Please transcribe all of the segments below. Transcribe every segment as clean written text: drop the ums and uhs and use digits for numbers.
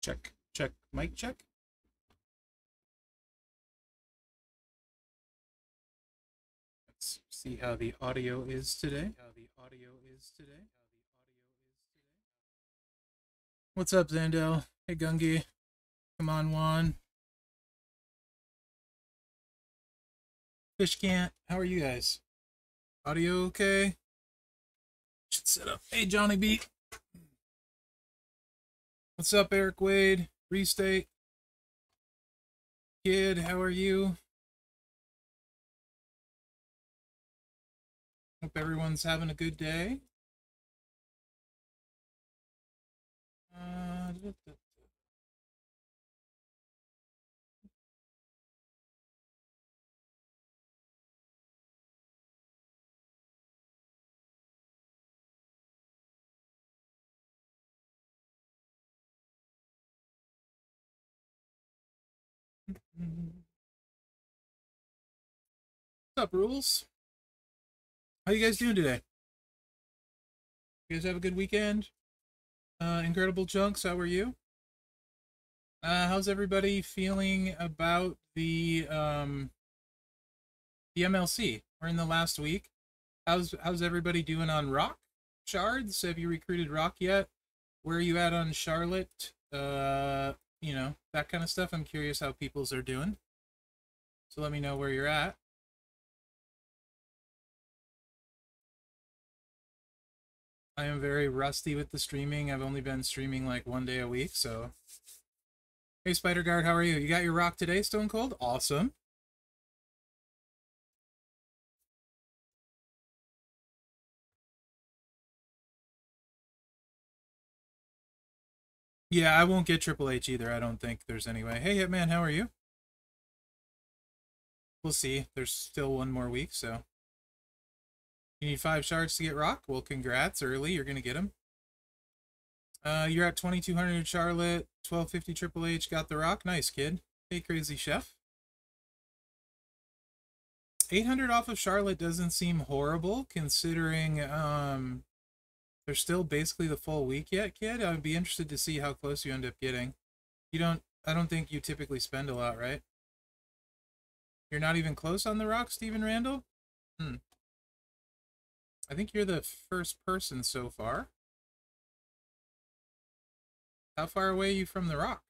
Check, check, mic check. Let's see how the audio is today. What's up, Zandel? Hey, Gungi. Come on, Juan. Fish Can't. How are you guys? Audio okay? Should set up. Hey, Johnny B. What's up, Eric Wade? Restate. Kid, how are you? Hope everyone's having a good day. What's up, Rules? How you guys doing today? You guys have a good weekend? Incredible Chunks, how are you? How's everybody feeling about the MLC? We're in the last week. How's everybody doing on Rock Shards? Have you recruited Rock yet? Where are you at on Charlotte? You know, that kind of stuff. I'm curious how people's are doing. So let me know where you're at. I am very rusty with the streaming. I've only been streaming like 1 day a week, so. Hey, Spider Guard, how are you? You got your rock today, Stone Cold? Awesome. Yeah, I won't get Triple H either. I don't think there's any way. Hey, Hitman, how are you? We'll see. There's still 1 more week, so. You need 5 shards to get rock? Well, congrats. Early, you're going to get them. You're at 2200 Charlotte, 1250 Triple H, got the rock. Nice, kid. Hey, Crazy Chef. 800 off of Charlotte doesn't seem horrible, considering there's still basically the full week yet, kid. I would be interested to see how close you end up getting. I don't think you typically spend a lot, right? You're not even close on the rock, Steven Randall? I think you're the first person so far. How far away are you from the rock?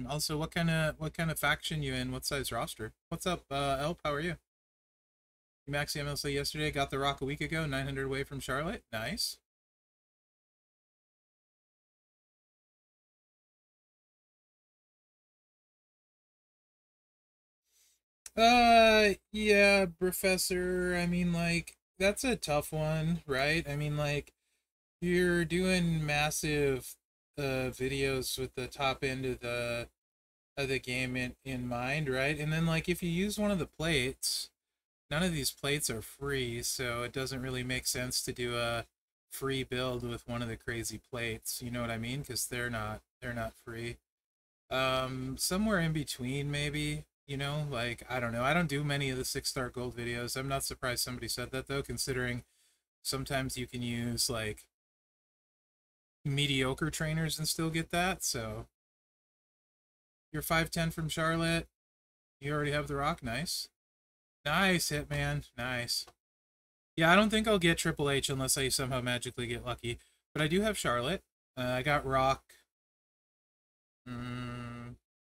Also, what kind of faction you in? What size roster? What's up, Elp? How are you? Maxi MLC yesterday, got the rock a week ago, 900 away from Charlotte. Nice. Yeah, Professor. I mean, like, that's a tough one, right? I mean, like, you're doing massive videos with the top end of the game in mind, right? And then, like, if you use one of the plates, none of these plates are free, so it doesn't really make sense to do a free build with one of the crazy plates. You know what I mean? Because they're not free. Somewhere in between, maybe. You know, like, I don't know. I don't do many of the 6-star gold videos. I'm not surprised somebody said that, though, considering sometimes you can use, like, mediocre trainers and still get that. So you're 5'10 from Charlotte. You already have the rock. Nice. Nice, Hitman. Nice. Yeah, I don't think I'll get Triple H unless I somehow magically get lucky. But I do have Charlotte. I got Rock.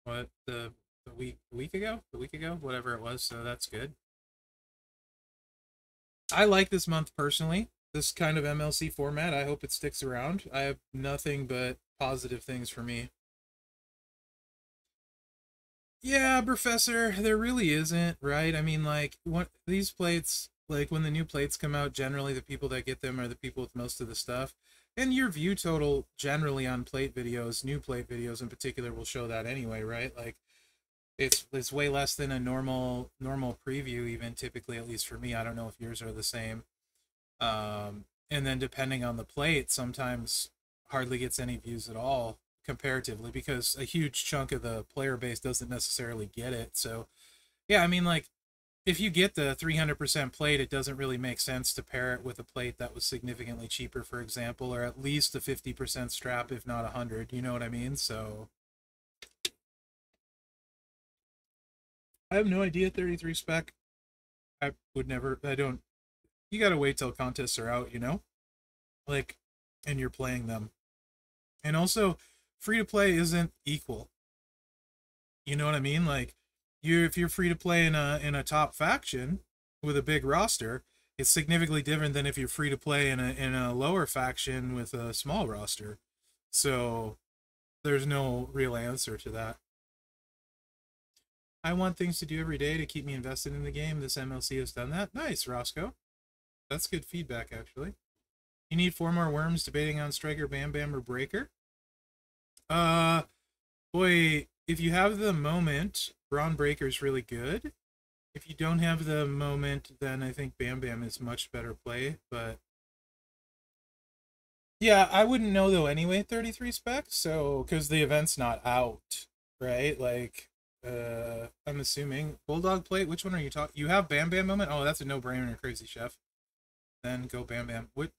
What, the week ago? The week ago? Whatever it was, so that's good. I like this month personally. This kind of MLC format. I hope it sticks around. I have nothing but positive things for me. Yeah, Professor, there really isn't, right? I mean, like, what these plates, like, when the new plates come out, generally the people that get them are the people with most of the stuff. And your view total generally on plate videos, new plate videos in particular, will show that anyway, right? Like, it's way less than a normal preview, even typically, at least for me. I don't know if yours are the same. And then depending on the plate, sometimes hardly gets any views at all comparatively, because a huge chunk of the player base doesn't necessarily get it. So yeah, I mean, like, if you get the 300% plate, it doesn't really make sense to pair it with a plate that was significantly cheaper, for example, or at least a 50% strap, if not 100. You know what I mean? So I have no idea 33 spec. I would never. I don't. You gotta wait till contests are out. You know, like, and you're playing them. And also, free to play isn't equal. You know what I mean? Like, if you're free to play in a top faction with a big roster, it's significantly different than if you're free to play in a lower faction with a small roster. So there's no real answer to that. I want things to do every day to keep me invested in the game. This MLC has done that. Nice, Roscoe. That's good feedback, actually. You need 4 more worms debating on Striker, Bam Bam, or Breaker? Boy, if you have the moment, Braun Breaker's really good. If you don't have the moment, then I think Bam Bam is much better play, but yeah, I wouldn't know though anyway, 33 specs, so because the event's not out, right? Like, I'm assuming Bulldog plate. Which one are you talking? You have Bam Bam moment. Oh, that's a no-brainer, Crazy Chef. Then go Bam Bam. What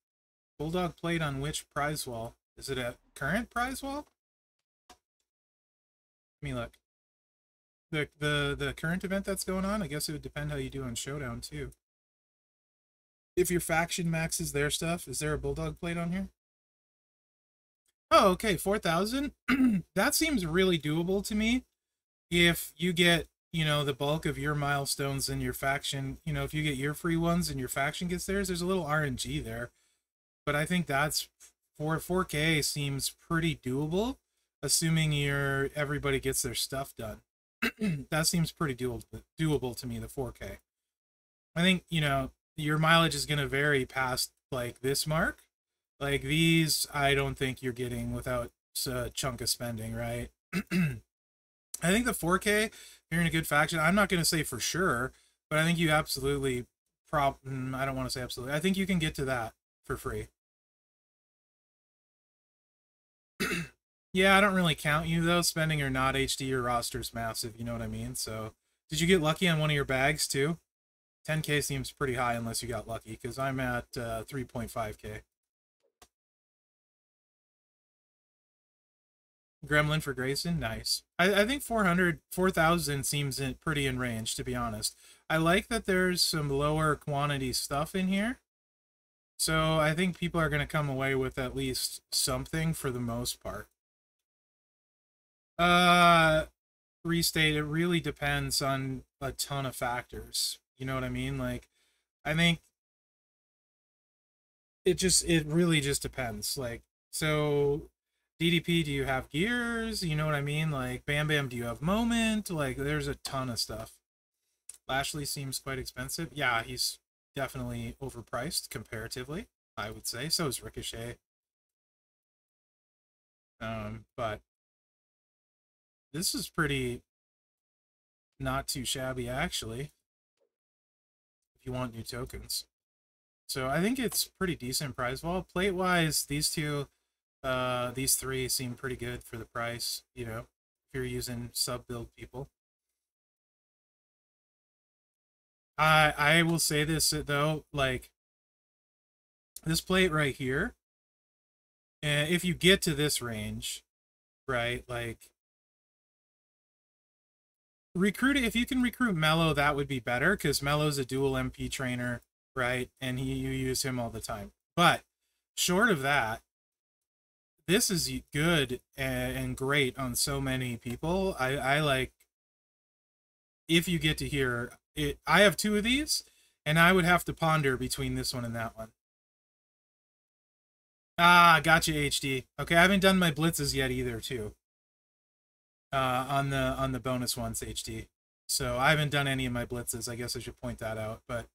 Bulldog plate on which prize wall? Is it a current prize wall? Let me look. The current event that's going on. I guess it would depend how you do on Showdown too. If your faction maxes their stuff, is there a Bulldog plate on here? Oh, okay, 4,000. That seems really doable to me. If you get, you know, the bulk of your milestones in your faction, you know, if you get your free ones and your faction gets theirs, there's a little RNG there. But I think that's for 4K seems pretty doable, assuming everybody gets their stuff done. That seems pretty doable to me, the 4K. I think, you know, your mileage is going to vary past like this mark. Like these, I don't think you're getting without a chunk of spending, right? I think the 4K, if you're in a good faction, I'm not going to say for sure, but I think you absolutely, I don't want to say absolutely, I think you can get to that for free. Yeah, I don't really count you, though. Spending or not HD, your roster's massive, you know what I mean? So, did you get lucky on one of your bags, too? 10K seems pretty high unless you got lucky, because I'm at 3.5K. Gremlin for Grayson, nice. I think 4,000 seems pretty in range, to be honest. I like that there's some lower quantity stuff in here. So I think people are going to come away with at least something for the most part. Restate, it really depends on a ton of factors. You know what I mean? Like, I think it really just depends. Like, so DDP, do you have gears? You know what I mean? Like, Bam Bam, do you have moment? Like, there's a ton of stuff. Lashley seems quite expensive. Yeah, he's definitely overpriced comparatively, I would say. So is Ricochet. But this is pretty not too shabby, actually, if you want new tokens. So I think it's pretty decent prize wall. Plate-wise, these three seem pretty good for the price, you know, if you're using sub-build people. I will say this, though, like, this plate right here, and if you get to this range, right, like, if you can recruit Mello, that would be better, because Mello's a dual MP trainer, right, and you use him all the time. But short of that, this is good and great on so many people. I like, if you get to here, I have 2 of these, and I would have to ponder between this one and that one. Ah, gotcha, HD. Okay, I haven't done my blitzes yet either, too. On the bonus ones, HD. So I haven't done any of my blitzes. I guess I should point that out, but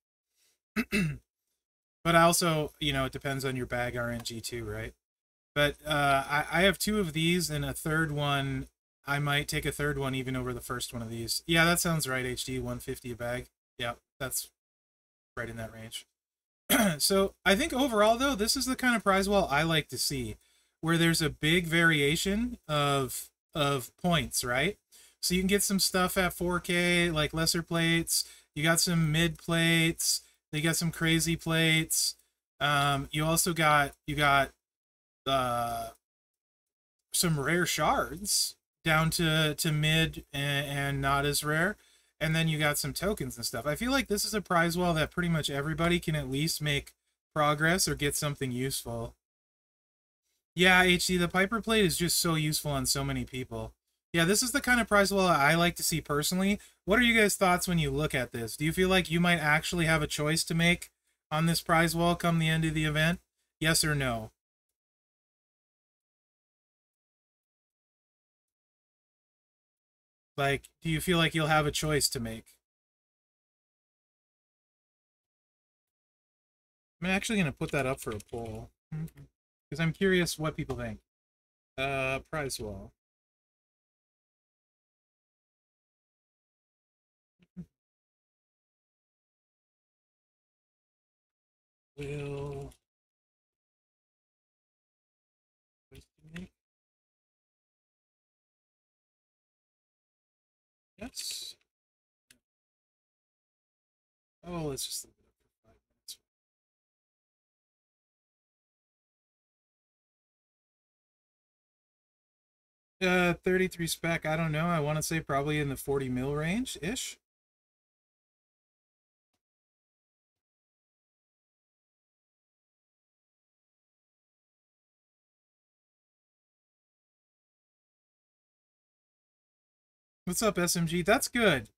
but also, you know, it depends on your bag RNG too, right? But I have 2 of these, and a third one. I might take a third one even over the first one of these. Yeah, that sounds right. HD 150 a bag. Yeah, that's right in that range. So I think overall, though, this is the kind of prize wall I like to see, where there's a big variation of points, right? So you can get some stuff at 4K, like lesser plates. You got some mid plates. You got some crazy plates. You also got uh, some rare shards down to mid and not as rare. And then you got some tokens and stuff. I feel like this is a prize wall that pretty much everybody can at least make progress or get something useful. Yeah, HD, the Piper plate is just so useful on so many people. Yeah, this is the kind of prize wall I like to see personally. What are you guys' thoughts when you look at this? Do you feel like you might actually have a choice to make on this prize wall come the end of the event? Yes or no? Like, do you feel like you'll have a choice to make? I'm actually going to put that up for a poll. Because I'm curious what people think. Prize wall. Will... Yes. Oh, let's just leave it up for 5 minutes. 33 spec, I don't know. I want to say probably in the 40 mil range-ish. What's up, SMG? That's good.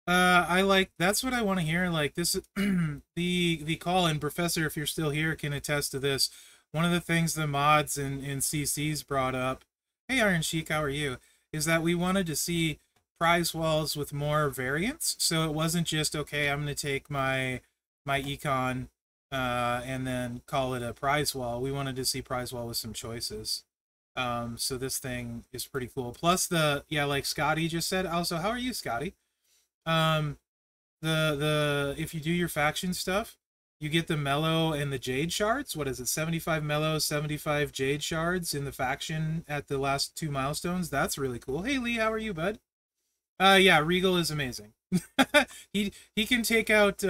I like, that's what I want to hear. Like this, the call in Professor, if you're still here, can attest to this. One of the things the mods in CC's brought up, hey Iron Sheik, how are you? Is that we wanted to see prize walls with more variance. So it wasn't just, okay, I'm going to take my econ and then call it a prize wall. We wanted to see prize wall with some choices. So this thing is pretty cool. Plus yeah, like Scotty just said. Also, how are you, Scotty? Um, the if you do your faction stuff, you get the mellow and the jade shards. What is it? 75 mellow, 75 jade shards in the faction at the last 2 milestones. That's really cool. Hey Lee, how are you, bud? Yeah, Regal is amazing. he can take out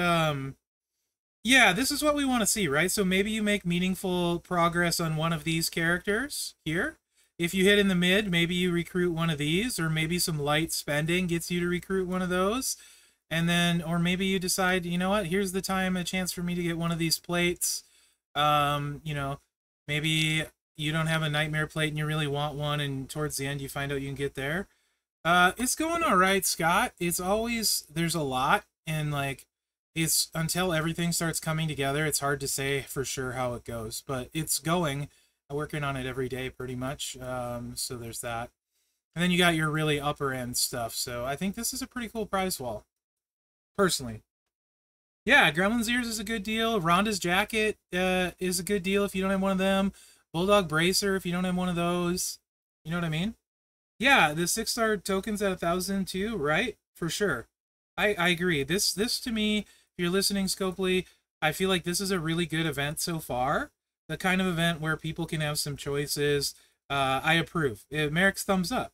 yeah, this is what we want to see, right? So maybe you make meaningful progress on one of these characters here. If you hit in the mid, maybe you recruit one of these, or maybe some light spending gets you to recruit one of those. And then, or maybe you decide, you know what, here's the time, a chance for me to get one of these plates. You know, maybe you don't have a nightmare plate and you really want one, and towards the end you find out you can get there. It's going all right, Scott. It's always, there's a lot, and like, it's until everything starts coming together, it's hard to say for sure how it goes, but it's going. I'm working on it every day pretty much. So there's that. And then you got your really upper end stuff. So I think this is a pretty cool prize wall, personally. Yeah, Gremlin's Ears is a good deal. Rhonda's Jacket is a good deal if you don't have one of them. Bulldog Bracer if you don't have one of those. You know what I mean? Yeah, the 6-star tokens at 1,000 too, right? For sure. I agree. This to me, if you're listening, Scopely, I feel like this is a really good event so far. The kind of event where people can have some choices. I approve. Mherex thumbs up.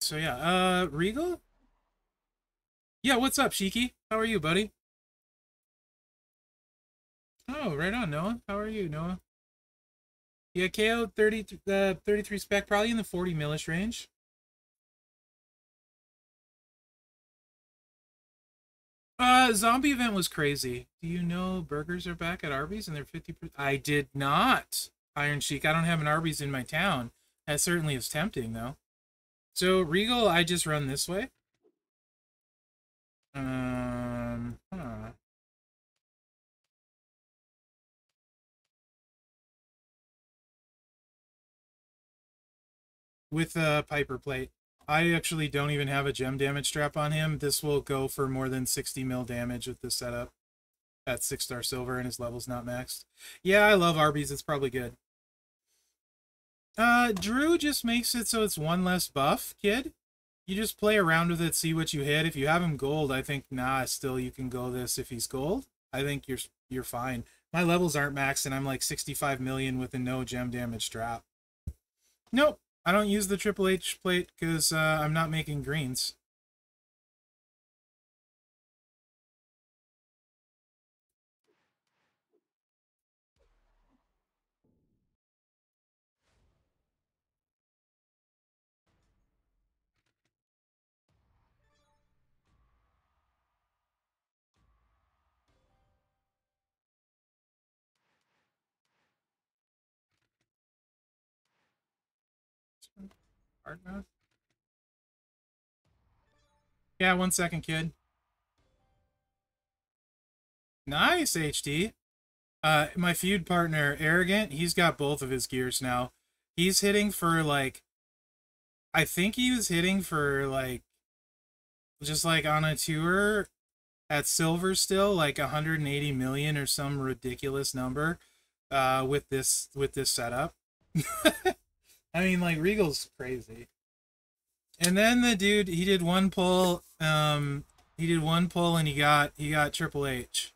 So yeah, Regal? Yeah, what's up, Shiki? How are you, buddy? Oh, right on, Noah. How are you, Noah? Yeah, KO 33 spec, probably in the 40 millish range. Zombie event was crazy. Do you know burgers are back at Arby's and they're 50%? I did not, Iron Sheik. I don't have an Arby's in my town. That certainly is tempting, though. So, Regal, I just run this way. Huh. With a Piper plate. I actually don't even have a gem damage strap on him. This will go for more than 60 mil damage with this setup. At 6-star silver and his level's not maxed. Yeah, I love Arby's. It's probably good. Drew just makes it so it's one less buff, kid. You just play around with it, see what you hit. If you have him gold, I think, nah, still you can go this if he's gold. I think you're fine. My levels aren't maxed, and I'm like 65 million with a no gem damage drop. Nope, I don't use the Triple H plate because I'm not making greens. Hard mode? Yeah, 1 second, kid. Nice, HD. My feud partner, Arrogant, he's got both of his gears now. He's hitting for, like, I think he was hitting for, like, just, like, on a tour at silver still, like 180 million or some ridiculous number, with this setup. I mean, like, Regal's crazy. And then the dude, he did one pull and he got Triple H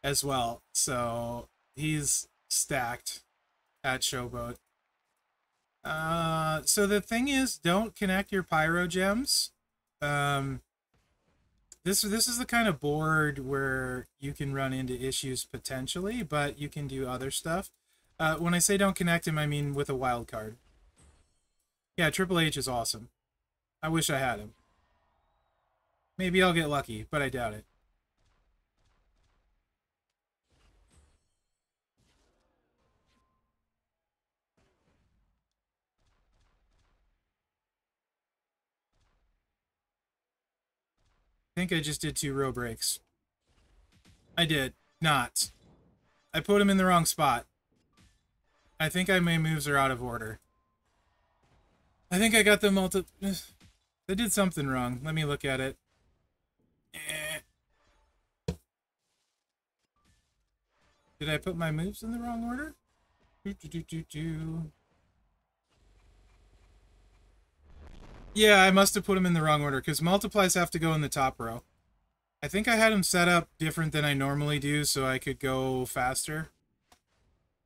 as well. So he's stacked at Showboat. So the thing is, don't connect your pyro gems. Um, this is the kind of board where you can run into issues potentially, but you can do other stuff. When I say don't connect him, I mean with a wild card. Yeah, Triple H is awesome. I wish I had him. Maybe I'll get lucky, but I doubt it. I think I just did 2 row breaks. I did not. I put him in the wrong spot. I think my moves are out of order. I think I got the I did something wrong. Let me look at it. Did I put my moves in the wrong order? Yeah, I must have put them in the wrong order because multiplies have to go in the top row. I think I had them set up different than I normally do so I could go faster.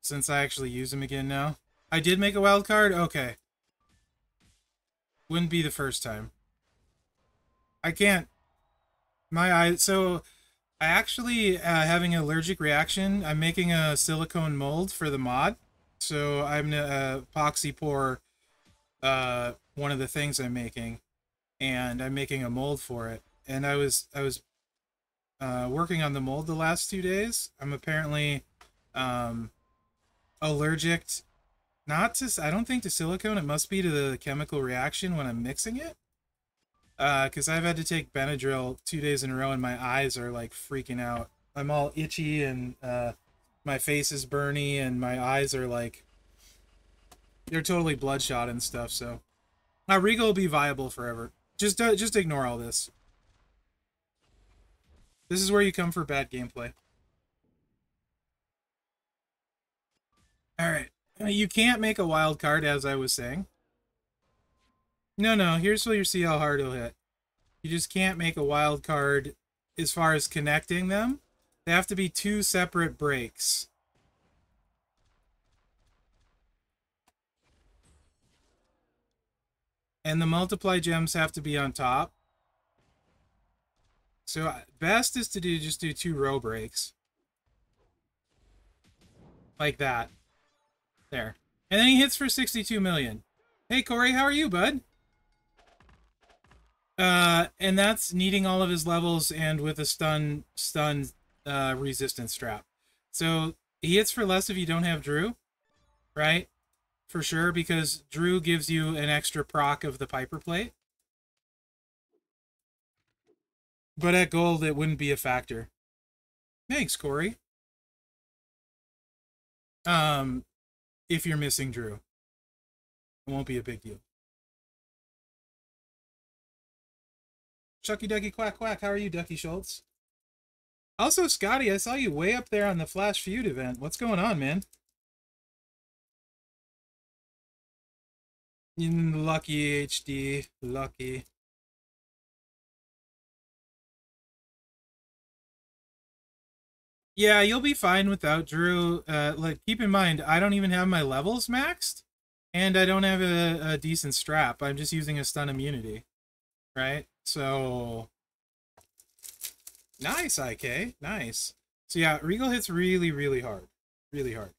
Since I actually use them again now. I did make a wild card? Okay. Wouldn't be the first time. I can't. My eye. So I actually having an allergic reaction. I'm making a silicone mold for the mod. So I'm gonna epoxy pour one of the things I'm making, and I'm making a mold for it. And I was working on the mold the last 2 days. I'm apparently allergic, not to, I don't think to silicone. It must be to the chemical reaction when I'm mixing it. Because I've had to take Benadryl 2 days in a row, and my eyes are like freaking out. I'm all itchy, and my face is burny, and my eyes are like they're totally bloodshot and stuff. So, Regal will be viable forever. Just ignore all this. This is where you come for bad gameplay. All right, you can't make a wild card, as I was saying. No. Here's where you see how hard it'll hit. You just can't make a wild card as far as connecting them. They have to be 2 separate breaks. And the multiply gems have to be on top. So best is to just do 2 row breaks. Like that. There. And then he hits for 62 million. Hey, Corey, how are you, bud? And that's needing all of his levels and with a stun resistance strap. So he hits for less if you don't have Drew, right? For sure, because Drew gives you an extra proc of the Piper plate. But at gold, it wouldn't be a factor. Thanks, Corey. If you're missing Drew, it won't be a big deal. Chucky Ducky Quack Quack, how are you, Ducky Schultz? Also, Scotty, I saw you way up there on the Flash Feud event. What's going on, man? Lucky HD, lucky. Yeah, you'll be fine without Drew. Like, keep in mind, I don't even have my levels maxed. And I don't have a decent strap. I'm just using a stun immunity, right? So nice, IK, nice. So yeah, Regal hits really, really hard, really hard.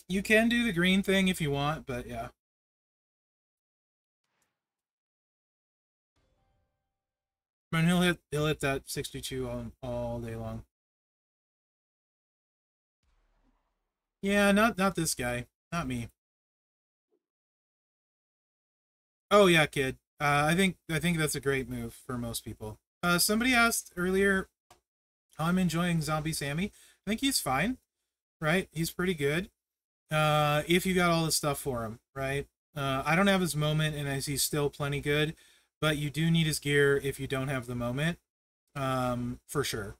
You can do the green thing if you want, but yeah. And he'll hit that 62 all day long. Yeah, not this guy, not me. Oh yeah, kid. I think that's a great move for most people. Somebody asked earlier how I'm enjoying Zombie Sammy. I think he's fine, right? He's pretty good. If you got all the stuff for him, right? I don't have his moment, and as he's still plenty good, but you do need his gear if you don't have the moment, for sure.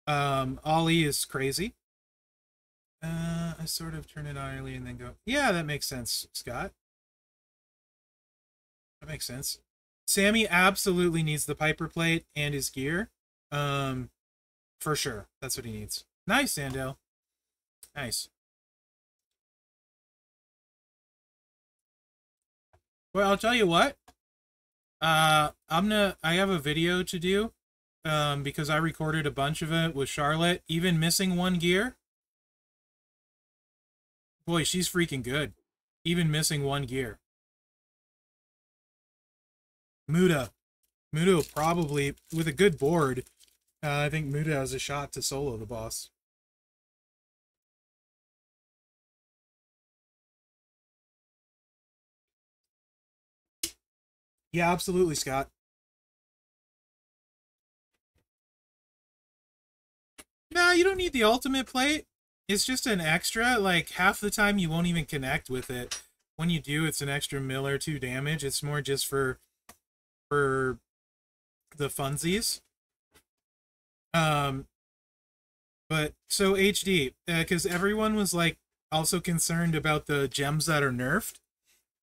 Ollie is crazy. I sort of turn it on early and then go. Yeah, that makes sense, Scott. That makes sense. Sammy absolutely needs the Piper plate and his gear. Um, for sure. That's what he needs. Nice, Sandel. Nice. Well, I'll tell you what. I have a video to do. Because I recorded a bunch of it with Charlotte, even missing one gear. Boy, she's freaking good. Even missing one gear. Muda. Muda probably, with a good board, I think Muda has a shot to solo the boss. Yeah, absolutely, Scott. No, you don't need the ultimate plate. It's just an extra. Like, half the time you won't even connect with it. When you do, it's an extra mill or two damage. It's more just for the funsies. Um, but so HD, because everyone was like also concerned about the gems that are nerfed.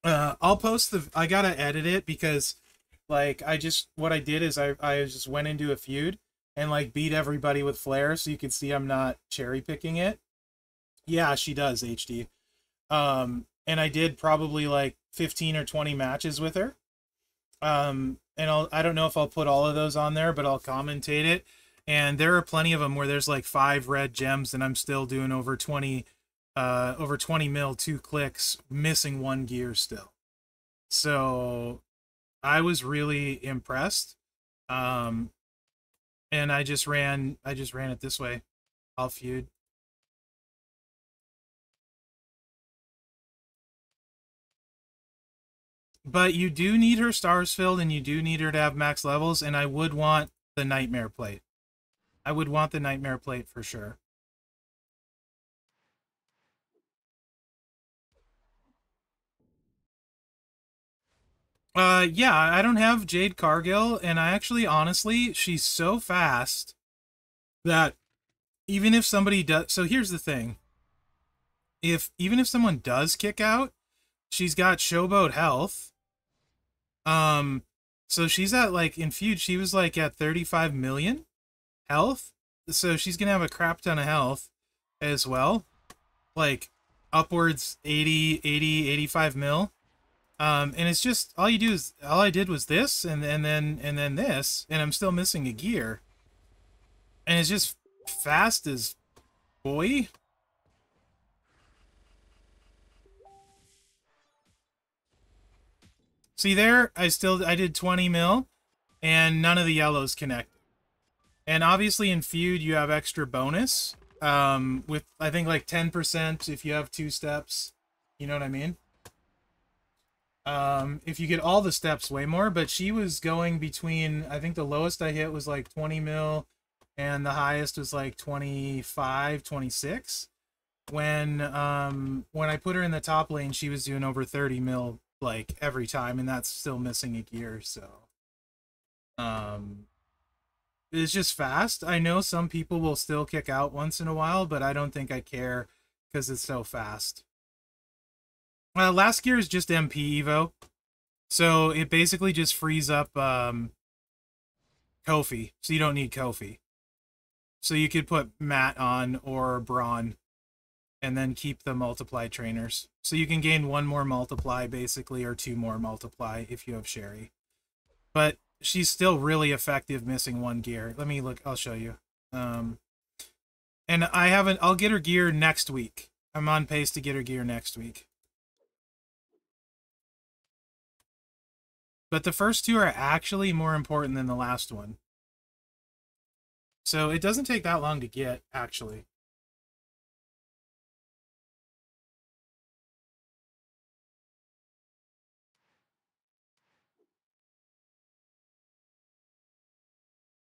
I'll post the. I gotta edit it because, like, what I did is I just went into a feud and like beat everybody with flare, so you can see I'm not cherry picking it. Yeah, she does HD. And I did probably like 15 or 20 matches with her. And I don't know if I'll put all of those on there, but I'll commentate it. And there are plenty of them where there's like 5 red gems and I'm still doing over 20 mil, 2 clicks, missing 1 gear still. So I was really impressed. Um, and I just ran it this way. I'll feud. But you do need her stars filled, and you do need her to have max levels, and I would want the nightmare plate. I would want the nightmare plate for sure. Yeah, I don't have Jade Cargill, and I actually, honestly, she's so fast that even if somebody does, so here's the thing. Even if someone does kick out, she's got Showboat health. Um, so she's at, like, in feud, she was like at 35 million health. So she's gonna have a crap ton of health as well. Like upwards 80, 85 mil. And it's just all I did was this and then this, and I'm still missing a gear. And it's just fast as boy. See there, I did 20 mil and none of the yellows connect. And obviously in feud you have extra bonus. With I think like 10% if you have 2 steps. You know what I mean? If you get all the steps, way more, but she was going between, I think the lowest I hit was like 20 mil and the highest was like 25, 26. When I put her in the top lane, she was doing over 30 mil like every time, and that's still missing a gear, so um it's just fast. I know some people will still kick out once in a while, but I don't think I care because it's so fast. Last gear is just MP Evo. So it basically just frees up Kofi, so you don't need Kofi. So you could put Matt on or Braun, and then keep the multiply trainers. So you can gain 1 more multiply basically, or 2 more multiply if you have Sherry. But she's still really effective missing 1 gear. Let me look, I'll show you. And I'll get her gear next week. I'm on pace to get her gear next week. But the first 2 are actually more important than the last one. So it doesn't take that long to get, actually.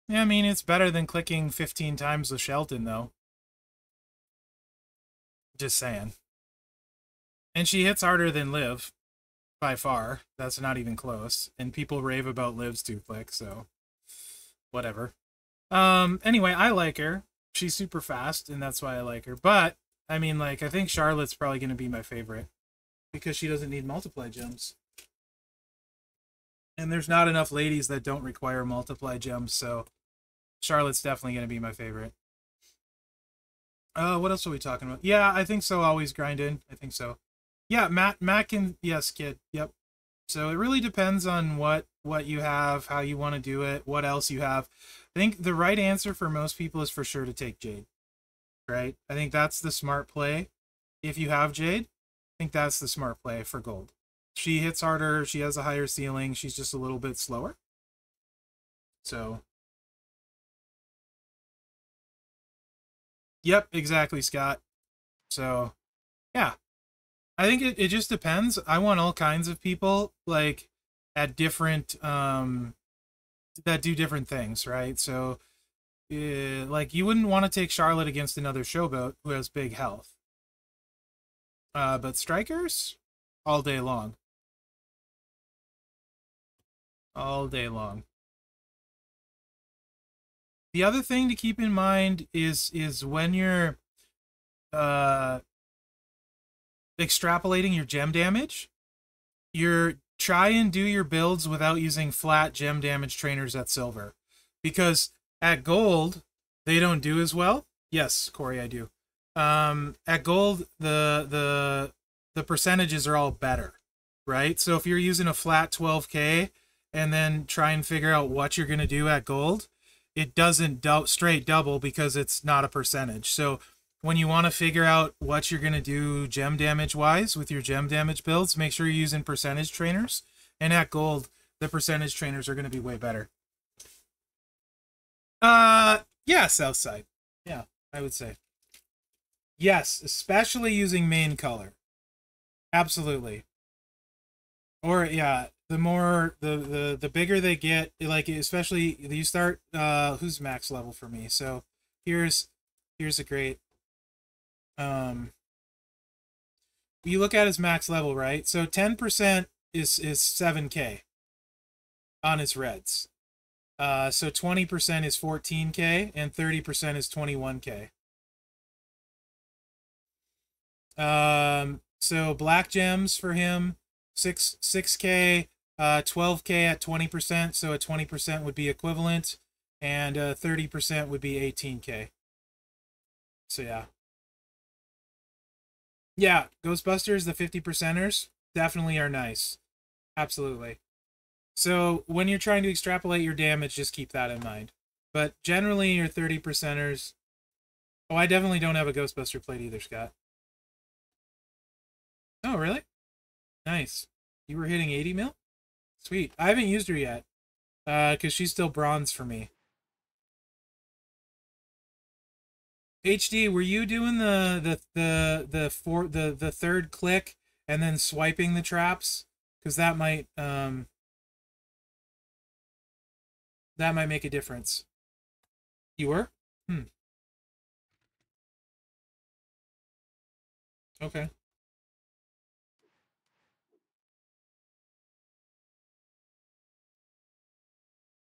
Yeah, I mean, it's better than clicking 15 times with Shelton, though. Just saying. And she hits harder than Liv, by far. That's not even close. And people rave about Liv's 2-click, so whatever. Anyway, I like her. She's super fast, and that's why I like her. But, I mean, like, I think Charlotte's probably going to be my favorite. Because she doesn't need multiply gems. And there's not enough ladies that don't require multiply gems, so Charlotte's definitely going to be my favorite. What else are we talking about? Yeah, I think so. Always grind in. I think so. Yeah, Matt can, yes, kid. Yep. So it really depends on what you have, how you want to do it, what else you have. I think the right answer for most people is for sure to take Jade. Right? I think that's the smart play. If you have Jade, I think that's the smart play for gold. She hits harder, she has a higher ceiling, she's just a little bit slower. So yep, exactly, Scott. So yeah. I think it just depends. I want all kinds of people, like, at different that do different things, right? So like, you wouldn't want to take Charlotte against another showboat who has big health. But strikers, all day long. All day long. The other thing to keep in mind is when you're extrapolating your gem damage, you're try and do your builds without using flat gem damage trainers at silver, because at gold they don't do as well. Yes, Corey, I do. At gold the percentages are all better, right? So if you're using a flat 12k and then try and figure out what you're going to do at gold, it doesn't straight double because it's not a percentage. So when you want to figure out what you're going to do gem damage wise with your gem damage builds, make sure you're using percentage trainers. And at gold, the percentage trainers are going to be way better. Yeah, Southside. Yeah, I would say. Yes, especially using main color. Absolutely. Or yeah, the more the bigger they get, like, especially you start who's max level for me. So here's a great you look at his max level, right? So 10% is 7k on his reds. So 20% is 14k and 30% is 21k. So black gems for him, 6k, 12k at 20%. So at 20% would be equivalent, and 30% would be 18k. So yeah. Yeah, Ghostbusters, the 50%ers definitely are nice. Absolutely. So when you're trying to extrapolate your damage, just keep that in mind. But generally, your 30%ers... Oh, I definitely don't have a Ghostbuster plate either, Scott. Oh, really? Nice. You were hitting 80 mil? Sweet. I haven't used her yet, because she's still bronze for me. HD, were you doing the third click and then swiping the traps? Because that might make a difference. You were? Hmm. Okay.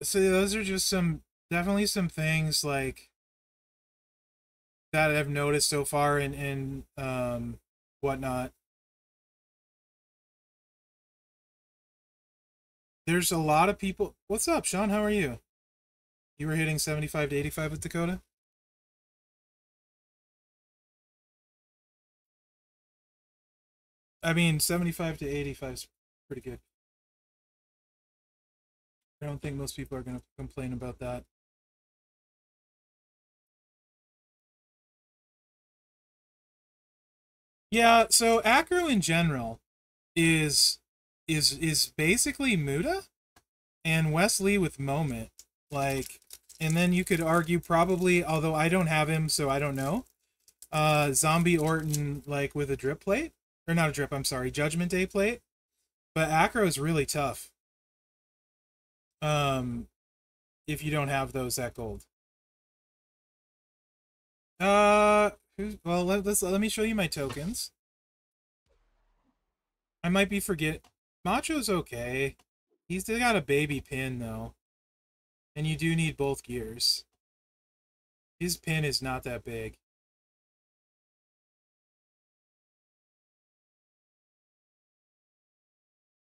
So those are just definitely some things, like, that I've noticed so far in whatnot. There's a lot of people. What's up, Sean? How are you? You were hitting 75 to 85 with Dakota? I mean, 75 to 85 is pretty good. I don't think most people are going to complain about that. Yeah, so acro in general is is basically Muda and Wesley with Moment. Like, and then you could argue probably, although I don't have him, so I don't know. Zombie Orton like with a drip plate, or not a drip. I'm sorry, Judgment Day plate. But acro is really tough. Um, if you don't have those at gold. Well, let me show you my tokens. I might be forget. Macho's okay. He's still got a baby pin though, and you do need both gears. His pin is not that big.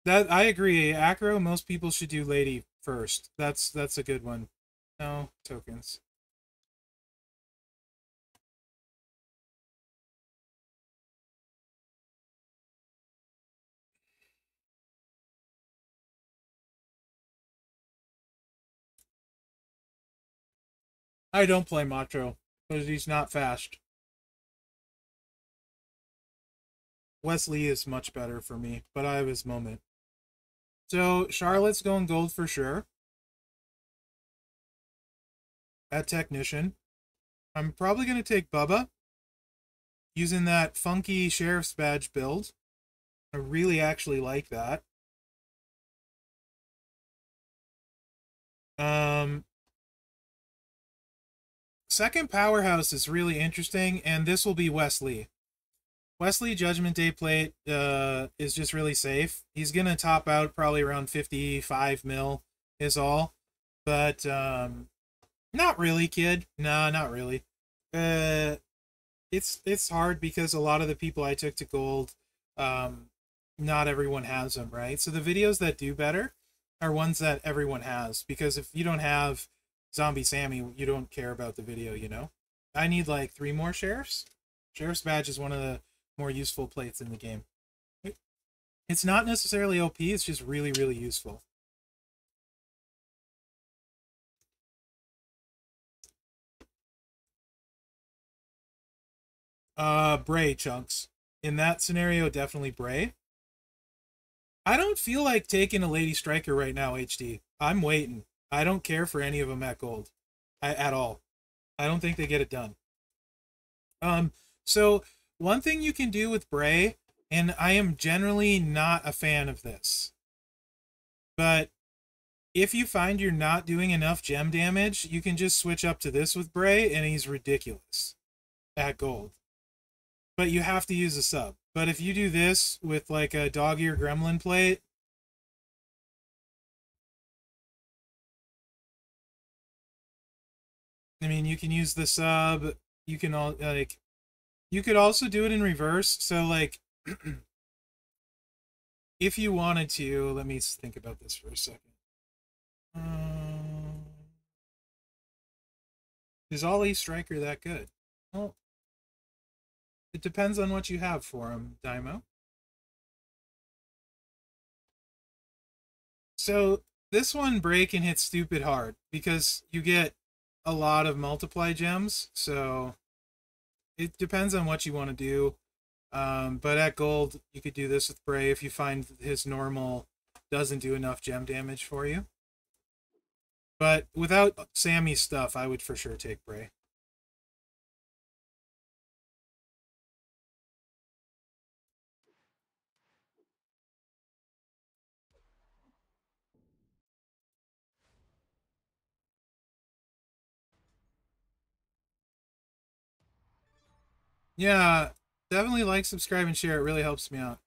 That I agree. Acro, most people should do lady first. That's a good one. No tokens. I don't play Macho because he's not fast. Wesley is much better for me, but I have his moment. So Charlotte's going gold for sure. At technician, I'm probably gonna take Bubba using that funky sheriff's badge build. I really actually like that. Um, Second powerhouse is really interesting, and this will be Wesley. Wesley Judgment Day plate is just really safe. He's gonna top out probably around 55 mil is all, but not really, kid. Nah, not really. Uh, it's hard because a lot of the people I took to gold, um, not everyone has them, right? So the videos that do better are ones that everyone has, because if you don't have Zombie Sammy, you don't care about the video, you know? I need like 3 more sheriffs. Sheriff's badge is one of the more useful plates in the game. It's not necessarily OP, it's just really, really useful. Bray chunks. In that scenario, definitely Bray. I don't feel like taking a Lady Striker right now, HD. I'm waiting. I don't care for any of them at gold. At all. I don't think they get it done. So one thing you can do with Bray, and I am generally not a fan of this, but if you find you're not doing enough gem damage, you can just switch up to this with Bray, and he's ridiculous at gold. But you have to use a sub. But if you do this with like a dog ear gremlin plate, I mean, you can use the sub. You can all like, you could also do it in reverse. So like, if you wanted to, let me think about this for a second. Um, is Ollie Striker that good? Well, it depends on what you have for him, Daimo. So this one break and hit stupid hard because you get a lot of multiply gems. So it depends on what you want to do. But at gold, you could do this with Bray if you find his normal doesn't do enough gem damage for you. But without Sammy's stuff, I would for sure take Bray. Yeah, definitely like, subscribe, and share. It really helps me out.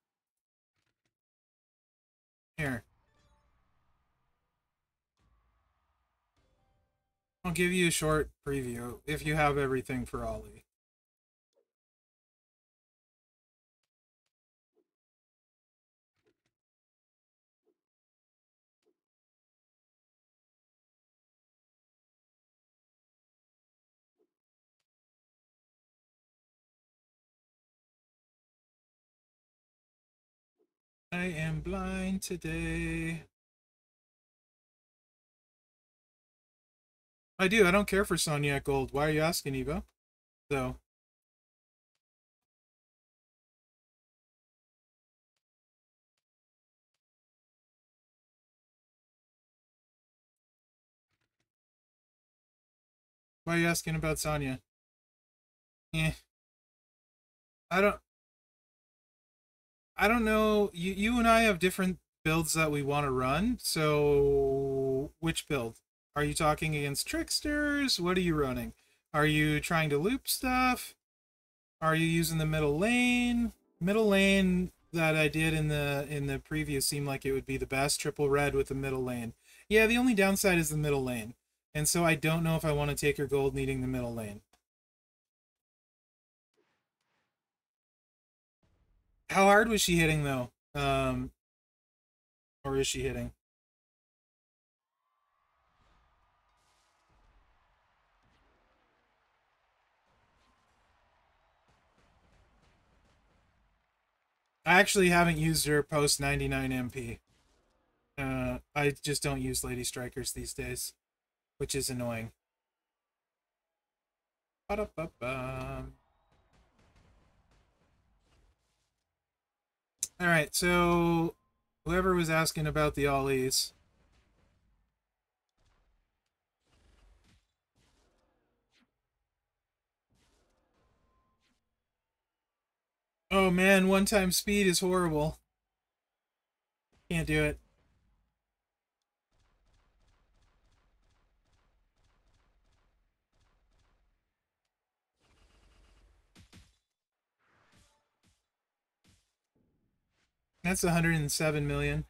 Here, I'll give you a short preview if you have everything for Ollie. I am blind today. I do. I don't care for Sonya at gold. Why are you asking, Evo? So, why are you asking about Sonya? Eh, I don't. I don't know. You and I have different builds that we want to run. So, which build? Are you talking against tricksters? What are you running? Are you trying to loop stuff? Are you using the middle lane? Middle lane that I did in the preview seemed like it would be the best. Triple red with the middle lane. Yeah, the only downside is the middle lane. And so I don't know if I want to take her gold needing the middle lane. How hard was she hitting though? Or is she hitting? I actually haven't used her post 99 MP. I just don't use Lady Strikers these days, which is annoying. Ba-da-ba-ba. All right, so whoever was asking about the ollies. Oh man, one-time speed is horrible. Can't do it. That's 107 million.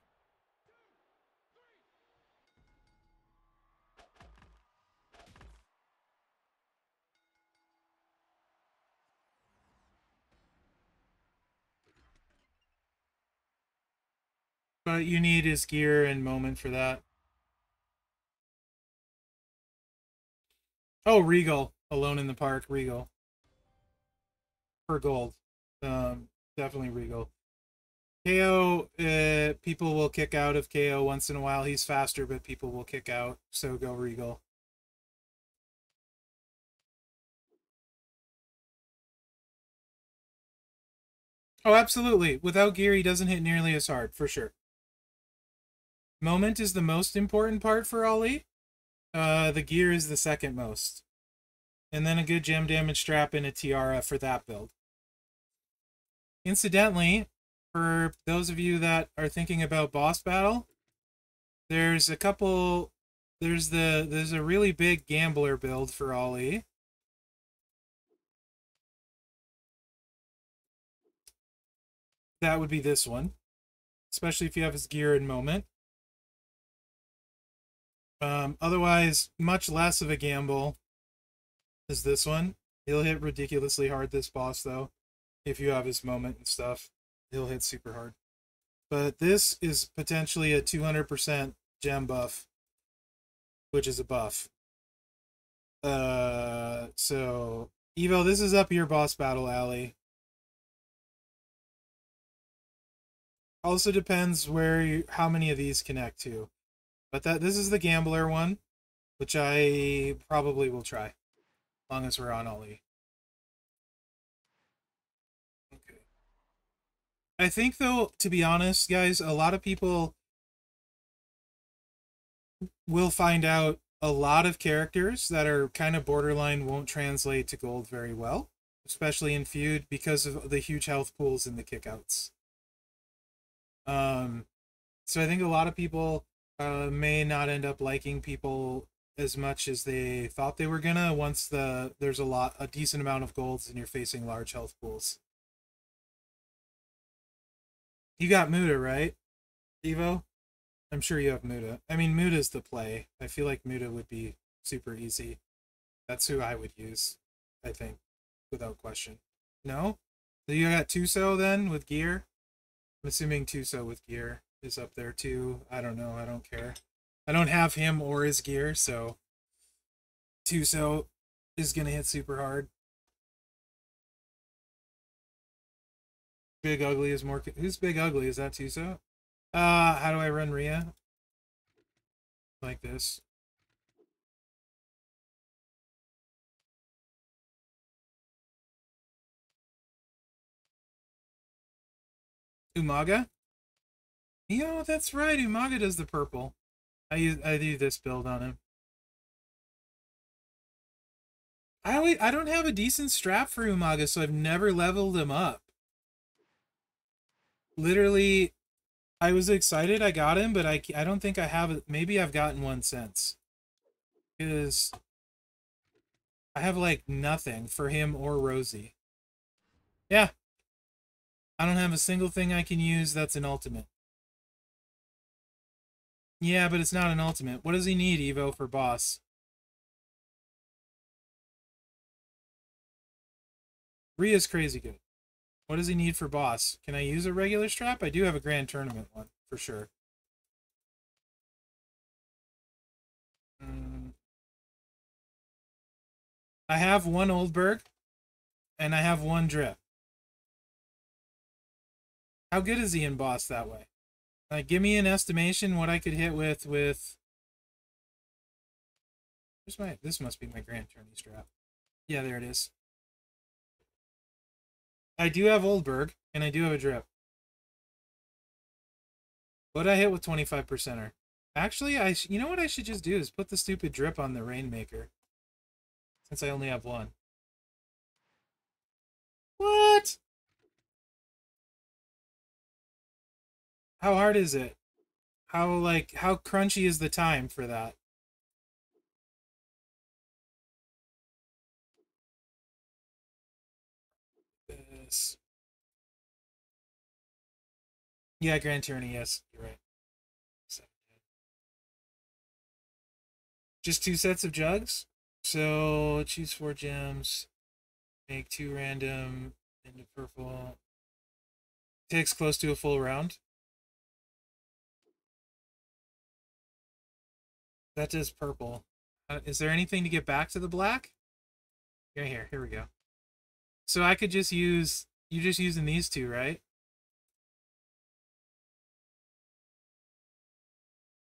But you need his gear and moment for that. Oh, Regal. Alone in the Park, Regal. For gold. Definitely Regal. KO, people will kick out of KO once in a while. He's faster, but people will kick out. So go Regal. Oh, absolutely. Without gear, he doesn't hit nearly as hard, for sure. Moment is the most important part for Ollie. The gear is the second most. And then a good gem damage strap and a tiara for that build. Incidentally, for those of you that are thinking about boss battle, there's a couple. There's a really big gambler build for Ollie. That would be this one, especially if you have his gear and moment. Otherwise, much less of a gamble is this one. He'll hit ridiculously hard this boss though. If you have his moment and stuff, he'll hit super hard. But this is potentially a 200% gem buff, which is a buff. So Evo, this is up your boss battle alley. Also depends how many of these connect to. But this is the gambler one, which I probably will try, as long as we're on Ollie. Okay. I think though, to be honest, guys, a lot of people will find out a lot of characters that are kind of borderline won't translate to gold very well, especially in feud because of the huge health pools and the kickouts. Um, so I think a lot of people may not end up liking people as much as they thought they were gonna once there's a decent amount of golds and you're facing large health pools. You got Muda, right, Evo? I'm sure you have Muda. I mean, Muda's the play. I feel like Muda would be super easy. That's who I would use, I think, without question. No? So you got Tuso then with gear? I'm assuming Tuso with gear is up there too. I don't know. I don't care. I don't have him or his gear, so Tuso is going to hit super hard. Big Ugly is more... Who's Big Ugly? Is that Tuso? How do I run Rhea? Like this. Umaga? Yo, that's right. Umaga does the purple. I do this build on him. I don't have a decent strap for Umaga, so I've never leveled him up. Literally, I was excited I got him, but I don't think I have it. Maybe I've gotten one since. Because I have, like, nothing for him or Rosie. Yeah. I don't have a single thing I can use that's an ultimate. Yeah, but it's not an ultimate. What does he need, Evo, for boss? Rhea's crazy good. What does he need for boss? Can I use a regular strap? I do have a grand tournament one, for sure. I have one Oldberg, and I have one Drip. How good is he in boss that way? Like, give me an estimation what I could hit with... This must be my grand tourney strap. Yeah, there it is. I do have Oldberg, and I do have a Drip. What I hit with 25%er? Actually, you know what I should just do is put the stupid Drip on the Rainmaker. Since I only have one. What? How hard is it? How crunchy is the time for that? This. Yeah, Grand Tyranny, yes. You're right. Just 2 sets of jugs? So, choose 4 gems. Make 2 random into purple. Takes close to a full round. That does purple. Is there anything to get back to the black? Yeah, here we go. So I could just use... You're just using these 2, right?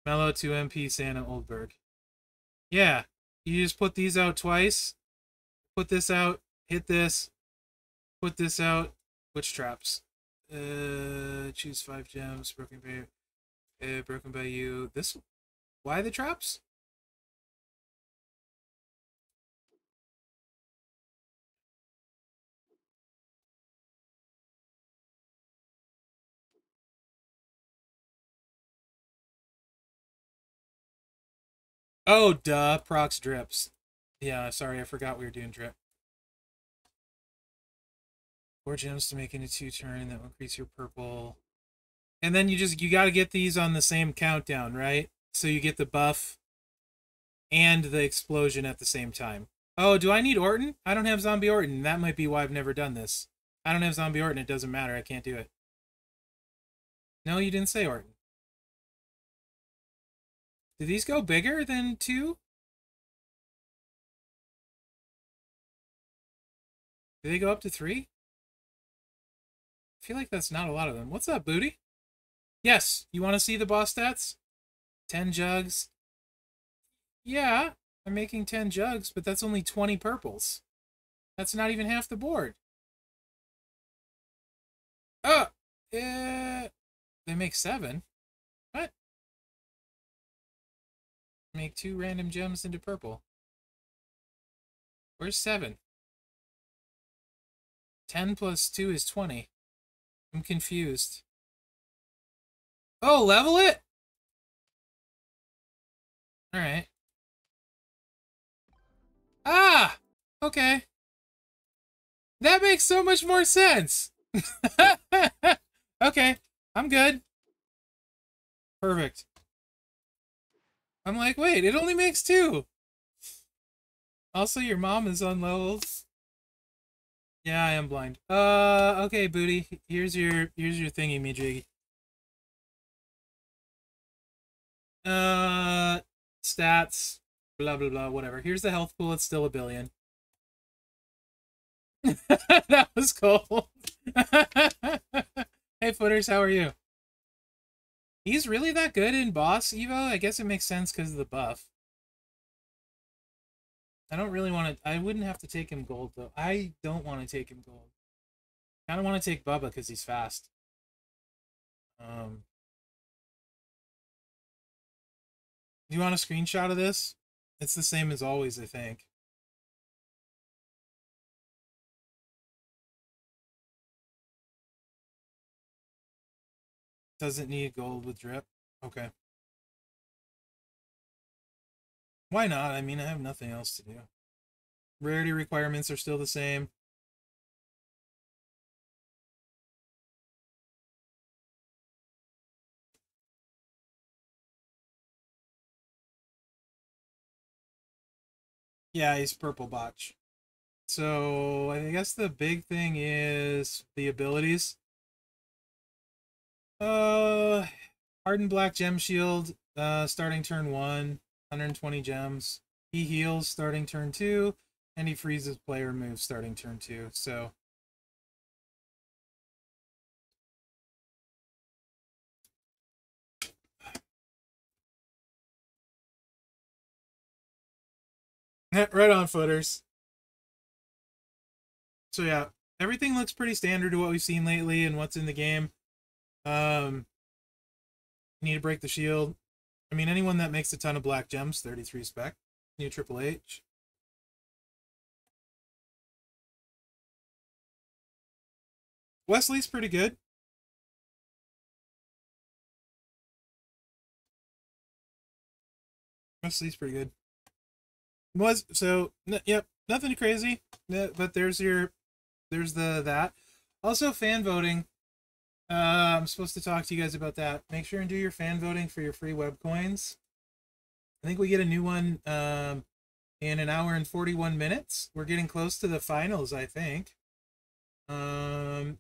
Mellow 2MP, Santa, Oldberg. Yeah. You just put these out twice. Put this out. Hit this. Put this out. Which traps? Choose 5 gems. Broken by you. This... Why the traps? Oh, duh. Procs drips. Yeah, sorry, I forgot we were doing drip. 4 gems to make into 2 turn. That will increase your purple. And then you got to get these on the same countdown, right? So you get the buff and the explosion at the same time. Oh, do I need Orton? I don't have Zombie Orton. That might be why I've never done this. I don't have Zombie Orton. It doesn't matter. I can't do it. No, you didn't say Orton. Do these go bigger than 2? Do they go up to 3? I feel like that's not a lot of them. What's up, Booty? Yes, you want to see the boss stats? 10 jugs. Yeah, I'm making 10 jugs, but that's only 20 purples. That's not even half the board. Oh! They make 7. What? Make 2 random gems into purple. Where's 7? 10 plus 2 is 20. I'm confused. Oh, level it? Alright. Ah! Okay. That makes so much more sense! Okay, I'm good. Perfect. I'm like, wait, it only makes 2. Also, your mom is unleveled. Yeah, I am blind. Okay, Booty. Here's your thingy, me jiggy. Stats, blah blah blah, whatever. Here's the health pool. It's still a billion. That was cool. Hey, Footers, how are you? He's really that good in boss Evo? I guess it makes sense because of the buff. I don't really want to. I wouldn't have to take him gold, though. I don't want to take him gold. I don't want to take Bubba because he's fast. Um, do you want a screenshot of this? It's the same as always, I think. Doesn't need gold with drip. Okay. Why not? I mean, I have nothing else to do. Rarity requirements are still the same. Yeah, he's purple botch. So I guess the big thing is the abilities. Uh, Hardened Black Gem Shield, starting turn 1, 120 gems. He heals starting turn 2, and he freezes player moves starting turn 2. So right on, Footers. So yeah, everything looks pretty standard to what we've seen lately and what's in the game. Um, Need to break the shield. I mean, anyone that makes a ton of black gems, 33 spec. New Triple H. Wesley's pretty good. Wesley's pretty good. Was so yep, nothing crazy. But there's the that. Also, fan voting. I'm supposed to talk to you guys about that. Make sure and do your fan voting for your free web coins. I think we get a new one in an hour and 41 minutes. We're getting close to the finals, I think.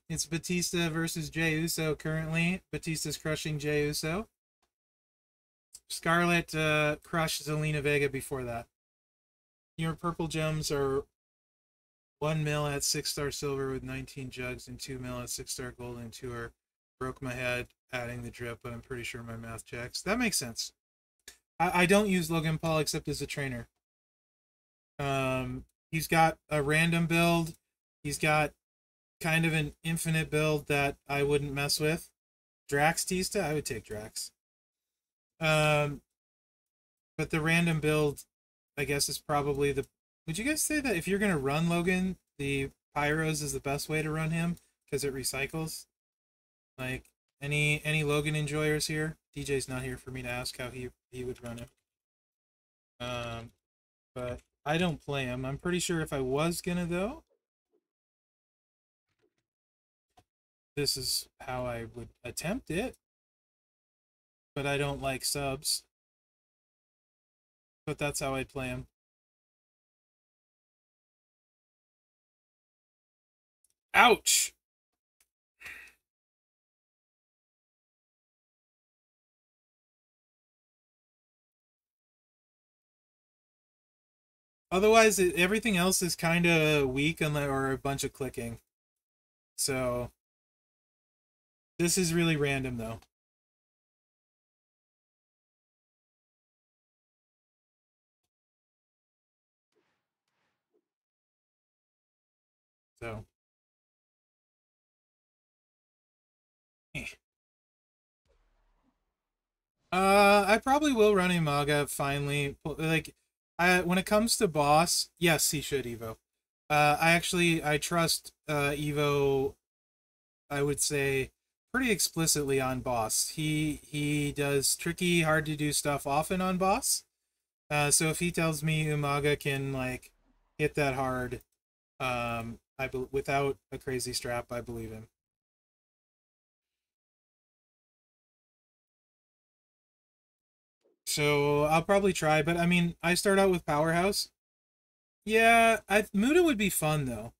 It's Batista versus Jey Uso currently. Batista's crushing Jey Uso. Scarlett crushed Zelina Vega before that. Your purple gems are 1 mil at 6-star silver with 19 jugs and 2 mil at 6-star gold and 2 are broke my head adding the drip, but I'm pretty sure my math checks. That makes sense. I don't use Logan Paul except as a trainer. He's got a random build. He's got kind of an infinite build that I wouldn't mess with. Drax Tista, I would take Drax. Um, but the random build, I guess, is probably the. Would you guys say that if you're gonna run Logan, the Pyros is the best way to run him because it recycles? Like any Logan enjoyers here? DJ's not here for me to ask how he would run him. But I don't play him. I'm pretty sure if I was gonna though, this is how I would attempt it. But I don't like subs. But that's how I'd play him. Ouch! Otherwise, everything else is kind of weak or a bunch of clicking. So this is really random though. So eh. I probably will run Imaga finally. Like, when it comes to boss, yes, he should Evo. I trust Evo. I would say pretty explicitly on boss. He does tricky, hard to do stuff often on boss. So if he tells me Umaga can like hit that hard, without a crazy strap, I believe him. So I'll probably try, but I mean, I start out with Powerhouse. Yeah, Muda would be fun though.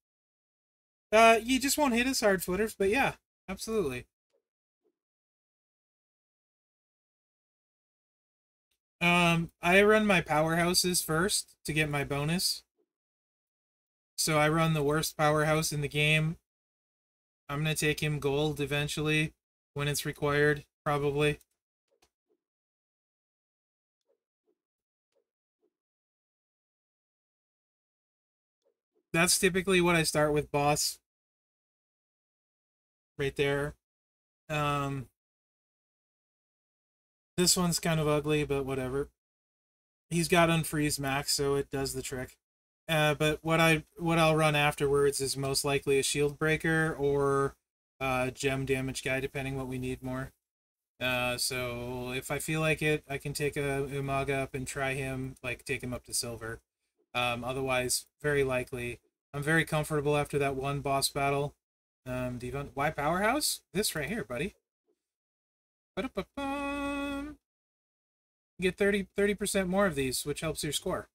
You just won't hit as hard footers, but yeah, absolutely. I run my powerhouses first to get my bonus. So I run the worst powerhouse in the game. I'm gonna take him gold eventually when it's required, probably. That's typically what I start with boss right there. Um, this one's kind of ugly, but whatever. He's got unfreeze max, so it does the trick. But what I'll run afterwards is most likely a shield breaker or gem damage guy, depending what we need more. So if I feel like it, I can take a Umaga up and try him, like take him up to silver. Otherwise, very likely. I'm very comfortable after that one boss battle. Devon, why powerhouse? This right here, buddy. Ba-da-ba-bum. You get 30% more of these, which helps your score.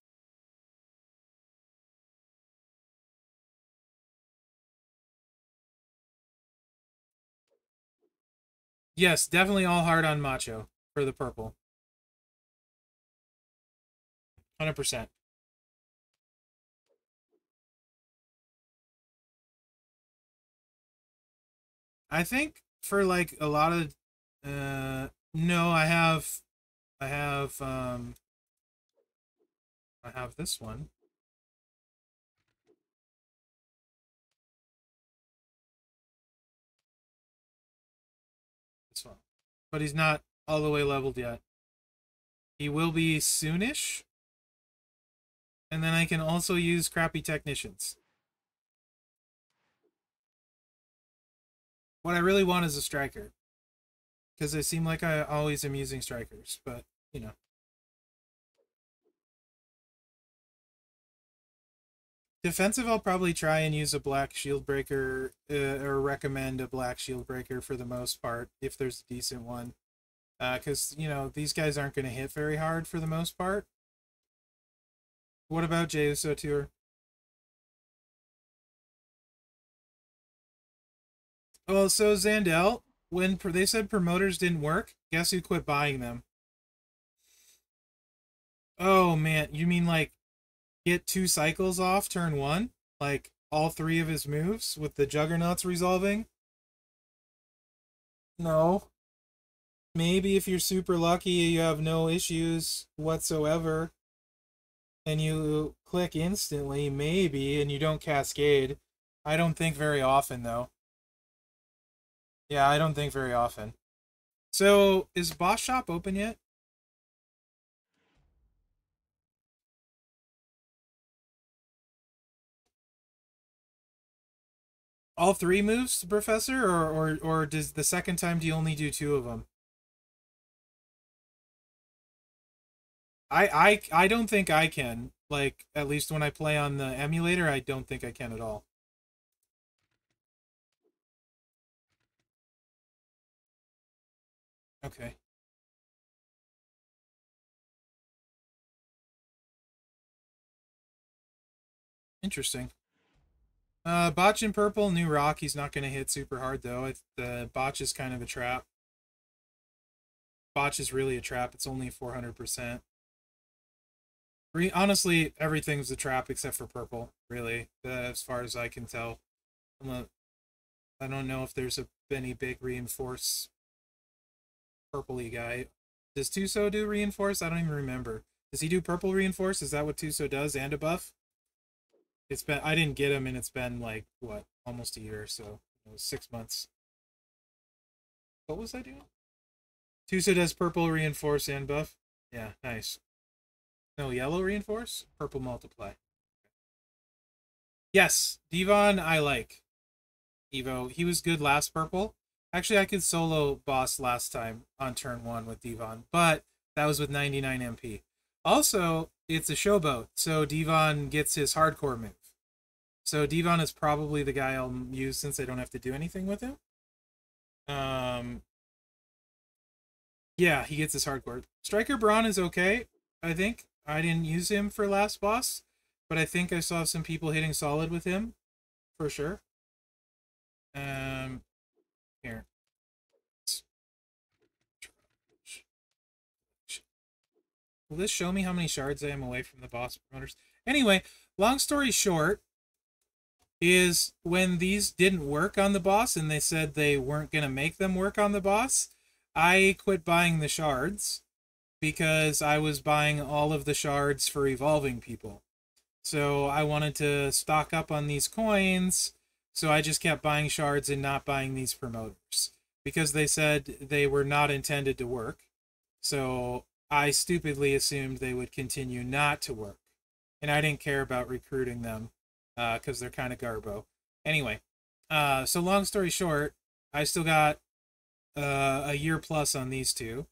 Yes, definitely all hard on Macho for the purple. 100%. I think for like a lot of no, I have this one. This one. But he's not all the way leveled yet. He will be soonish. And then I can also use crappy technicians. What I really want is a striker. Because it seemed like I always am using strikers, but you know. Defensive, I'll probably try and use a black shield breaker, or recommend a black shield breaker for the most part, if there's a decent one. Because, you know, these guys aren't going to hit very hard for the most part. What about Jeuso Tour? Well, so Zandel, when they said promoters didn't work, guess who quit buying them? Oh man, you mean like get 2 cycles off turn one? Like all three of his moves with the juggernauts resolving? No. Maybe if you're super lucky, you have no issues whatsoever, and you click instantly, maybe, and you don't cascade. I don't think very often, though. Yeah, I don't think very often. So, is Boss Shop open yet? All three moves, Professor, or does the second time do you only do two of them? I don't think I can. Like, at least when I play on the emulator, I don't think I can at all. Okay, interesting. Botch in purple, new rock. He's not going to hit super hard though. The botch is kind of a trap. Botch is really a trap. It's only 400%. Honestly, everything's a trap except for purple. Really, as far as I can tell. I don't know if there's any big reinforce purpley guy. Does Tuso do reinforce? I don't even remember. Does he do purple reinforce? Is that what Tuso does and a buff? It's been I didn't get him, and it's been like what, almost a year, so 6 months. What was I doing? Tuso does purple reinforce and buff. Yeah, nice. No, yellow reinforce, purple multiply. Yes, Devon I like. Evo, he was good last purple. Actually, I could solo boss last time on turn one with Devon, but that was with 99 MP. Also, it's a showboat, so Devon gets his hardcore move. So Devon is probably the guy I'll use since I don't have to do anything with him. Um, yeah, he gets his hardcore. Striker Braun is okay, I think. I didn't use him for last boss, but I think I saw some people hitting solid with him, for sure. Here. Will this show me how many shards I am away from the boss promoters? Anyway, long story short, is when these didn't work on the boss and they said they weren't going to make them work on the boss, I quit buying the shards because I was buying all of the shards for evolving people. So I wanted to stock up on these coins, so I just kept buying shards and not buying these promoters because they said they were not intended to work. So I stupidly assumed they would continue not to work. And I didn't care about recruiting them because they're kind of garbo. Anyway, so long story short, I still got a year plus on these two.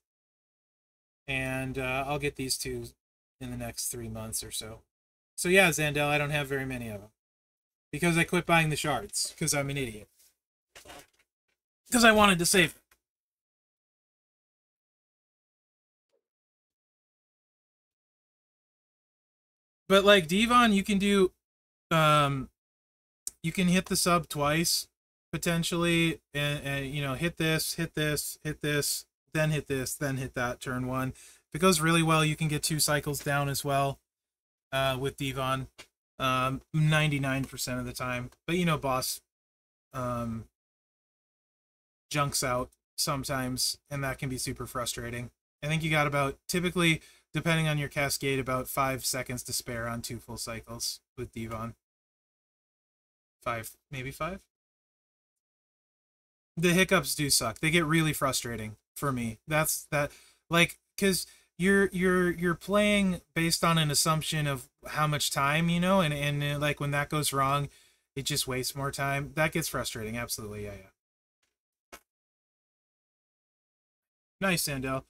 And I'll get these two in the next 3 months or so. So yeah, Zandel, I don't have very many of them. Because I quit buying the shards. Because I'm an idiot. Because I wanted to save them. But like Devon, you can do you can hit the sub twice potentially, and you know, hit this, hit this, hit this, then hit this, then hit that turn one. If it goes really well, you can get 2 cycles down as well with Devon, 99% of the time. But you know, boss junks out sometimes, and that can be super frustrating. I think you got about, typically, depending on your cascade, about 5 seconds to spare on 2 full cycles with Devon. 5, maybe 5. The hiccups do suck. They get really frustrating for me. That's that, like, because you're playing based on an assumption of how much time, you know, and like when that goes wrong, it just wastes more time. That gets frustrating. Absolutely, yeah, yeah. Nice, Sandel.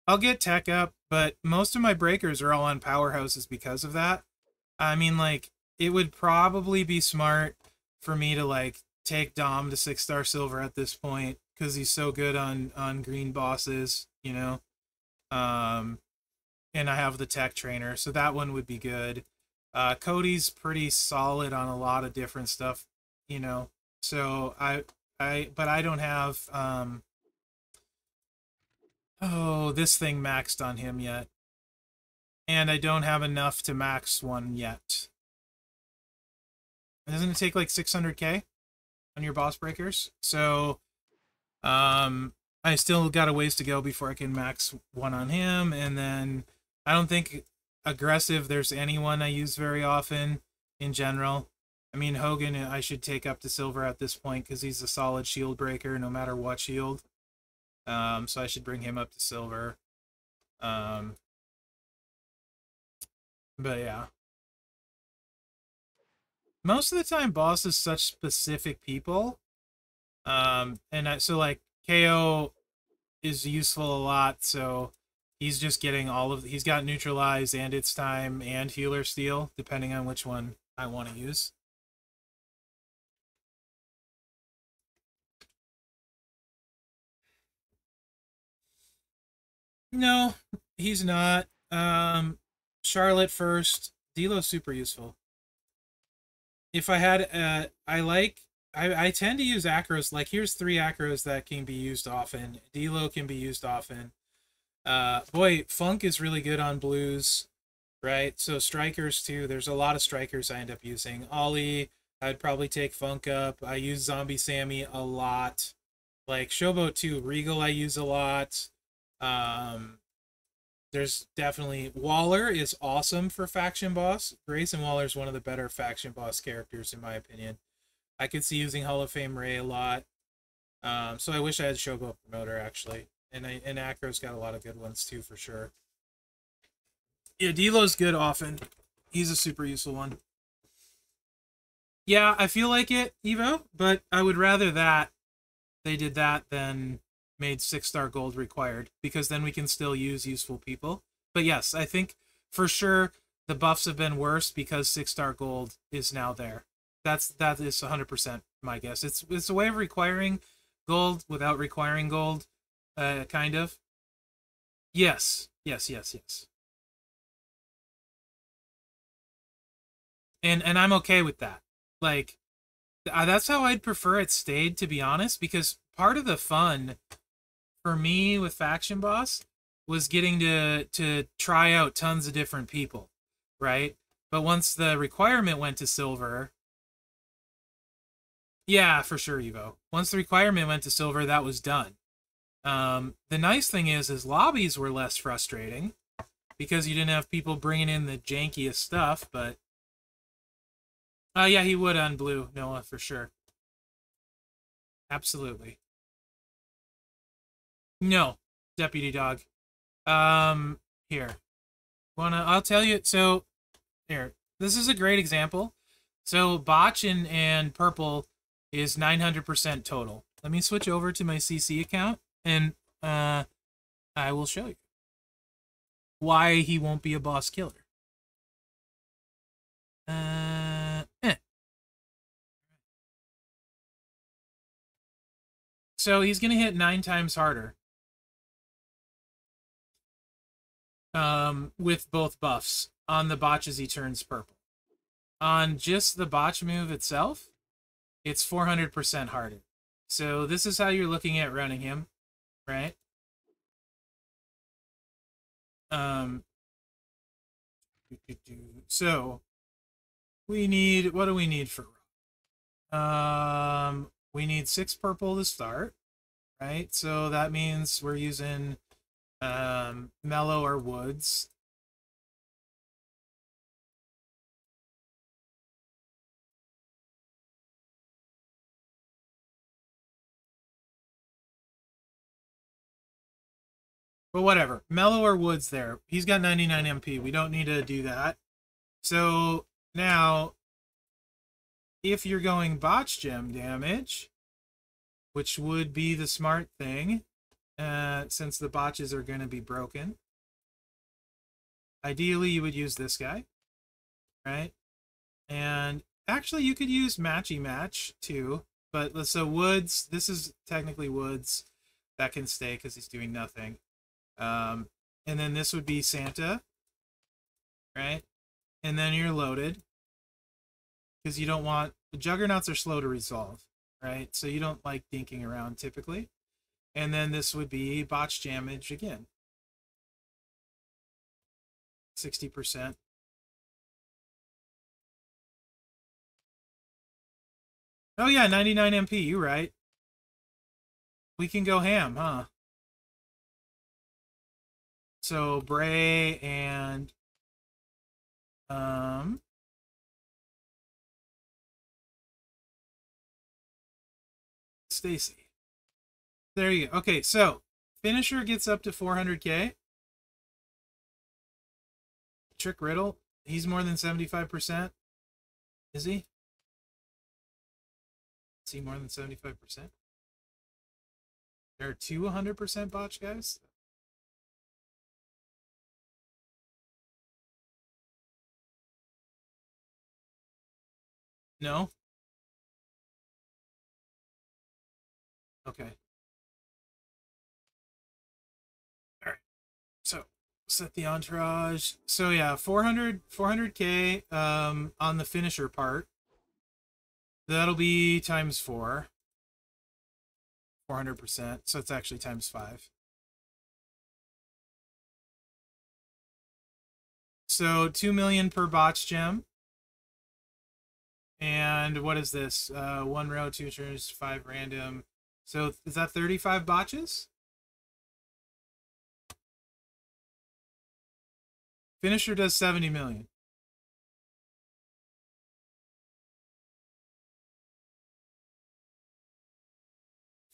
I'll get tech up, but most of my breakers are all on powerhouses because of that. I mean, like, it would probably be smart for me to like take Dom to 6-star silver at this point because he's so good on green bosses, you know. Um, and I have the tech trainer, so that one would be good. Cody's pretty solid on a lot of different stuff, you know. So but I don't have oh, this thing maxed on him yet. And I don't have enough to max one yet. Doesn't it take like 600k on your boss breakers? So, I still got a ways to go before I can max one on him. And then I don't think aggressive there's anyone I use very often in general. I mean, Hogan I should take up to silver at this point because he's a solid shield breaker no matter what shield. So I should bring him up to silver. But yeah. Most of the time, boss is such specific people. So like KO is useful a lot, so he's just getting all of, he's got neutralize and its time and healer steal, depending on which one I want to use. No, he's not. Charlotte first. Delo's super useful. If I had, I tend to use acros. Like, here's 3 acros that can be used often. Delo can be used often. Boy, Funk is really good on blues, right? So strikers too. There's a lot of strikers I end up using. Ollie, I'd probably take Funk up. I use Zombie Sammy a lot. Like Showboat 2, Regal I use a lot. There's definitely Waller is awesome for faction boss. Grayson Waller is one of the better faction boss characters in my opinion. I could see using Hall of Fame Ray a lot. So I wish I had Showboat Promoter actually. And Acro's got a lot of good ones too for sure. Yeah, Delo's good often. He's a super useful one. Yeah, I feel like it, Evo, but I would rather that they did that than made 6-star gold required, because then we can still use useful people. But yes, I think for sure the buffs have been worse because 6-star gold is now there. That is 100% my guess. It's a way of requiring gold without requiring gold, kind of. Yes, yes, yes, yes. And I'm okay with that. Like, that's how I'd prefer it stayed, to be honest, because part of the fun for me with Faction Boss was getting to try out tons of different people, right? But once the requirement went to silver, Yeah, for sure, Evo. Once the requirement went to silver, that was done. The nice thing is lobbies were less frustrating because you didn't have people bringing in the jankiest stuff. But yeah, he would on blue, Noah, for sure. Absolutely. No, deputy dog. Here, I'll tell you. So here, this is a great example. So botch and purple is 900% total. Let me switch over to my CC account and I will show you why he won't be a boss killer. So he's gonna hit 9 times harder. With both buffs. On the botches, he turns purple. On just the botch move itself, it's 400% harder. So this is how you're looking at running him, right? So we need, what do we need for we need 6 purple to start, right? So that means we're using mellow or woods. But whatever. Mellow or woods there. He's got 99 MP. We don't need to do that. So now, if you're going botch gem damage, which would be the smart thing, since the botches are going to be broken, ideally you would use this guy, right? And actually you could use matchy match too, but so woods, this is technically woods. That can stay because he's doing nothing. And then this would be Santa, right? And then you're loaded because you don't want, the juggernauts are slow to resolve, right? So you don't like dinking around typically. And then this would be botch damage again. 60%. Oh yeah, 99 MP, you're right. We can go ham, huh? So Bray and Stacy. There you go. Okay, so finisher gets up to 400k. Trick Riddle, he's more than 75%. Is he? Is he more than 75%? There are 200% botch guys. No. Okay. All right. So set the entourage. So yeah, 400k on the finisher part. That'll be times 4. 400%. So it's actually times 5. So 2 million per botch gem. And what is this? 1 row, 2 turns, 5 random. So is that 35 botches? Finisher does 70 million.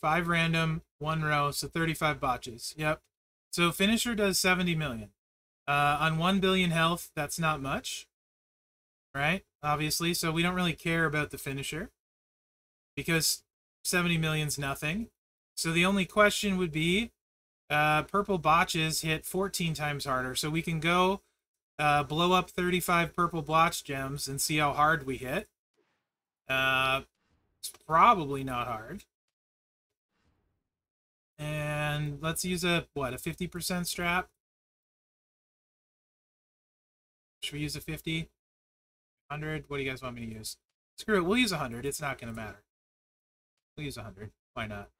Five random, 1 row, so 35 botches. Yep. So finisher does 70 million. On 1 billion health, that's not much, right? Obviously, so we don't really care about the finisher because 70 million's nothing. So the only question would be, purple botches hit 14 times harder. So we can go blow up 35 purple botch gems and see how hard we hit. It's probably not hard. And let's use a 50% strap? Should we use a 50? 100? What do you guys want me to use? Screw it, we'll use 100. It's not going to matter. We'll use 100. Why not?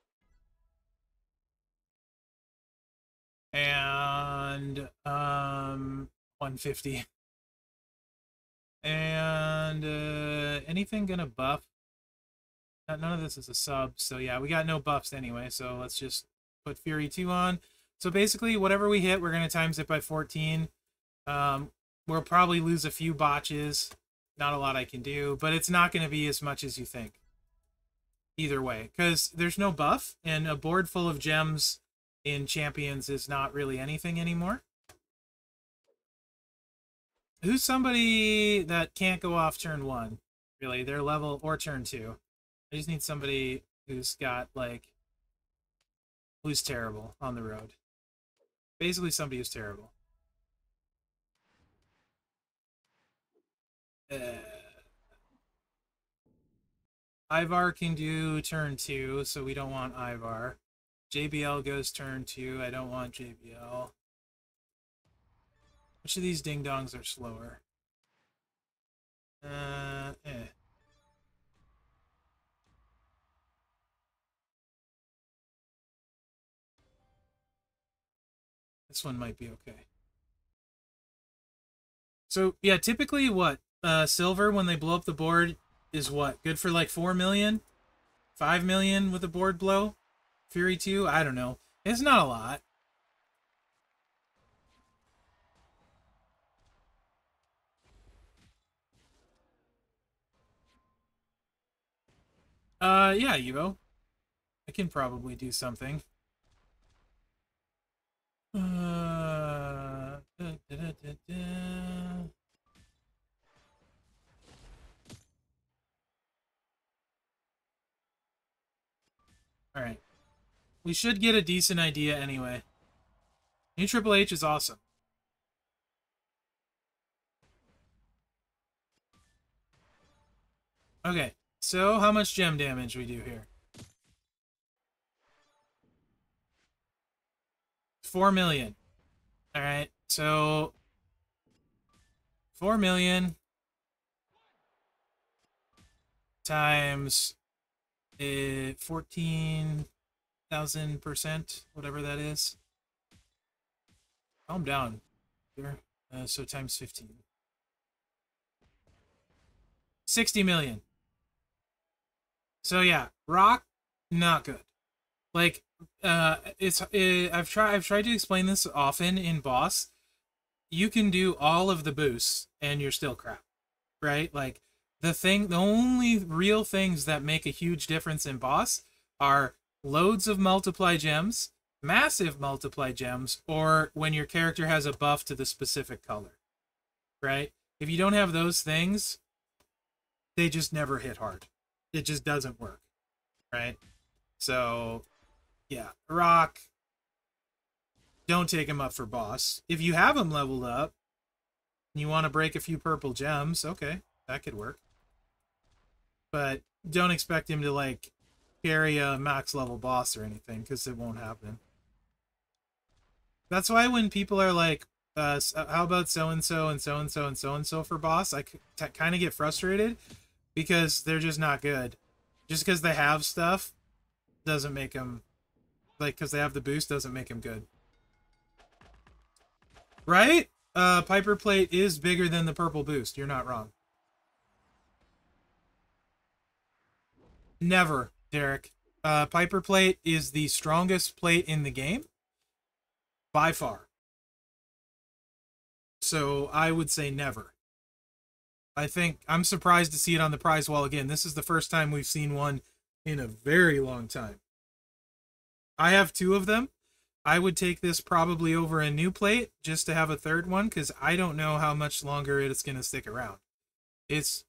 And 150. And anything gonna buff? None of this is a sub, so yeah, we got no buffs anyway, so let's just put Fury 2 on. So basically, whatever we hit, we're going to times it by 14. We'll probably lose a few botches. Not a lot I can do, but it's not going to be as much as you think. Either way, because there's no buff, and a board full of gems in Champions is not really anything anymore. Who's somebody that can't go off turn 1? Really, their level, or turn 2. I just need somebody who's got, like, who's terrible on the road. Basically, somebody who's terrible. Ivar can do turn 2, so we don't want Ivar. JBL goes turn 2. I don't want JBL. Which of these ding-dongs are slower? This one might be okay. So, yeah, typically what? Silver, when they blow up the board, is what? Good for like 4 million? 5 million with a board blow? Fury 2? I don't know. It's not a lot. Yeah, Evo. I can probably do something. Alright. We should get a decent idea anyway. New Triple H is awesome. Okay, so how much gem damage we do here? 4 million. Alright, so 4 million times 14,000%, whatever that is. Calm down. Here. So times 15. 60 million. So yeah, rock, not good. Like, I've tried to explain this often in boss. You can do all of the boosts and you're still crap, right? Like, the only real things that make a huge difference in boss are loads of multiply gems, massive multiply gems, or when your character has a buff to the specific color, right? If you don't have those things, they just never hit hard. It just doesn't work, right? So, yeah, rock, don't take him up for boss. If you have him leveled up, and you want to break a few purple gems, okay, that could work. But don't expect him to, like, carry a max level boss or anything, because it won't happen. That's why when people are like, how about so-and-so and so-and-so and so-and-so for boss, I kind of get frustrated, because they're just not good. Just because they have stuff doesn't make them, like, because they have the boost doesn't make them good. Right? Piper Plate is bigger than the purple boost. You're not wrong. Never, Derek. Piper Plate is the strongest plate in the game. By far. So I would say never. I think I'm surprised to see it on the prize wall again. This is the first time we've seen one in a very long time. I have 2 of them. I would take this probably over a new plate just to have a third one, because I don't know how much longer it's going to stick around. It's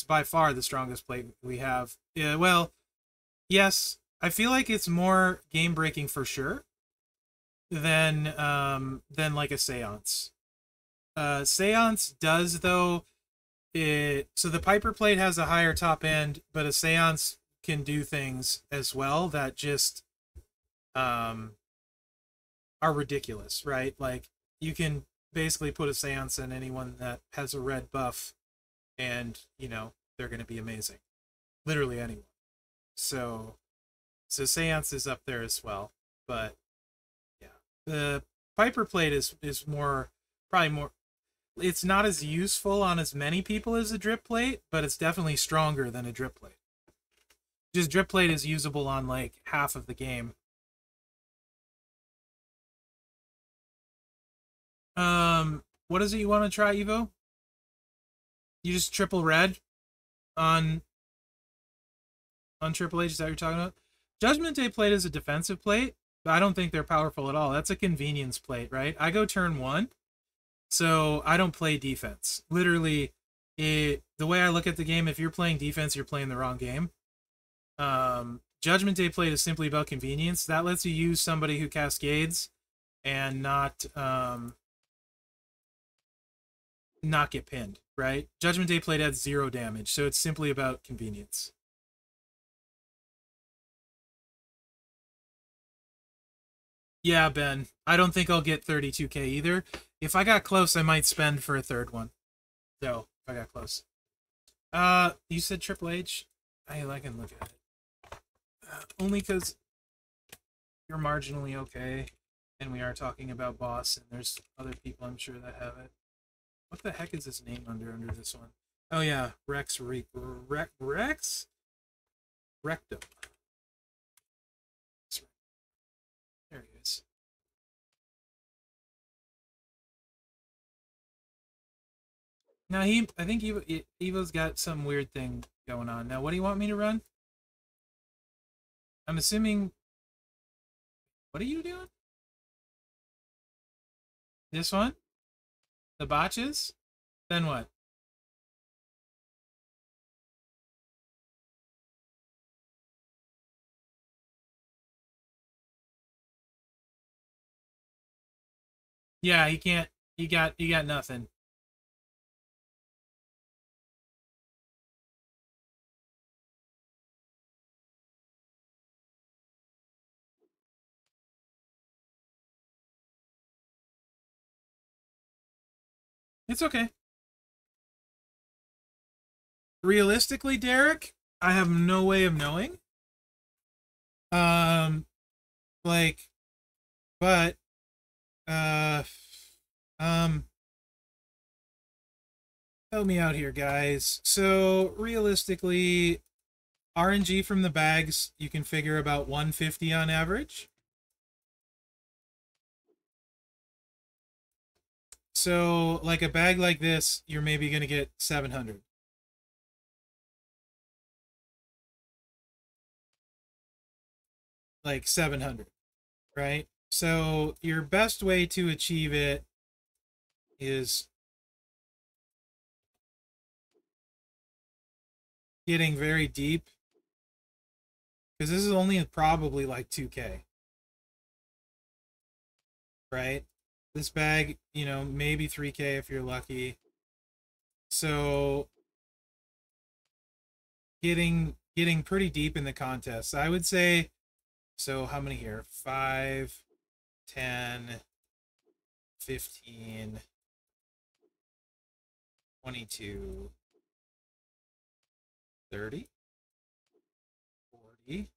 by far the strongest plate we have. Yeah, well, yes, I feel like it's more game breaking for sure than like a seance. Seance does, though. So the Piper Plate has a higher top end, but a seance can do things as well that just are ridiculous, right? Like, you can basically put a seance in anyone that has a red buff, and, you know, they're going to be amazing. Literally anyone. So seance is up there as well. But yeah, the Piper Plate is probably more. It's not as useful on as many people as a drip plate, but it's definitely stronger than a drip plate. Just drip plate is usable on like half of the game. What is it you want to try, Evo? You just triple red on Triple H, is that what you're talking about? Judgment Day plate is a defensive plate, but I don't think they're powerful at all. That's a convenience plate, right? I go turn 1, so I don't play defense. Literally, the way I look at the game, if you're playing defense, you're playing the wrong game. Judgment Day plate is simply about convenience. That lets you use somebody who cascades and not get pinned, right? Judgment Day plate adds 0 damage, so it's simply about convenience. Yeah, Ben. I don't think I'll get 32k either. If I got close, I might spend for a third one. So, if I got close. You said Triple H? I can look at it. Only because you're marginally okay, and we are talking about boss, and there's other people I'm sure that have it. What the heck is his name under this one? Oh yeah, Rex Rex Rectum. There he is. Now I think Evo's got some weird thing going on. Now, what do you want me to run? I'm assuming. What are you doing? This one? The botches? Then what? Yeah, he can't. He got nothing. It's okay. Realistically, Derek, I have no way of knowing. Like, but, uh, um, help me out here, guys. So, realistically, RNG from the bags, you can figure about 150 on average. So, like a bag like this, you're maybe going to get 700. Like 700, right? So, your best way to achieve it is getting very deep, because this is only probably like 2k, right? This bag, maybe 3k if you're lucky. So getting pretty deep in the contest, I would say. So how many here? 5, 10, 15, 22, 30, 40,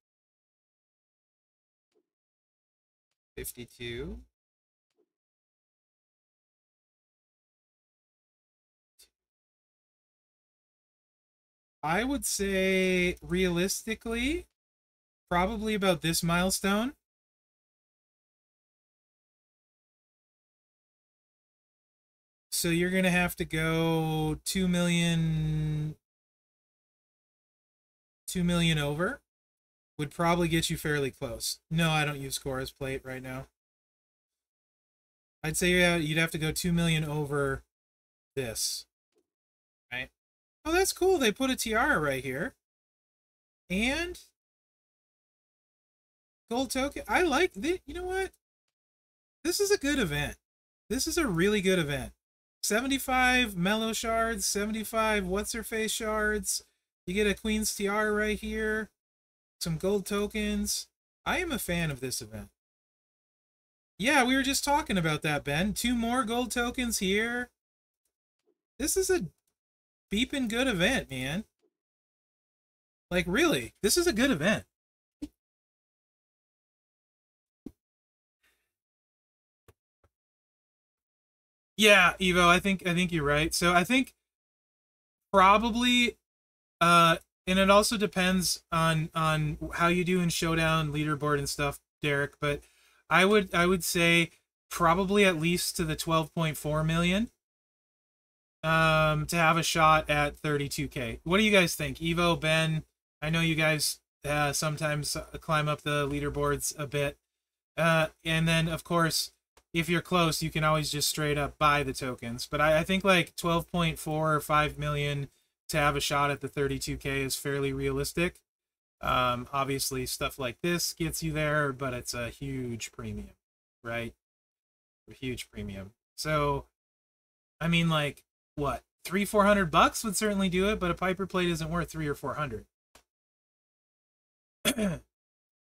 52. I would say realistically, probably about this milestone. So you're going to have to go 2 million over. Would probably get you fairly close. No, I don't use Cora's plate right now. I'd say you'd have to go 2 million over this. Right? Oh, that's cool. They put a tiara right here. And gold token. I like this. You know what? This is a good event. This is a really good event. 75 mellow shards, 75 what's-her-face shards. You get a queen's tiara right here. Some gold tokens. I am a fan of this event. Yeah, we were just talking about that, Ben. 2 more gold tokens here. This is a beeping good event, man. Like, really, this is a good event. Yeah, Evo, I think you're right. So I think probably and it also depends on how you do in showdown leaderboard and stuff, Derek. But I would say probably at least to the 12.4 million to have a shot at 32K. What do you guys think? Evo, Ben, I know you guys sometimes climb up the leaderboards a bit. And then, of course, if you're close, you can always just straight up buy the tokens. But I think like 12.4 or 5 million to have a shot at the 32K is fairly realistic. Obviously, stuff like this gets you there, but it's a huge premium, right? A huge premium. So, I mean, like, what? 300-400 bucks would certainly do it, but a Piper plate isn't worth 300 or 400.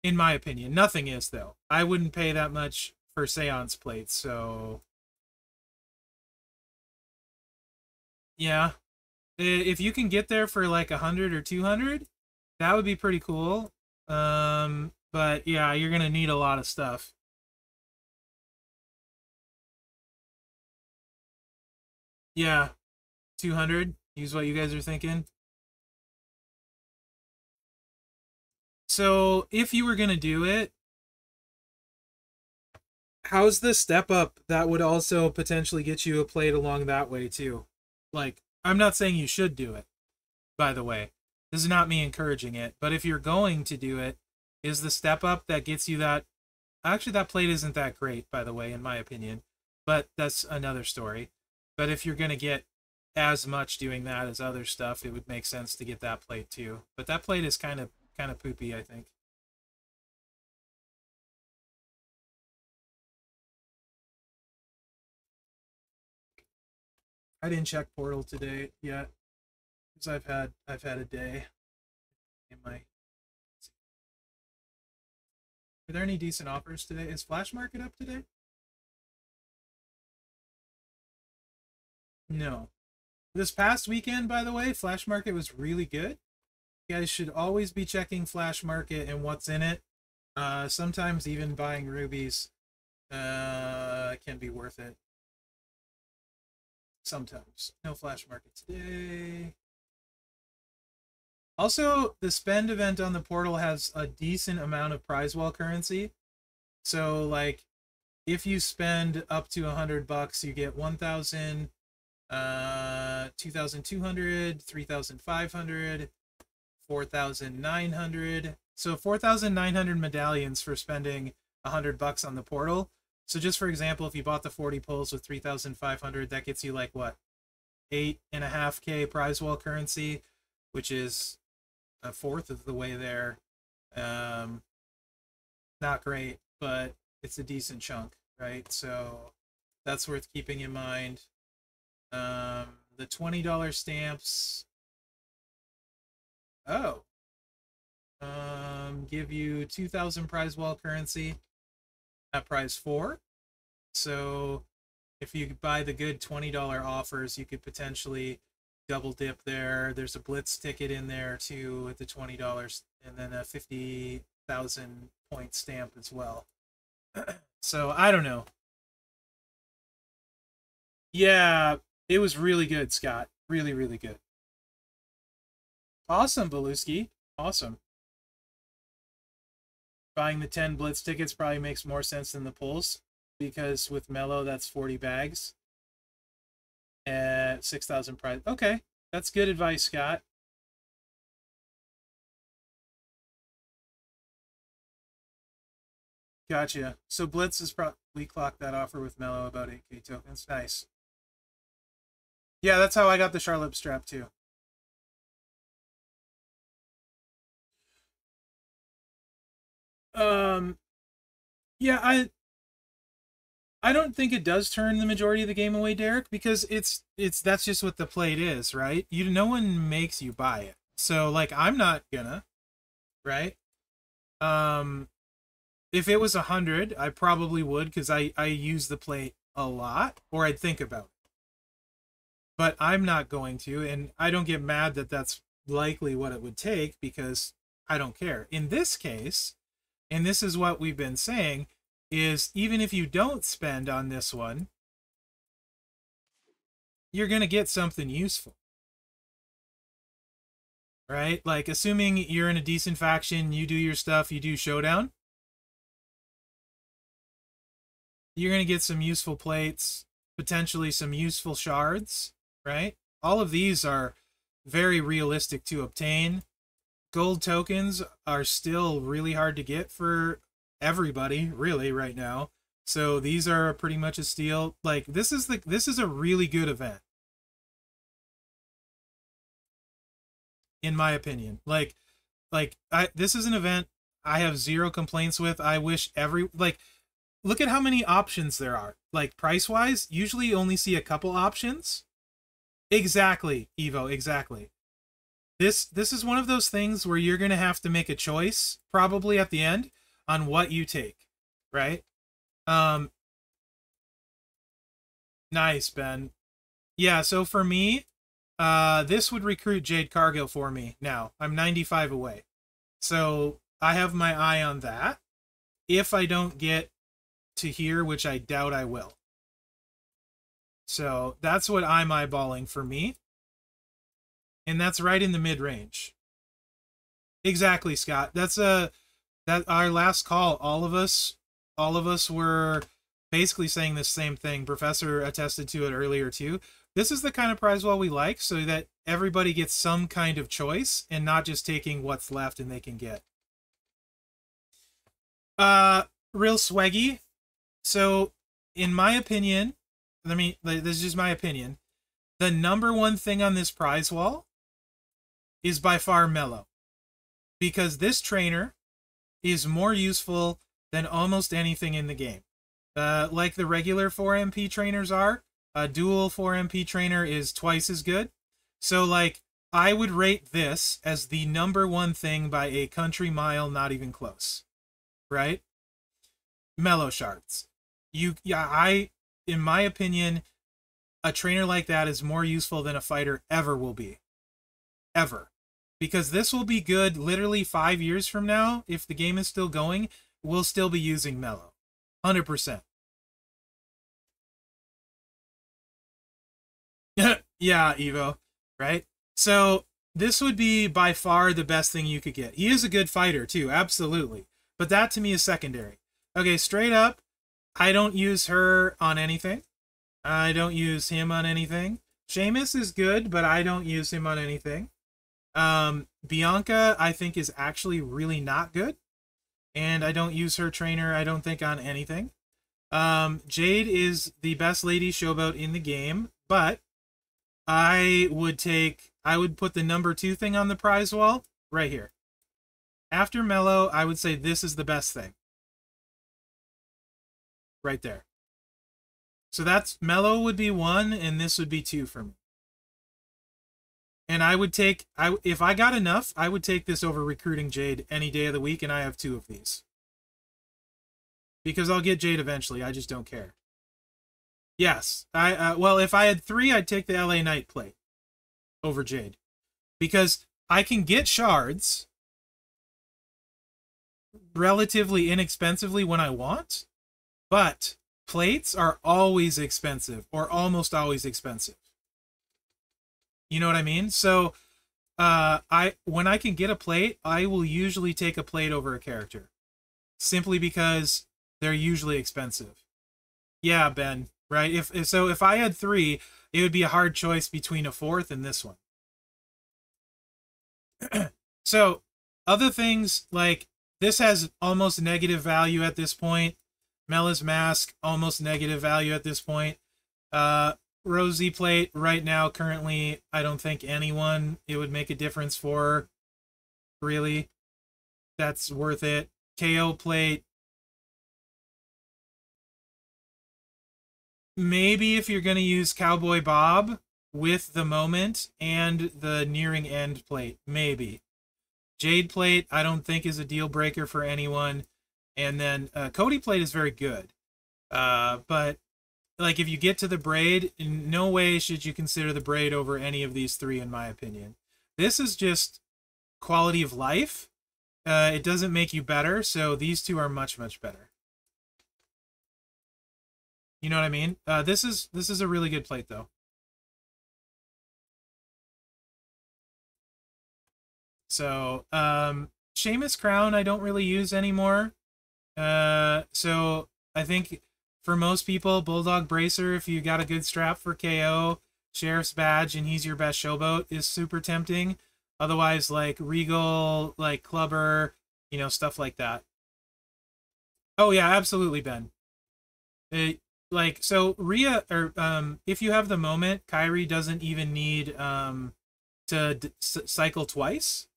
In my opinion. Nothing is, though. I wouldn't pay that much for seance plates, so yeah. If you can get there for like 100 or 200, that would be pretty cool. But yeah, you're gonna need a lot of stuff. Yeah, 200. Use what you guys are thinking. So if you were gonna do it, how's the step up that would also potentially get you a plate along that way too? Like, I'm not saying you should do it, by the way. This is not me encouraging it, but if you're going to do it, is the step up that gets you that. Actually, that plate isn't that great, by the way, in my opinion, but that's another story. But if you're going to get as much doing that as other stuff, it would make sense to get that plate too. But that plate is kind of poopy, I think. I didn't check Portal today yet because I've had a day in my. Are there any decent offers today? Is Flash Market up today? No. This past weekend, by the way, Flash Market was really good. You guys should always be checking Flash Market and what's in it. Sometimes even buying rubies can be worth it. Sometimes. No Flash Market today. Also, the spend event on the portal has a decent amount of prize wall currency. So, like, if you spend up to 100 bucks, you get 1,000, 2,200, 3,500, 4,900. So 4,900 medallions for spending 100 bucks on the portal. So just for example, if you bought the 40 pulls with 3,500, that gets you like what? 8.5K prize wall currency, which is a fourth of the way there. Not great, but it's a decent chunk, right? So that's worth keeping in mind. The $20 stamps. Oh. Give you 2,000 prize wall currency at prize 4. So if you buy the good $20 offers, you could potentially double dip there. There's a blitz ticket in there too at the $20, and then a 50,000 point stamp as well. So I don't know. Yeah, it was really good, Scott. Really, really good. Awesome, Beluski. Awesome. Buying the 10 blitz tickets probably makes more sense than the pulls, because with Mellow, that's 40 bags at 6,000 prize. Okay, that's good advice, Scott. Gotcha. So Blitz is probably clocked that offer with Mellow about 8K tokens. Nice. Yeah, that's how I got the Charlotte strap too. Um, yeah, I don't think it does turn the majority of the game away, Derek, because it's that's just what the plate is, right? No one makes you buy it. So like I'm not gonna, right? Um if it was 100, I probably would because I use the plate a lot, or I'd think about it. But I'm not going to, and I don't get mad that that's likely what it would take because I don't care. In this case, and this is what we've been saying, is even if you don't spend on this one, you're going to get something useful, right? Like, assuming you're in a decent faction, you do your stuff, you do showdown, you're going to get some useful plates, potentially some useful shards, right? All of these are very realistic to obtain. Gold tokens are still really hard to get for everybody, really, right now. So these are pretty much a steal. Like, this is a really good event, in my opinion. This is an event I have zero complaints with. I wish look at how many options there are. Like, price wise, usually you only see a couple options. Exactly, Evo, exactly. This is one of those things where you're gonna have to make a choice, probably at the end, on what you take, right? Um, nice, Ben. Yeah, so for me, this would recruit Jade Cargill for me now. I'm 95 away. So I have my eye on that. If I don't get to here, which I doubt I will. So that's what I'm eyeballing for me. And that's right in the mid-range. Exactly, Scott. That our last call, all of us were basically saying the same thing. Professor attested to it earlier too. This is the kind of prize wall we like, so that everybody gets some kind of choice and not just taking what's left and they can get. Real swaggy. So, in my opinion, this is just my opinion, the number one thing on this prize wall is by far Mellow. Because this trainer is more useful than almost anything in the game. Like the regular 4MP trainers are, a dual 4MP trainer is twice as good. So, like, I would rate this as the number one thing by a country mile, not even close. Right? Mellow shards. In my opinion, a trainer like that is more useful than a fighter ever will be. Ever. Because this will be good literally 5 years from now. If the game is still going, we'll still be using Mellow. 100%. Yeah, Evo. Right? So, this would be by far the best thing you could get. He is a good fighter, too. Absolutely. But that, to me, is secondary. Okay, straight up, I don't use her on anything. I don't use him on anything. Seamus is good, but I don't use him on anything. Bianca, I think, is actually really not good. And I don't use her trainer, I don't think, on anything. Jade is the best lady showboat in the game, but I would put the number 2 thing on the prize wall right here. After Mellow, I would say this is the best thing. Right there. So that's Mellow would be 1, and this would be 2 for me. And I would take, if I got enough, I would take this over recruiting Jade any day of the week, and I have 2 of these. Because I'll get Jade eventually, I just don't care. Yes, well, if I had 3, I'd take the LA Knight plate over Jade. Because I can get shards relatively inexpensively when I want, but plates are always expensive, or almost always expensive. You know what I mean? So, when I can get a plate, I will usually take a plate over a character. Simply because they're usually expensive. Yeah, Ben, right? If I had 3, it would be a hard choice between a 4th and this one. So, other things, like, this has almost negative value at this point. Mella's Mask, almost negative value at this point. Rosie plate, right now, currently, I don't think anyone it would make a difference for. Really. That's worth it. KO plate. Maybe if you're going to use Cowboy Bob with the moment and the nearing end plate. Maybe. Jade plate, I don't think is a deal breaker for anyone. And then Cody plate is very good. But like, if you get to the braid, in no way should you consider the braid over any of these 3, in my opinion. This is just quality of life. It doesn't make you better, so these 2 are much, much better. You know what I mean? This is a really good plate, though. So, Seamus Crown I don't really use anymore. So I think for most people, Bulldog Bracer, if you got a good strap for KO, Sheriff's Badge, and he's your best showboat, is super tempting. Otherwise, like Regal, like Clubber, stuff like that. Oh yeah, absolutely, Ben. Like so, Rhea or if you have the moment, Kyrie doesn't even need to cycle twice,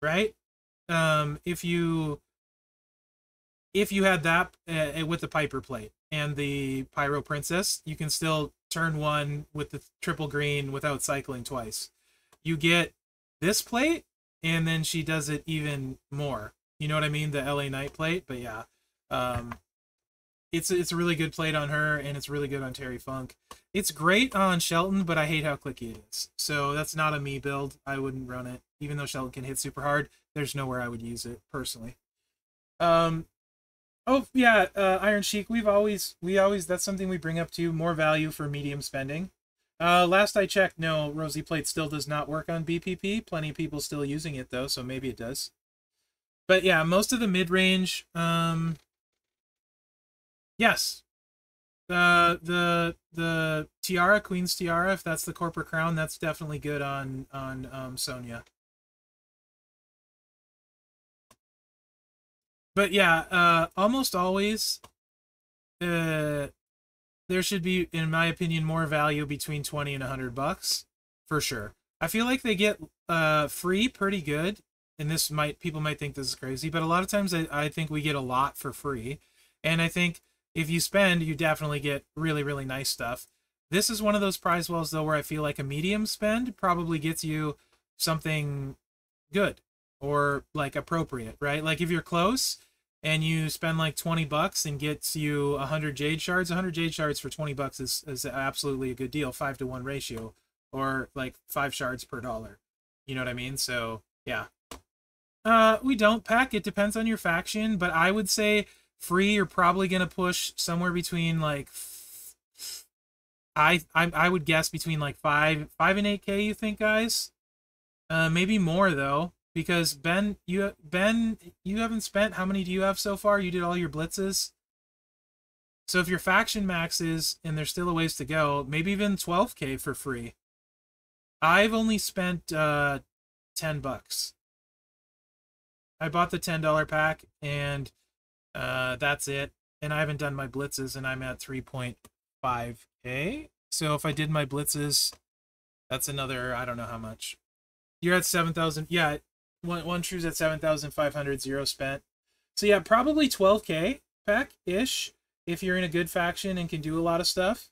right? If you had that with the Piper plate and the Pyro Princess, you can still turn one with the triple green without cycling twice. You get this plate, and then she does it even more. You know what I mean? The LA Knight plate, but yeah. It's a really good plate on her, and it's really good on Terry Funk. It's great on Shelton, but I hate how clicky it is. So that's not a me build. I wouldn't run it. Even though Shelton can hit super hard, there's nowhere I would use it, personally. Oh yeah, Iron Sheik. We always that's something we bring up too. More value for medium spending. Last I checked, no, Rosy Plate still does not work on BPP. Plenty of people still using it though, so maybe it does. But yeah, most of the mid range, yes, the tiara, Queen's Tiara, if that's the corporate crown, that's definitely good on Sonya. But yeah, almost always, there should be, in my opinion, more value between 20 and $100 for sure. I feel like they get free pretty good, and people might think this is crazy, but a lot of times I think we get a lot for free, and I think if you spend, you definitely get really, really nice stuff. This is one of those prize wells though where I feel like a medium spend probably gets you something good or like appropriate, right? Like if you're close and you spend like $20 and gets you 100 jade shards, 100 jade shards for $20 is absolutely a good deal, 5-to-1 ratio, or like 5 shards per dollar. You know what I mean? So yeah. We don't pack. It depends on your faction, but I would say free, you're probably gonna push somewhere between like I would guess between like 5 and 8K. You think, guys? Maybe more though, because Ben, you haven't spent. How many do you have so far? You did all your blitzes. So if your faction maxes and there's still a ways to go, maybe even 12K for free. I've only spent $10. I bought the $10 pack, and that's it. And I haven't done my blitzes, and I'm at 3.5K. So if I did my blitzes, that's another, I don't know how much. You're at 7,000. Yeah, one true's at 7,500, 0 spent. So yeah, probably 12K pack-ish if you're in a good faction and can do a lot of stuff.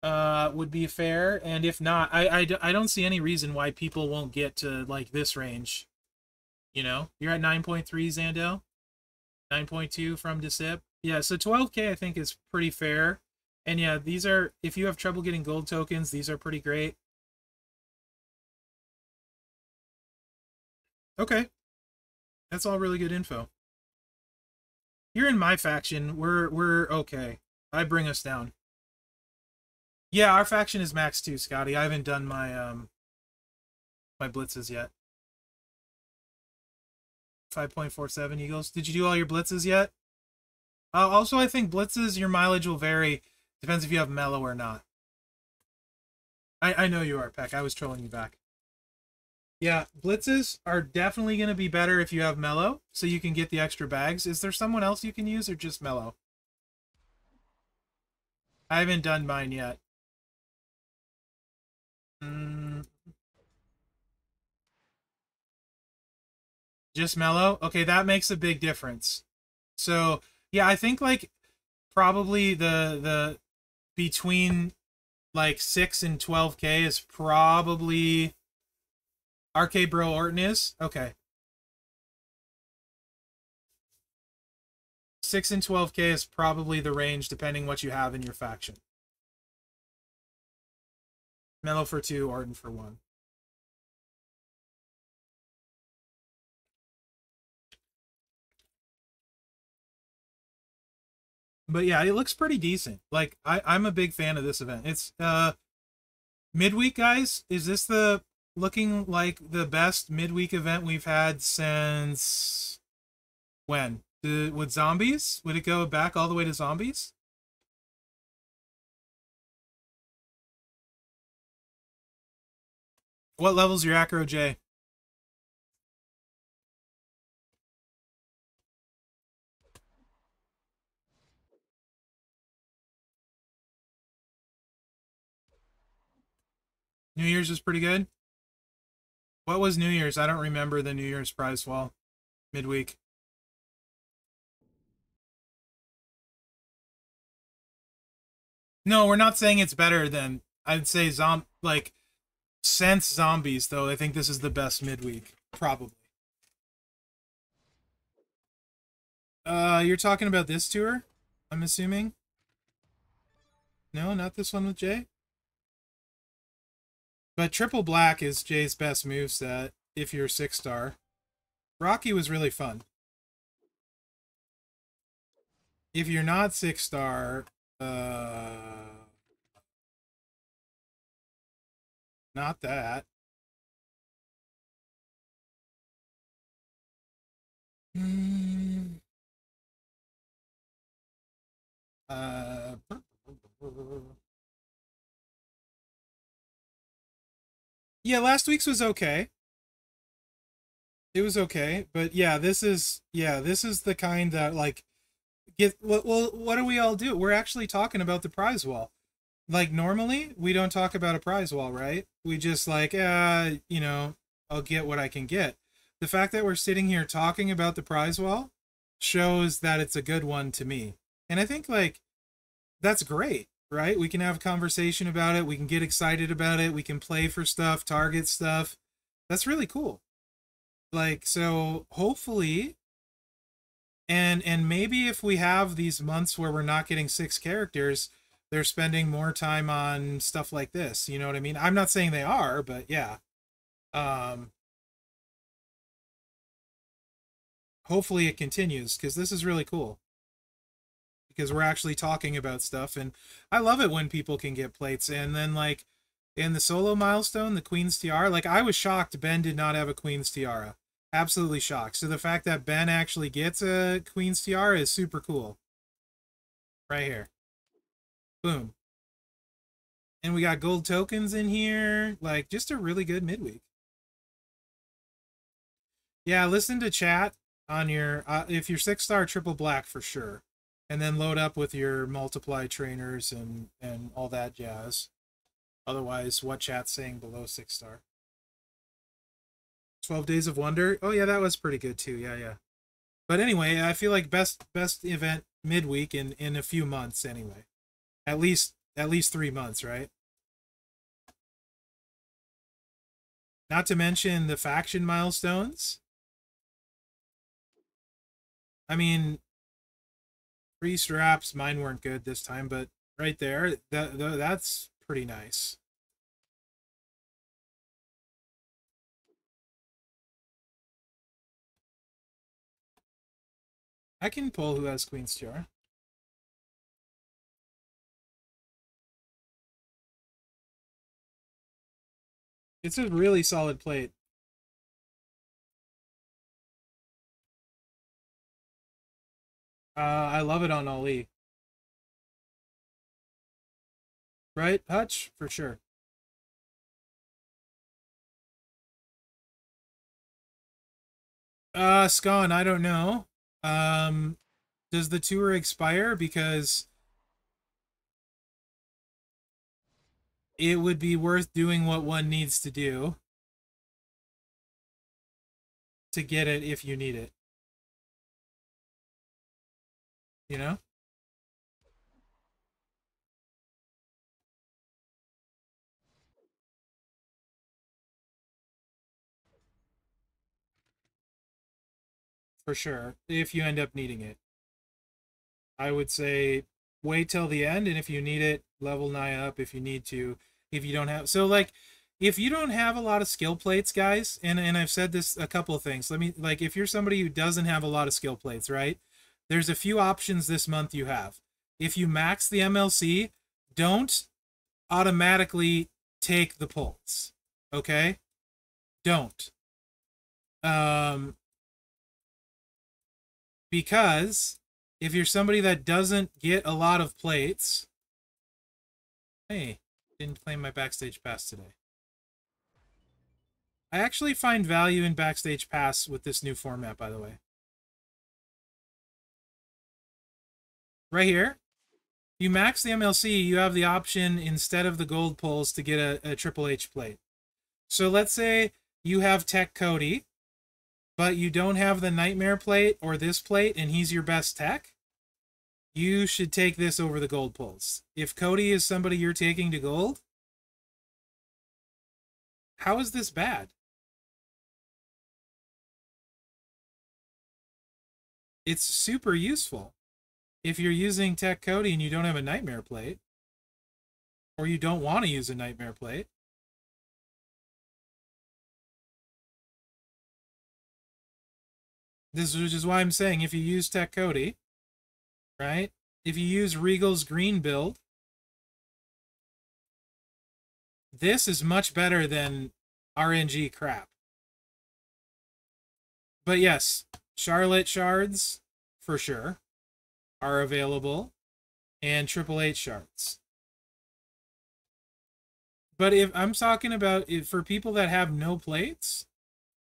Would be fair. And if not, I don't see any reason why people won't get to like this range. You know, you're at 9.3, Zandel. 9.2 from Decip. Yeah, so 12K I think is pretty fair. And yeah, these are, if you have trouble getting gold tokens, these are pretty great. Okay. That's all really good info. You're in my faction. We're okay. I bring us down. Yeah, our faction is max 2, Scotty. I haven't done my my blitzes yet. 5.47 Eagles. Did you do all your blitzes yet? Also, I think blitzes, your mileage will vary. Depends if you have mellow or not. I know you are, Peck. I was trolling you back. Yeah, blitzes are definitely going to be better if you have mellow, so you can get the extra bags. Is there someone else you can use, or just mellow? I haven't done mine yet. Just mellow? Okay, that makes a big difference. So, yeah, I think, like, probably the between, like, 6 and 12K is probably... Arcade Bro Orton is? Okay. 6 and 12K is probably the range, depending what you have in your faction. Mellow for 2, Orton for 1. But yeah, it looks pretty decent. Like, I'm a big fan of this event. It's midweek, guys. Is this the looking like the best midweek event we've had since when? Would zombies? Would it go back all the way to zombies? What level's your Acro J? New Year's was pretty good. What was New Year's? I don't remember the New Year's prize wall midweek. No, we're not saying it's better than, I'd say like since zombies though. I think this is the best midweek probably. You're talking about this tour? I'm assuming. No, not this one with Jay. But triple black is Jay's best moveset if you're 6-star. Rocky was really fun. If you're not 6-star, not that. Uh, yeah, last week's was okay. It was okay, but yeah, this is the kind that like well, what do we all do? We're actually talking about the prize wall. Like normally we don't talk about a prize wall, right? We just like you know, I'll get what I can get. The fact that we're sitting here talking about the prize wall shows that it's a good one to me. And I think like that's great, right? We can have a conversation about it, we can get excited about it, we can play for stuff, target stuff. That's really cool. Like so hopefully and maybe if we have these months where we're not getting 6 characters, they're spending more time on stuff like this. You know what I mean? I'm not saying they are, but yeah. Um, hopefully it continues because this is really cool. Because we're actually talking about stuff, and I love it when people can get plates. And then like in the solo milestone, the Queen's Tiara, like I was shocked Ben did not have a Queen's Tiara. Absolutely shocked. So the fact that Ben actually gets a Queen's Tiara is super cool. Right here. Boom. And we got gold tokens in here. Like, just a really good midweek. Yeah, listen to chat on your, if you're 6-star, triple black for sure. And then load up with your multiply trainers and all that jazz. Otherwise, what chat's saying below 6-star? 12 Days of Wonder. Oh, yeah, that was pretty good too. Yeah, yeah. But anyway, I feel like best event midweek in a few months anyway. At least 3 months, right? Not to mention the faction milestones. I mean, 3 straps, mine weren't good this time, but right there, that's pretty nice. I can pull who has Queen's Tiara. It's a really solid plate. I love it on Ali. Right, Hutch? For sure. Scone, I don't know. Does the tour expire? Because it would be worth doing what one needs to do to get it if you need it. You know? For sure. If you end up needing it. I would say wait till the end, and if you need it, level nigh up if you need to. If you don't have, so like, if you don't have a lot of skill plates, guys, and I've said this a couple of things. Let me like, if you're somebody who doesn't have a lot of skill plates, right? There's a few options this month you have. If you max the MLC, don't automatically take the pulse. Okay? don't. Because if you're somebody that doesn't get a lot of plates... Hey, didn't claim my backstage pass today. I actually find value in backstage pass with this new format, by the way. Right here, you max the MLC, you have the option, instead of the gold pulls, to get a Triple H plate. So let's say you have Tech Cody, but you don't have the Nightmare plate or this plate, and he's your best tech. You should take this over the gold pulls. If Cody is somebody you're taking to gold, how is this bad? It's super useful. If you're using Tech Cody and you don't have a Nightmare plate, or you don't want to use a Nightmare plate, which is why I'm saying if you use Tech Cody, right? If you use Regal's green build, this is much better than RNG crap. But yes, Charlotte shards, for sure, are available, and Triple H shards. But if I'm talking about for people that have no plates,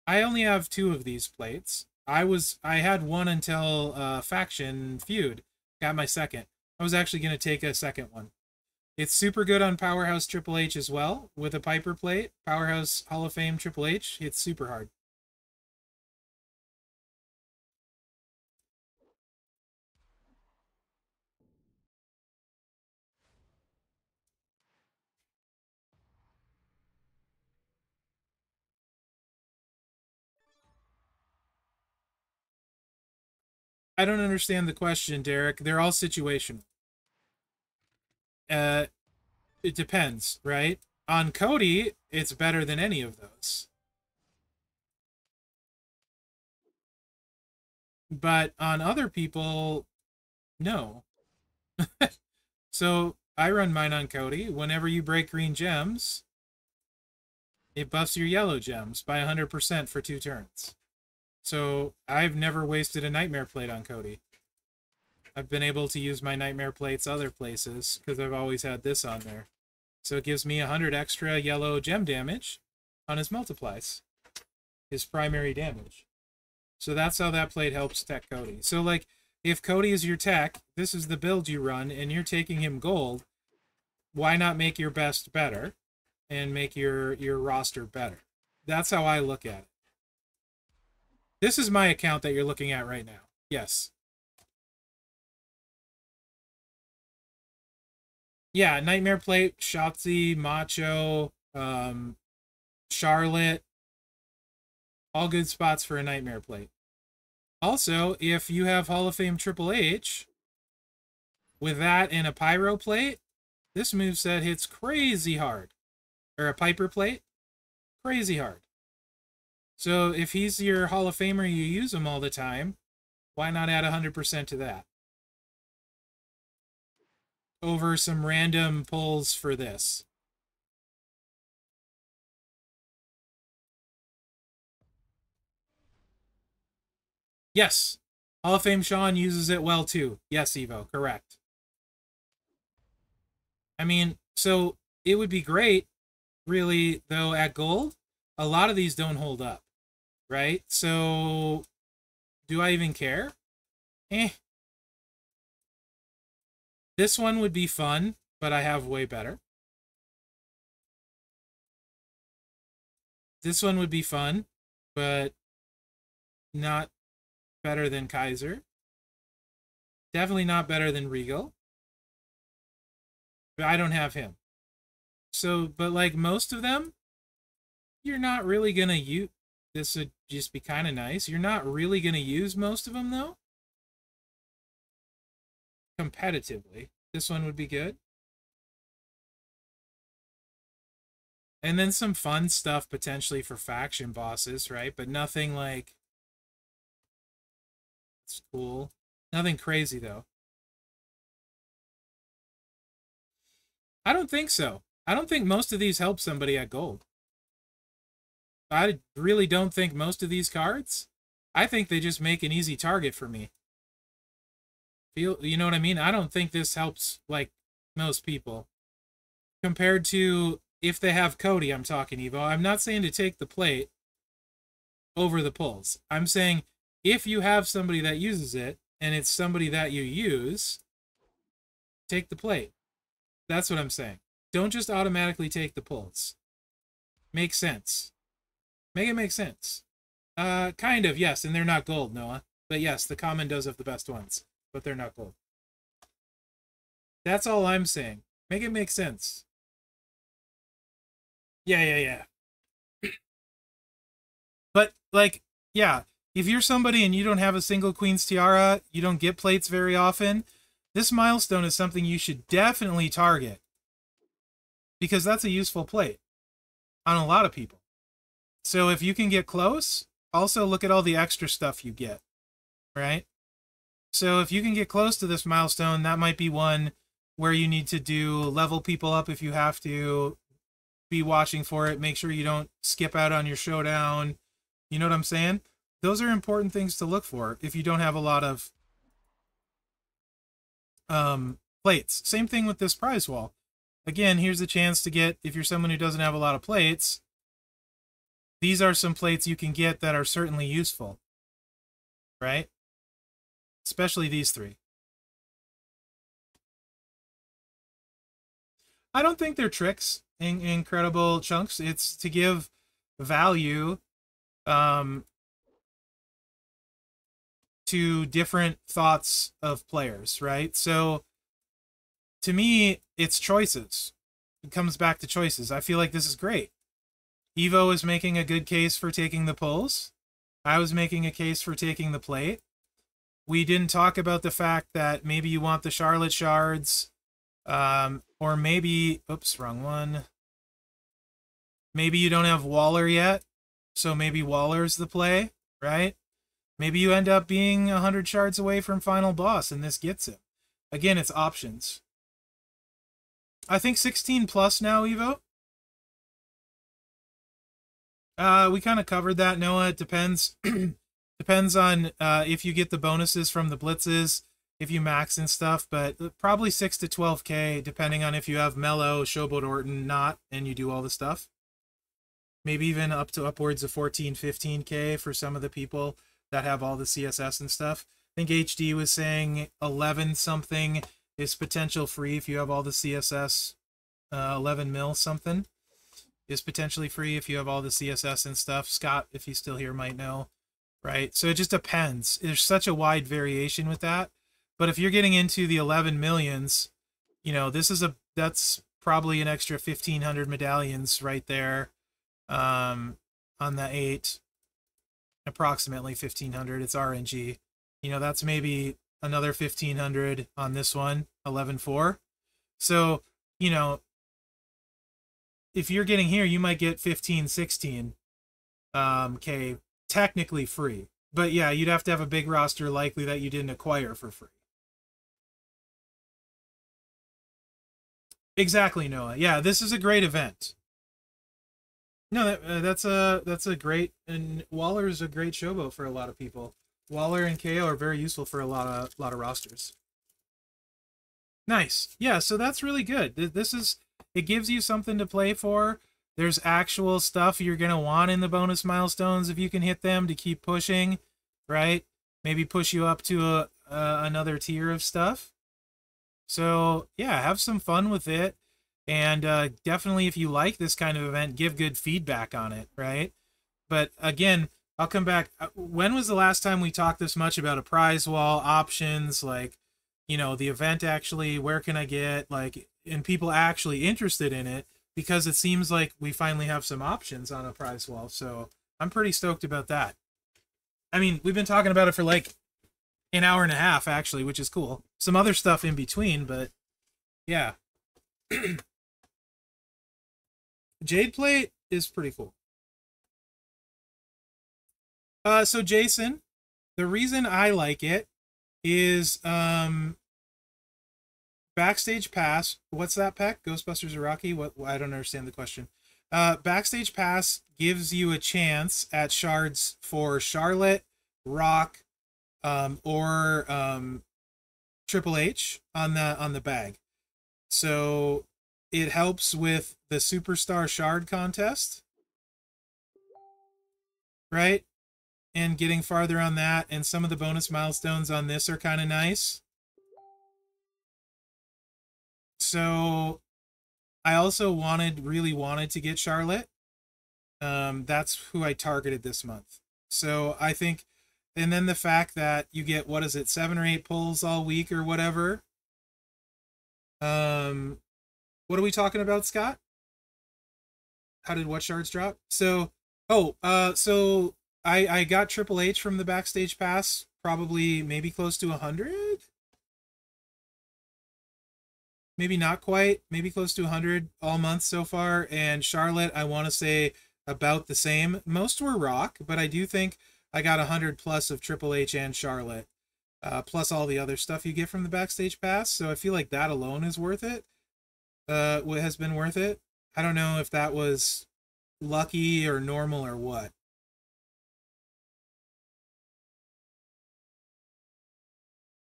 I only have 2 of these plates. I had one until Faction Feud. Got my second. I was actually going to take a second one. It's super good on Powerhouse Triple H as well, with a Piper plate. Powerhouse Hall of Fame Triple H hits super hard. I don't understand the question, Derek. They're all situational. It depends, right? On Cody, it's better than any of those. But on other people, no. So I run mine on Cody. Whenever you break green gems, it buffs your yellow gems by 100% for 2 turns. So I've never wasted a Nightmare plate on Cody. I've been able to use my Nightmare plates other places because I've always had this on there. So it gives me 100 extra yellow gem damage on his multiplies, his primary damage. So that's how that plate helps tech Cody. So like, if Cody is your tech, this is the build you run, and you're taking him gold, why not make your best better and make your roster better? That's how I look at it. This is my account that you're looking at right now. Yes. Yeah, Nightmare Plate, Shotzi, Macho, Charlotte, all good spots for a Nightmare Plate. Also, if you have Hall of Fame Triple H, with that and a Pyro Plate, this moveset hits crazy hard. Or a Piper Plate, crazy hard. So if he's your Hall of Famer, you use him all the time, why not add 100% to that? Over some random pulls for this. Yes. Hall of Fame Sean uses it well too. Yes, Evo, correct. I mean, so it would be great, really, though, at gold. A lot of these don't hold up, right? So do I even care? Eh. This one would be fun, but I have way better. This one would be fun, but not better than Kaiser. Definitely not better than Regal. But I don't have him. So, but like most of them, you're not really going to use... This would just be kind of nice. You're not really going to use most of them, though. Competitively. This one would be good. And then some fun stuff potentially for faction bosses, right? But nothing like... It's cool. Nothing crazy, though. I don't think so. I don't think most of these help somebody at gold. I really don't think most of these cards, I think they just make an easy target for me. You know what I mean? I don't think this helps like most people. Compared to if they have Cody, I'm talking Evo. I'm not saying to take the plate over the pulls. I'm saying if you have somebody that uses it and it's somebody that you use, take the plate. That's what I'm saying. Don't just automatically take the pulls. Makes sense. Make it make sense. Kind of, yes, and they're not gold, Noah. But yes, the common does have the best ones, but they're not gold. That's all I'm saying. Make it make sense. Yeah. But, like, yeah, if you're somebody and you don't have a single Queen's Tiara, you don't get plates very often, this milestone is something you should definitely target. Because that's a useful plate on a lot of people. So if you can get close, also look at all the extra stuff you get, right? So if you can get close to this milestone, that might be one where you need to do level people up if you have to, be watching for it, make sure you don't skip out on your showdown. You know what I'm saying? Those are important things to look for if you don't have a lot of plates. Same thing with this prize wall. Again, here's a chance to get, if you're someone who doesn't have a lot of plates, these are some plates you can get that are certainly useful, right? Especially these three. I don't think they're tricks, incredible chunks. It's to give value to different thoughts of players, right? So to me, it's choices. It comes back to choices. I feel like this is great. Evo is making a good case for taking the pulls. I was making a case for taking the plate. We didn't talk about the fact that maybe you want the Charlotte shards, or maybe, oops, wrong one. Maybe you don't have Waller yet, so maybe Waller's the play, right? Maybe you end up being 100 shards away from final boss, and this gets it. Again, it's options. I think 16 plus now, Evo. We kind of covered that, Noah. It depends. Depends on if you get the bonuses from the blitzes, if you max and stuff, but probably 6 to 12K, depending on if you have Mellow, Showboat Orton, not, and you do all the stuff. Maybe even up to upwards of 14, 15K for some of the people that have all the CSS and stuff. I think HD was saying 11 something is potential free if you have all the CSS. 11 mil something is potentially free if you have all the CSS and stuff. Scott, if he's still here, might know, right? So it just depends. There's such a wide variation with that. But if you're getting into the 11 millions, you know, that's probably an extra 1,500 medallions right there on the 8. Approximately 1,500. It's RNG. You know, that's maybe another 1,500 on this one, 11.4. So, you know, if you're getting here, you might get 15, 16 K technically free. But yeah, you'd have to have a big roster likely that you didn't acquire for free. Exactly, Noah. Yeah, this is a great event. No, that's a great, and Waller is a great showboat for a lot of people. Waller and KO are very useful for a lot of rosters. Nice. Yeah, so that's really good. It gives you something to play for. There's actual stuff you're going to want in the bonus milestones if you can hit them to keep pushing, right? Maybe push you up to another tier of stuff. So, yeah, have some fun with it. And definitely, if you like this kind of event, give good feedback on it, right? But again, I'll come back. When was the last time we talked this much about a prize wall, options, like, you know, the event actually, where can I get, like, and people actually interested in it? Because it seems like we finally have some options on a prize wall. So I'm pretty stoked about that. I mean, we've been talking about it for like an hour and a half, actually, which is cool. Some other stuff in between, but yeah. Jade plate is pretty cool. So Jason, the reason I like it is backstage pass. What's that, Peck? Ghostbusters or Rocky? What? I don't understand the question. Backstage Pass gives you a chance at shards for Charlotte, Rock, or Triple H on the bag. So it helps with the Superstar Shard contest, right? And getting farther on that, and some of the bonus milestones on this are kind of nice. So I also really wanted to get Charlotte. That's who I targeted this month. So I think, and then the fact that you get, what is it, 7 or 8 pulls all week or whatever. Um, what are we talking about, Scott? How did what shards drop? So, so I got Triple H from the Backstage Pass, probably maybe close to 100. Maybe not quite, maybe close to 100 all month so far. And Charlotte, I want to say about the same. Most were Rock, but I do think I got 100 plus of Triple H and Charlotte, plus all the other stuff you get from the Backstage Pass. So I feel like that alone is worth it. What has been worth it. I don't know if that was lucky or normal or what.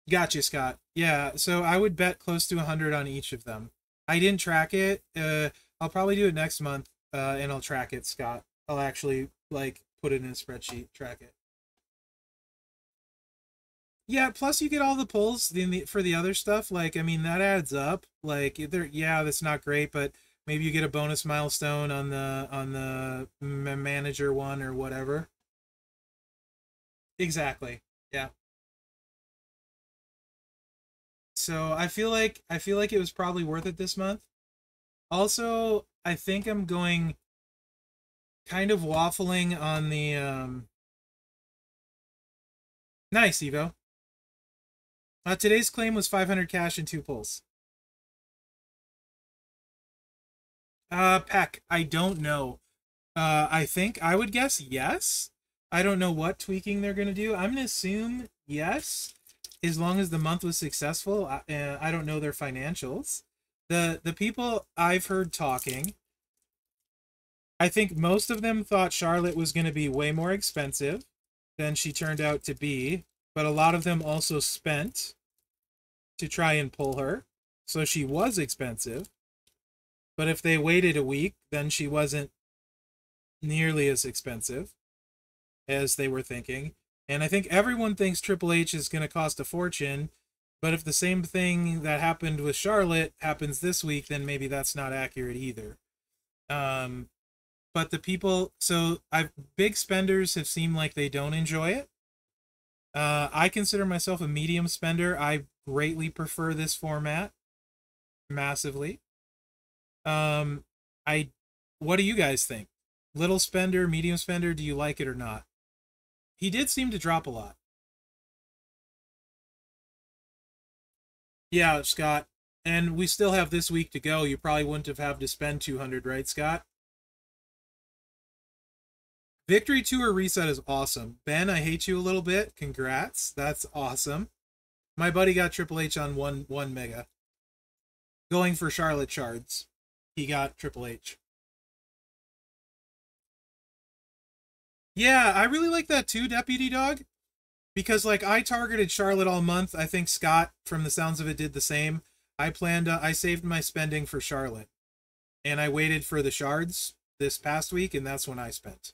Gotcha, Scott. Yeah, so I would bet close to 100 on each of them. I didn't track it. I'll probably do it next month, and I'll track it, Scott. I'll actually like put it in a spreadsheet, track it. Yeah, plus you get all the pulls for the other stuff. Like, I mean, that adds up. Like, yeah, that's not great, but maybe you get a bonus milestone on the manager one or whatever. Exactly. Yeah. So I feel like it was probably worth it this month. Also, I think I'm going kind of waffling on the nice Evo. Today's claim was 500 cash and 2 pulls. Peck, I don't know. I think I would guess yes. I don't know what tweaking they're gonna do. I'm gonna assume yes, as long as the month was successful. I don't know their financials. The people I've heard talking, I think most of them thought Charlotte was going to be way more expensive than she turned out to be, but a lot of them also spent to try and pull her. So she was expensive, but if they waited a week, then she wasn't nearly as expensive as they were thinking. And I think everyone thinks Triple H is going to cost a fortune, but if the same thing that happened with Charlotte happens this week, then maybe that's not accurate either. Um, but the people, so I've big spenders have seemed like they don't enjoy it. I consider myself a medium spender. I greatly prefer this format massively. Um, I, what do you guys think? Little spender, medium spender, do you like it or not? He did seem to drop a lot. Yeah, Scott. And we still have this week to go. You probably wouldn't have had to spend 200, right, Scott? Victory Tour reset is awesome. Ben, I hate you a little bit. Congrats. That's awesome. My buddy got Triple H on one mega. Going for Charlotte shards. He got Triple H. Yeah, I really like that too, Deputy Dog. Because like I targeted Charlotte all month. I think Scott, from the sounds of it, did the same. I saved my spending for Charlotte. And I waited for the shards this past week, and that's when I spent.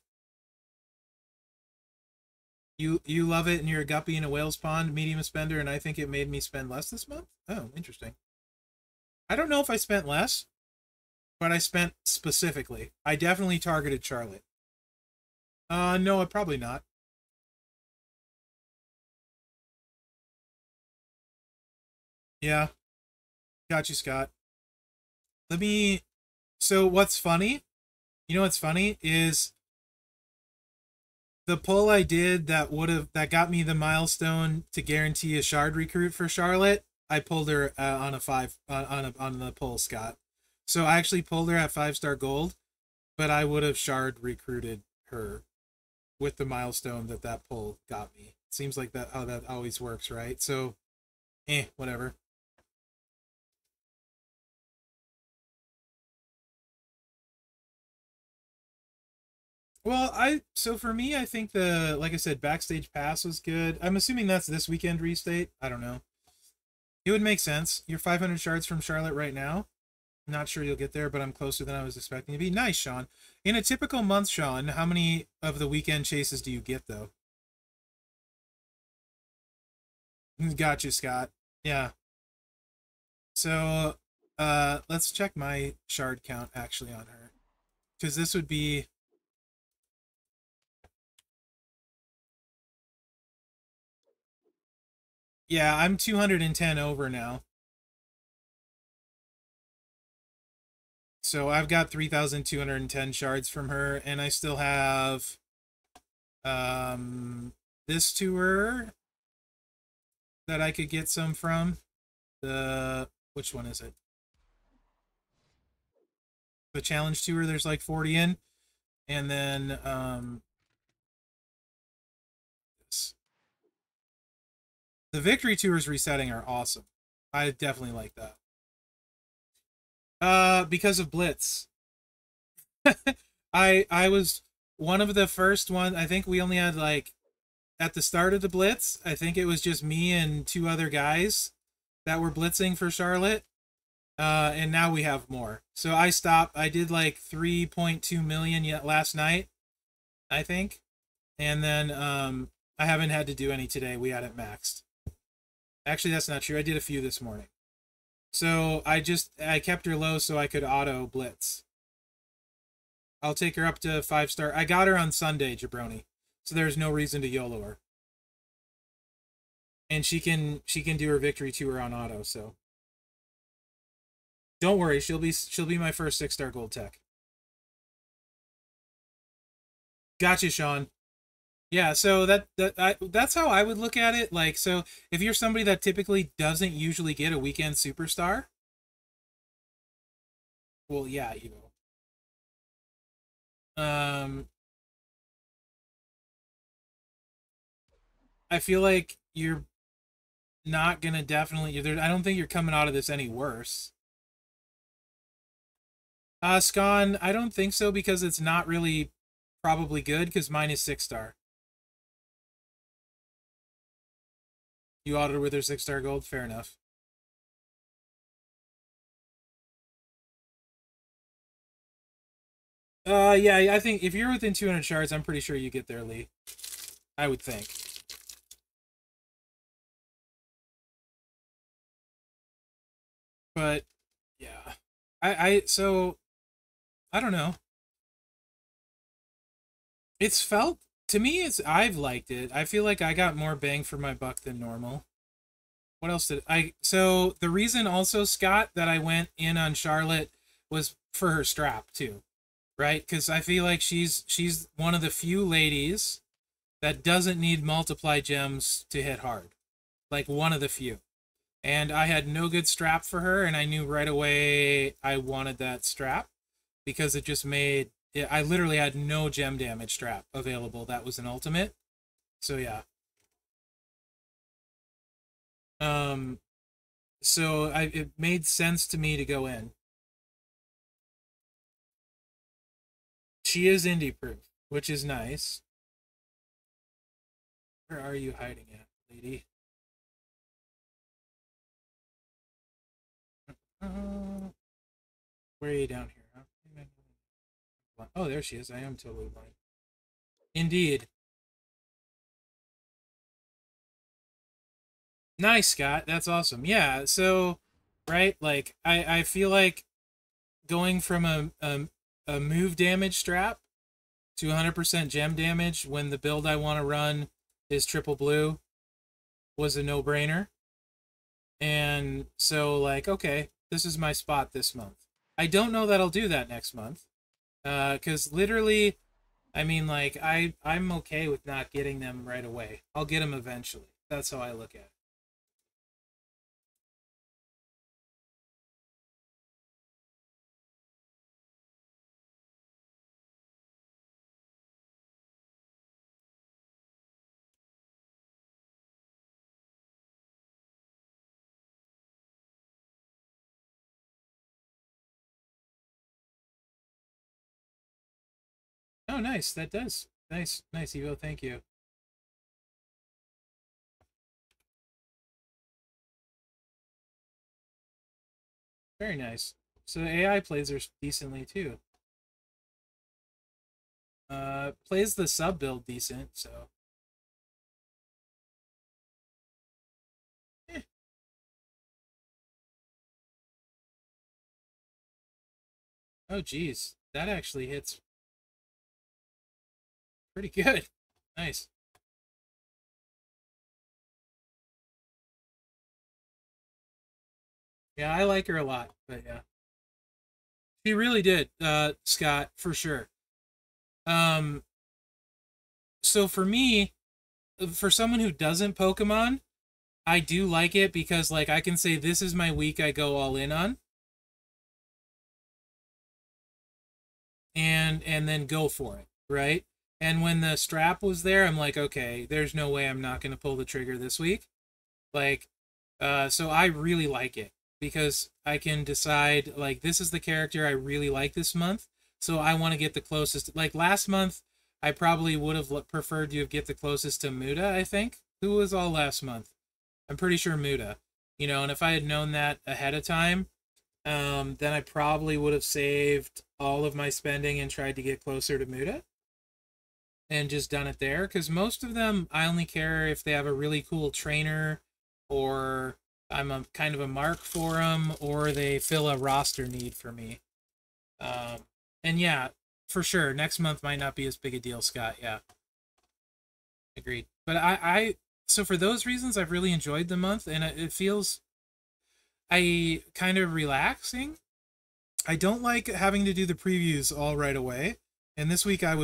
You love it and you're a guppy in a whale's pond, medium spender, and I think it made me spend less this month? Oh, interesting. I don't know if I spent less, but I spent specifically. I definitely targeted Charlotte. No, probably not. Yeah, got you, Scott. Let me. So what's funny? You know what's funny is the pull I did that got me the milestone to guarantee a shard recruit for Charlotte. I pulled her on a five on the pull, Scott. So I actually pulled her at 5-star gold, but I would have shard recruited her with the milestone that pull got me. Seems like that how that always works, right? So, whatever. Well, so for me, I think like I said, backstage pass was good. I'm assuming that's this weekend restate. I don't know. It would make sense. You're 500 shards from Charlotte right now. Not sure you'll get there, but I'm closer than I was expecting to be. Nice, Sean. In a typical month, Sean, how many of the weekend chases do you get though? Gotcha, Scott. Yeah. So, let's check my shard count actually on her, because this would be, yeah, I'm 210 over now. So I've got 3,210 shards from her, and I still have um this tour that I could get some from. The which one is it? The challenge tour. There's like 40 in, and then this. The victory tours resetting are awesome. I definitely like that. Because of Blitz. I was one of the first one. I think we only had like at the start of the Blitz, I think it was just me and two other guys that were blitzing for Charlotte. And now we have more. So I stopped. I did like 3.2 million yet last night, I think. And then I haven't had to do any today. We had it maxed. Actually, that's not true. I did a few this morning. So I kept her low so I could auto blitz. I'll take her up to 5-star. I got her on Sunday, Jabroni. So there's no reason to YOLO her. And she can do her victory tour on auto, so don't worry, she'll be my first 6-star gold tech. Gotcha, Sean. Yeah, so that's how I would look at it. Like, so if you're somebody that typically doesn't usually get a weekend superstar, well, yeah, you know. I feel like you're not gonna definitely. I don't think you're coming out of this any worse. Scon, I don't think so because it's not really probably good because mine is 6-star. You audited with her 6-star gold, fair enough. Yeah, I think if you're within 200 shards, I'm pretty sure you get there, Lee. I would think. But yeah, so I don't know. It's felt to me. I've liked it. I feel like I got more bang for my buck than normal. What else did I? So the reason also, Scott, that I went in on Charlotte was for her strap too, right? Because I feel like she's one of the few ladies that doesn't need multiply gems to hit hard. Like one of the few. And I had no good strap for her, and I knew right away I wanted that strap because it just made it, I literally had no gem damage strap available. That was an ultimate. So yeah. Um so it made sense to me to go in. She is indie proof, which is nice. Where are you hiding at, lady? Uh, where are you down here? Huh? Oh, there she is. I am totally blind. Indeed. Nice, Scott. That's awesome. Yeah, so right, like I feel like going from a move damage strap to 100% gem damage when the build I want to run is triple blue was a no-brainer. And so like, okay, this is my spot this month. I don't know that I'll do that next month. Cuz literally, I mean like I'm okay with not getting them right away. I'll get them eventually. That's how I look at it. Oh, nice. That does. Nice, nice, Evo. Thank you. Very nice. So AI plays her decently too. Plays the sub build decent, so. Eh. Oh, geez. That actually hits pretty good. Nice. Yeah, I like her a lot, but yeah. She really did, Scott, for sure. Um, so for me, for someone who doesn't Pokemon, I do like it because like I can say this is my week I go all in on and then go for it, right? And when the strap was there, I'm like, okay, there's no way I'm not going to pull the trigger this week. Like so I really like it because I can decide like this is the character I really like this month. So I want to get the closest. Like last month, I probably would have preferred to get the closest to Muda, I think. Who was all last month? I'm pretty sure Muda. You know, and if I had known that ahead of time, then I probably would have saved all of my spending and tried to get closer to Muda and just done it there. Because most of them, I only care if they have a really cool trainer or I'm a kind of a mark for them or they fill a roster need for me. Um, and yeah, for sure, next month might not be as big a deal, Scott. Yeah, agreed. But so for those reasons, I've really enjoyed the month and it feels I kind of relaxing. I don't like having to do the previews all right away. And this week this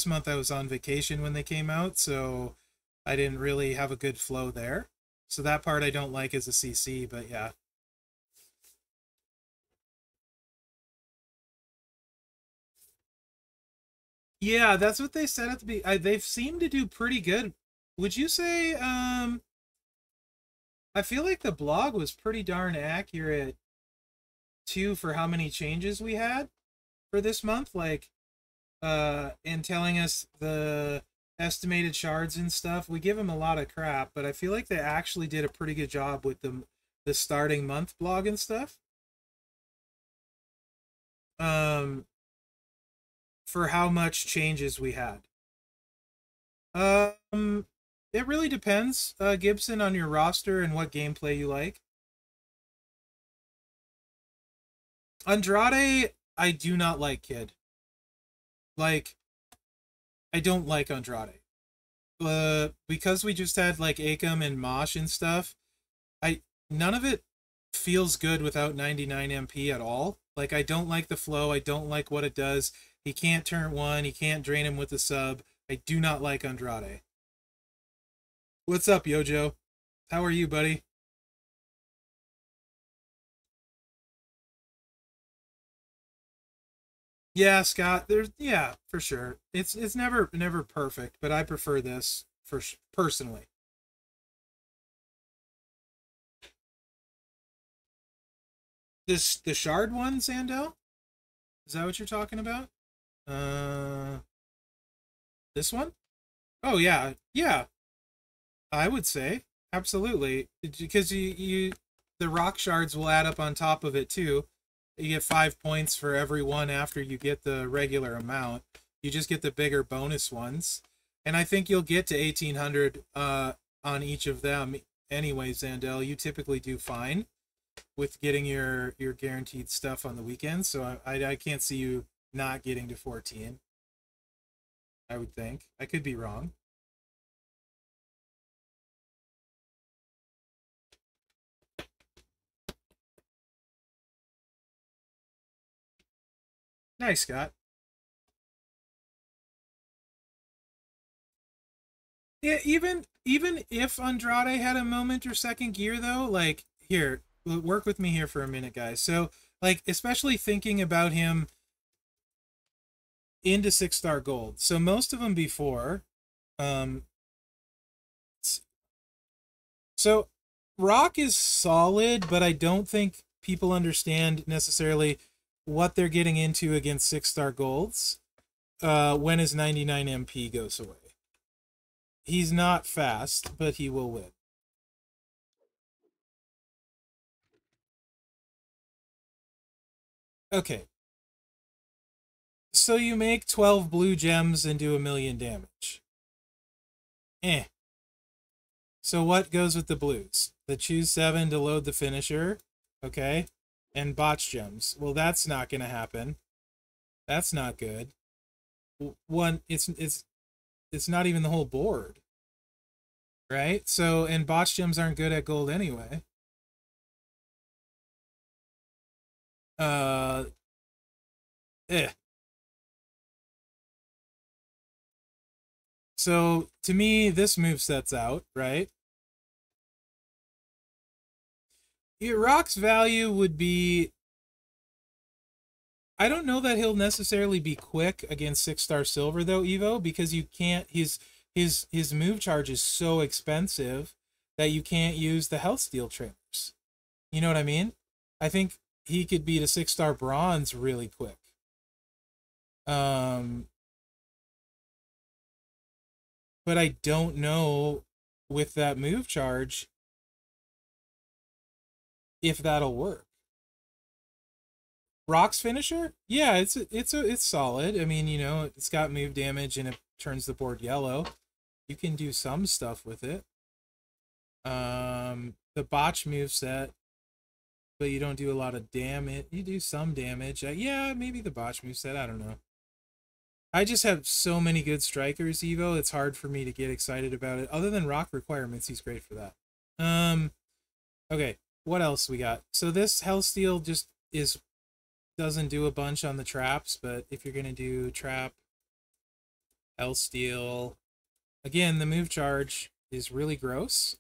month I was on vacation when they came out, so I didn't really have a good flow there. So that part I don't like as a CC, but yeah. Yeah, that's what they said at the they've seemed to do pretty good. Would you say I feel like the blog was pretty darn accurate too for how many changes we had for this month, like and telling us the estimated shards and stuff. We give them a lot of crap, but I feel like they actually did a pretty good job with the starting month blog and stuff. Um, for how much changes we had. Um, it really depends, Gibson, on your roster and what gameplay you like. Andrade, I do not like, kid. Like, I don't like Andrade. Because we just had like Akam and Mosh and stuff. I none of it feels good without 99 MP at all. Like I don't like the flow. I don't like what it does. He can't turn one. He can't drain him with the sub. I do not like Andrade. What's up, Yojo? How are you, buddy? Yeah, Scott. There's yeah, for sure. It's never perfect, but I prefer this personally. This the shard one, Sandel? Is that what you're talking about? Uh, this one? Oh yeah, yeah. I would say absolutely because you the rock shards will add up on top of it too. You get 5 points for every one after you get the regular amount. You just get the bigger bonus ones, and I think you'll get to 1800 on each of them anyway. Zandel, you typically do fine with getting your guaranteed stuff on the weekends, so I can't see you not getting to 14. I would think I could be wrong. Nice, Scott. Yeah, even if Andrade had a moment or second gear though, like here, work with me here for a minute, guys. So, like, especially thinking about him into 6-star gold. So most of them before, um, so Rock is solid, but I don't think people understand necessarily what they're getting into against 6-star golds. when his 99 MP goes away. He's not fast, but he will win. Okay. So you make 12 blue gems and do 1,000,000 damage. Eh. So what goes with the blues? The choose 7 to load the finisher, okay? And botch gems. Well, that's not going to happen. That's not good. One, it's not even the whole board, right? So, and botch gems aren't good at gold anyway. Uh, eh. So to me, this move sets out, right? Rock's value would be, I don't know that he'll necessarily be quick against 6-star silver though, Evo, because you can't, his move charge is so expensive that you can't use the health steal trainers. You know what I mean? I think he could beat a 6-star bronze really quick. Um, but I don't know with that move charge if that'll work. Rock's finisher? Yeah, it's solid. I mean, you know, it's got move damage and it turns the board yellow. You can do some stuff with it. The botch move set, but you don't do a lot of damage. You do some damage. Yeah, maybe the botch move set. I don't know. I just have so many good strikers, Evo. It's hard for me to get excited about it. Other than rock requirements, he's great for that. Okay. What else we got? So this Hellsteel just doesn't do a bunch on the traps, but if you're gonna do trap, Hellsteel, again, the move charge is really gross.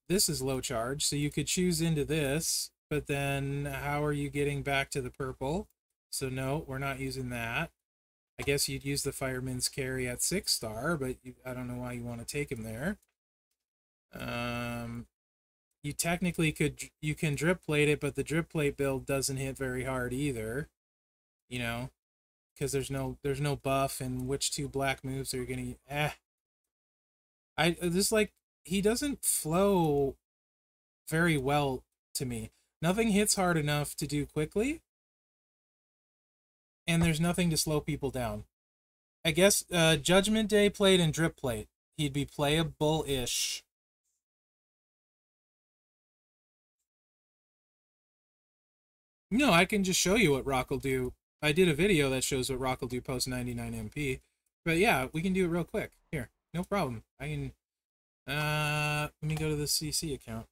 This is low charge, so you could choose into this, but then how are you getting back to the purple? So no, we're not using that. I guess you'd use the Fireman's Carry at 6-star, but I don't know why you want to take him there. You technically you can drip plate it, but the drip plate build doesn't hit very hard either. You know, because there's no buff, and which 2 black moves are you gonna? I just like, he doesn't flow very well to me. Nothing hits hard enough to do quickly, and there's nothing to slow people down. I guess Judgment Day plate and drip plate, he'd be playable-ish. No, I can just show you what Rock will do. I did a video that shows what Rock will do post 99 MP. But yeah, we can do it real quick. Here, no problem. I can, let me go to the CC account.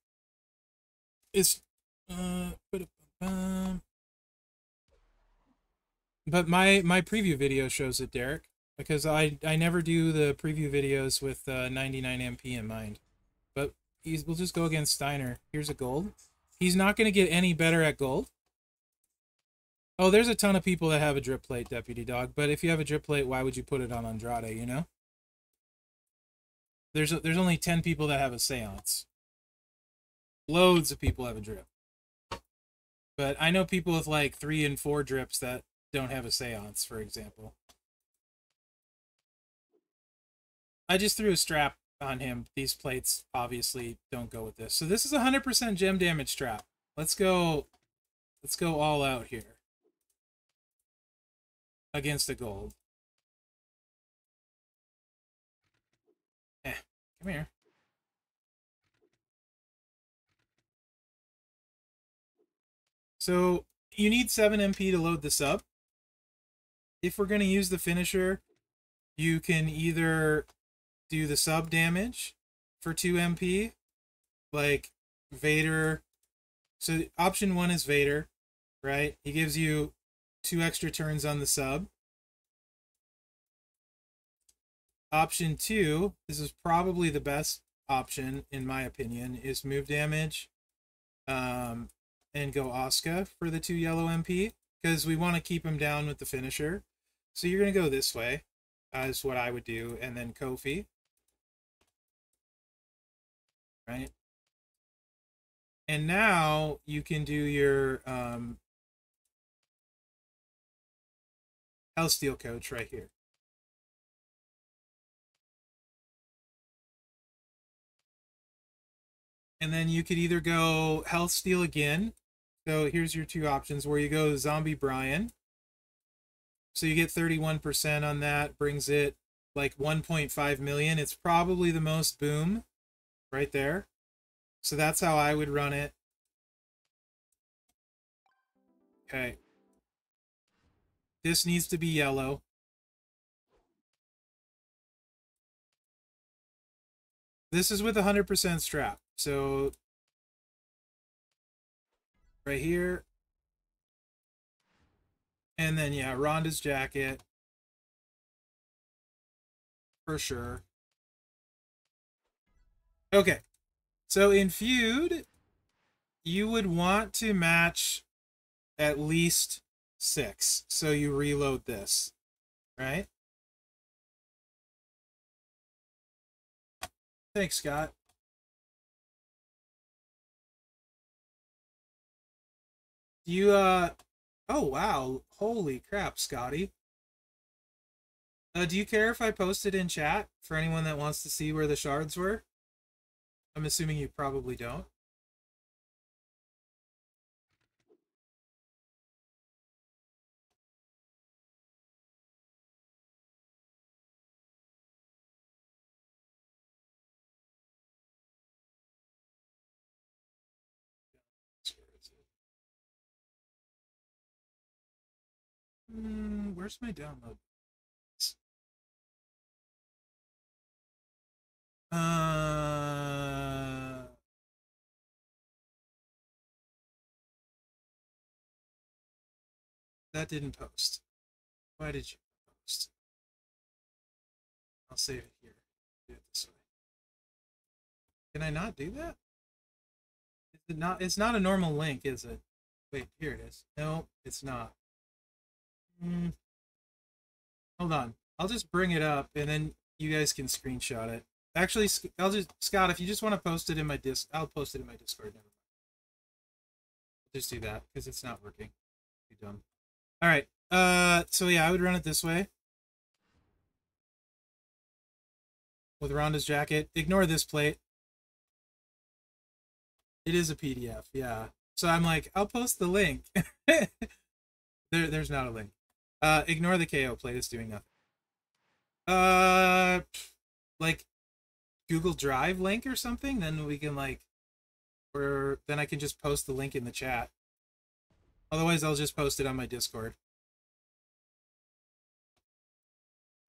It's, but my preview video shows it, Derek, because I never do the preview videos with 99 MP in mind. But we'll just go against Steiner. Here's a gold. He's not going to get any better at gold. Oh, there's a ton of people that have a drip plate, Deputy Dog. But if you have a drip plate, why would you put it on Andrade, you know? There's only 10 people that have a seance. Loads of people have a drip. But I know people with like 3 and 4 drips that don't have a seance, for example. I just threw a strap on him. These plates obviously don't go with this. So this is 100% gem damage strap. Let's go all out here against a gold. Come here. So you need 7 MP to load the sub. If we're going to use the finisher, you can either do the sub damage for 2 MP, like Vader. So option 1 is Vader, right? He gives you 2 extra turns on the sub. Option 2, this is probably the best option in my opinion, is move damage, and go Asuka for the 2 yellow MP, because we want to keep him down with the finisher. So you're going to go this way, is what I would do, and then Kofi. Right? And now you can do your Health Steal Coach right here. And then you could either go Health Steal again. So here's your two options where you go Zombie Brian. So you get 31% on that, brings it like 1.5 million. It's probably the most boom right there. So that's how I would run it. Okay. This needs to be yellow. This is with 100% strap. So right here. And then, yeah, Rhonda's jacket. For sure. Okay. So in feud, you would want to match at least 6. So you reload this, right? Thanks, Scott. You, oh, wow. Holy crap, Scotty. Do you care if I post it in chat for anyone that wants to see where the shards were? I'm assuming you probably don't. Where's my download? That didn't post. Why did you post? I'll save it here. Do it this way. Can I not do that? Is it not? It's not a normal link, is it? Wait, here it is. No, it's not. Hold on. I'll just bring it up, and then you guys can screenshot it. Actually, I'll just Scott, if you just want to post it in my I'll post it in my Discord. Never mind. I'll just do that because it's not working. Be dumb. All right. So yeah, I would run it this way with Rhonda's jacket. Ignore this plate. It is a PDF. Yeah. So I'm like, I'll post the link. There's not a link. Ignore the KO plate. It's doing nothing. Like Google Drive link or something. Then we can like, or then I can just post the link in the chat. Otherwise, I'll just post it on my Discord.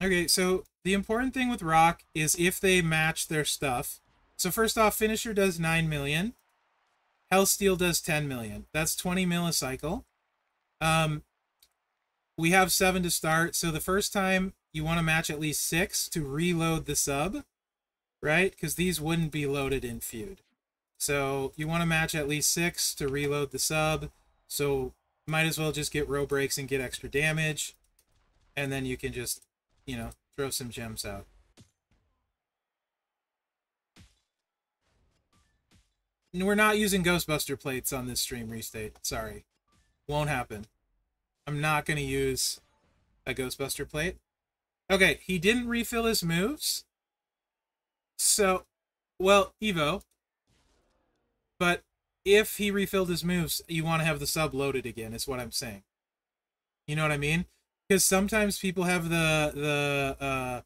Okay, so the important thing with Rock is if they match their stuff. So first off, Finisher does 9 million. Health Steal does 10 million. That's 20 mil a cycle. We have 7 to start. So the first time you want to match at least 6 to reload the sub, right? Because these wouldn't be loaded in feud. So you want to match at least 6 to reload the sub. So might as well just get row breaks and get extra damage. And then you can just, you know, throw some gems out. And we're not using Ghostbuster plates on this stream, Restate. Sorry. Won't happen. I'm not going to use a Ghostbuster plate. Okay, he didn't refill his moves. So, well, Evo. But if he refilled his moves, you want to have the sub loaded again, is what I'm saying. You know what I mean? Because sometimes people have the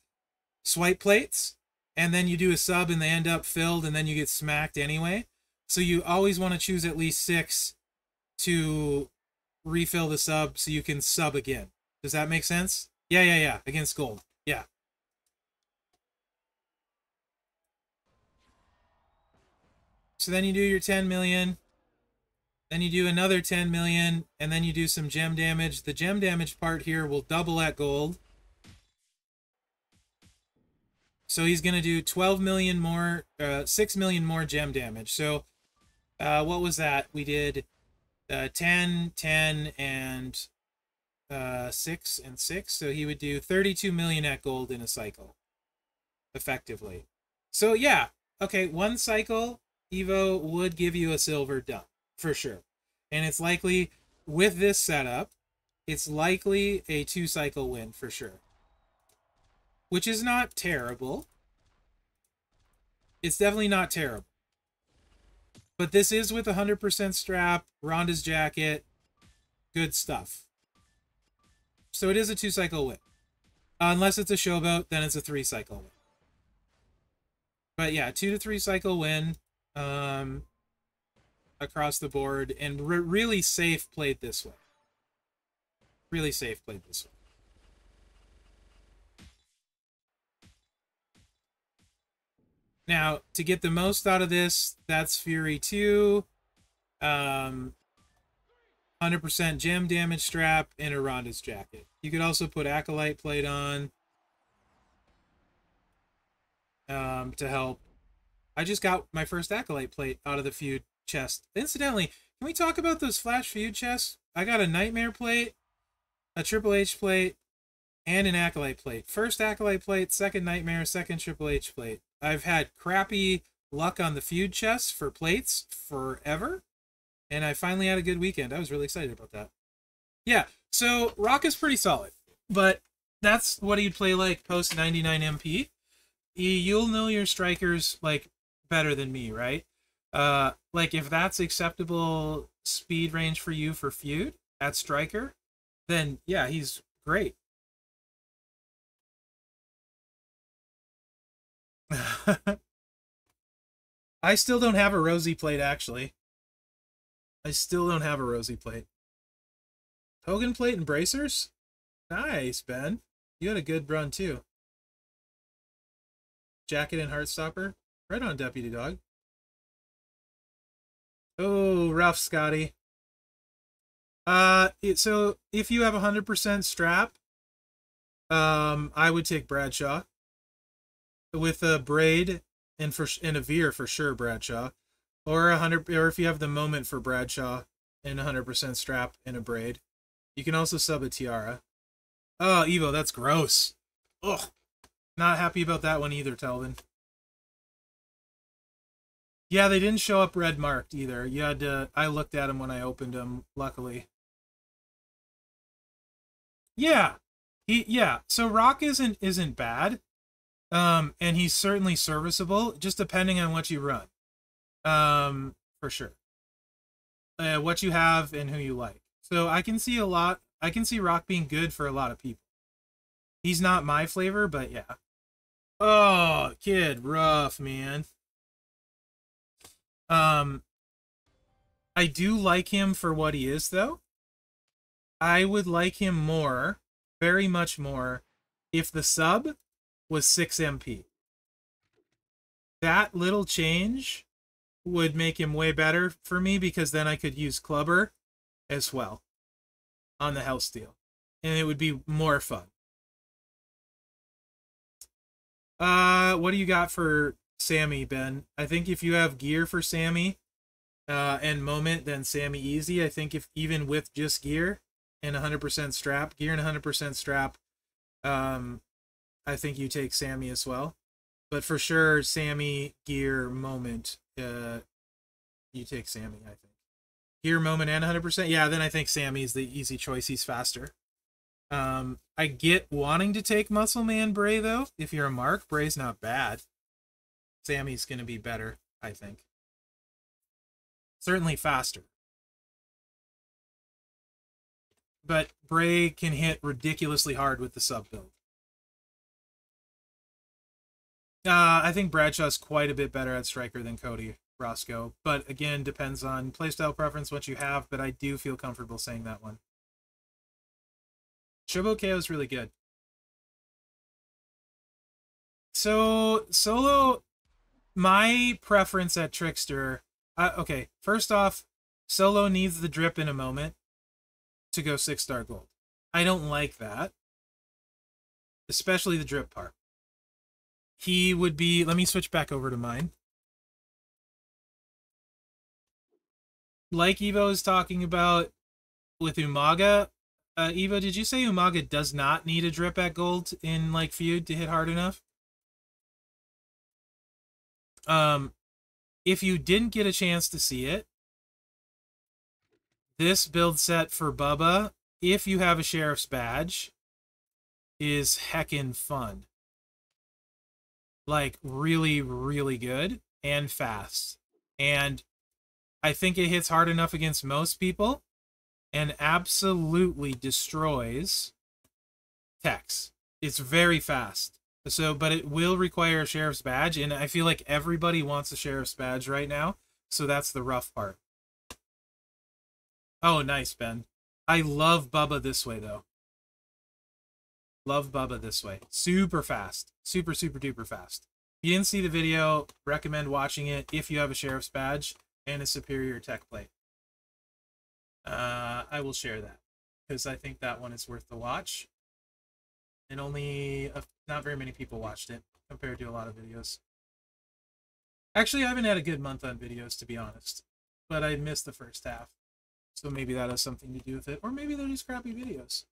swipe plates, and then you do a sub and they end up filled, and then you get smacked anyway. So you always want to choose at least 6 to refill the sub so you can sub again. Does that make sense? Yeah. Against gold. Yeah. So then you do your 10 million. Then you do another 10 million, and then you do some gem damage. The gem damage part here will double at gold. So he's going to do 12 million more, 6 million more gem damage. So what was that? We did 10, 10, and 6 and 6. So he would do 32 million at gold in a cycle, effectively. So yeah, okay, one cycle, Evo would give you a silver done, for sure. And it's likely, with this setup, it's likely a 2-cycle win for sure. Which is not terrible. It's definitely not terrible. But this is with 100% strap, Rhonda's jacket, good stuff. So it is a 2-cycle win. Unless it's a showboat, then it's a 3-cycle win. But yeah, 2 to 3 cycle win across the board, and really safe played this way. Really safe played this way. Now, to get the most out of this, that's Fury 2, 100% gem damage strap, and a Rhonda's jacket. You could also put Acolyte plate on to help. I just got my first Acolyte plate out of the feud chest. Incidentally, can we talk about those Flash feud chests? I got a Nightmare plate, a Triple H plate, and an Acolyte plate. First Acolyte plate, second Nightmare, second Triple H plate. I've had crappy luck on the feud chests for plates forever, and I finally had a good weekend. I was really excited about that. Yeah, so Rock is pretty solid, but that's what he'd play like post 99 MP. You'll know your strikers like better than me, right? Like if that's acceptable speed range for you for feud at striker, then yeah, he's great. I still don't have a Rosy plate, actually. I still don't have a Rosy plate. Hogan plate and bracers? Nice, Ben. You had a good run, too. Jacket and Heartstopper? Right on, Deputy Dog. Oh, rough, Scotty. So if you have 100% strap, I would take Bradshaw. With a braid and a veer for sure, Bradshaw, or if you have the moment for Bradshaw and 100% strap and a braid, you can also sub a tiara. Oh, Evo, that's gross. Ugh, not happy about that one either, Telvin. Yeah, they didn't show up red marked either. You had to. I looked at them when I opened them. Luckily. Yeah, yeah. So Rock isn't bad. And he's certainly serviceable, just depending on what you run. For sure. What you have and who you like. So I can see Rock being good for a lot of people. He's not my flavor, but yeah. Oh, kid, rough, man. I do like him for what he is, though. I would like him more, very much more, if the sub was 6 MP. That little change would make him way better for me, because then I could use Clubber as well on the health steal, and it would be more fun. What do you got for Sammy, Ben? I think if you have gear for Sammy and moment, then Sammy easy. I think if even with just gear and 100% strap, gear and 100% strap, I think you take Sammy as well. But for sure, Sammy, gear, moment, you take Sammy, I think. Gear, moment, and 100%? Yeah, then I think Sammy's the easy choice. He's faster. I get wanting to take Muscle Man Bray, though. If you're a Mark, Bray's not bad. Sammy's going to be better, I think. Certainly faster. But Bray can hit ridiculously hard with the sub build. I think Bradshaw's quite a bit better at striker than Cody Roscoe. But again, depends on playstyle preference, what you have. But I do feel comfortable saying that one. Shobo KO is really good. So, Solo, my preference at Trickster... okay, first off, Solo needs the drip in a moment to go 6-star gold. I don't like that. Especially the drip part. He would be... Let me switch back over to mine. Like Evo is talking about with Umaga. Evo, did you say Umaga does not need a drip at gold in like feud to hit hard enough? If you didn't get a chance to see it, this build set for Bubba if you have a sheriff's badge, is heckin' fun. Like, really, really good and fast. And I think it hits hard enough against most people and absolutely destroys techs. It's very fast. So, but it will require a sheriff's badge, and I feel like everybody wants a sheriff's badge right now, so that's the rough part. Oh, nice, Ben. I love Bubba this way, though. Love Bubba this way. Super fast. Super, super duper fast. If you didn't see the video, recommend watching it if you have a sheriff's badge and a superior tech plate. I will share that because I think that one is worth the watch. And only not very many people watched it compared to a lot of videos. Actually, I haven't had a good month on videos, to be honest. But I missed the first half. So maybe that has something to do with it. Or maybe they're just crappy videos.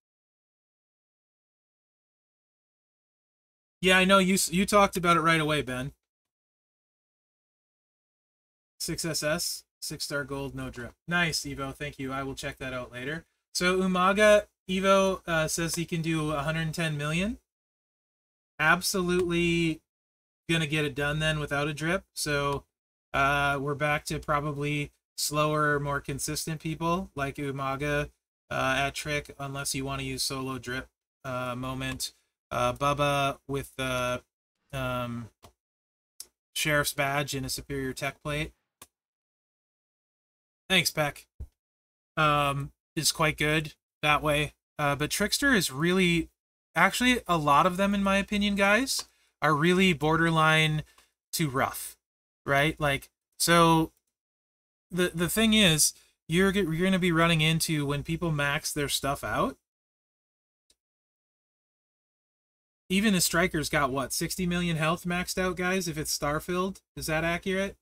Yeah, I know you talked about it right away, Ben. 6SS, 6-star gold, no drip. Nice, Evo. Thank you. I will check that out later. So Umaga, Evo says he can do 110 million. Absolutely gonna get it done then without a drip. So we're back to probably slower, more consistent people like Umaga at Trick, unless you want to use solo drip moment. Bubba with the sheriff's badge and a superior tech plate. Thanks, Peck. Is quite good that way. But Trickster is really, actually, a lot of them, in my opinion, guys, are really borderline too rough, right? Like, so the thing is, you're going to be running into when people max their stuff out. Even the Striker's got, what, 60 million health maxed out, guys, if it's star-filled? Is that accurate?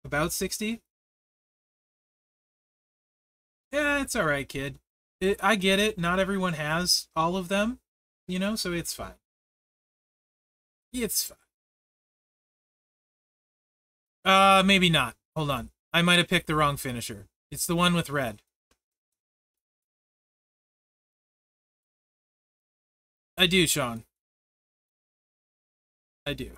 About 60? Yeah, it's alright, kid. I get it. Not everyone has all of them, you know, so it's fine. It's fine. Maybe not. Hold on. I might have picked the wrong finisher. It's the one with red. I do, Sean. I do.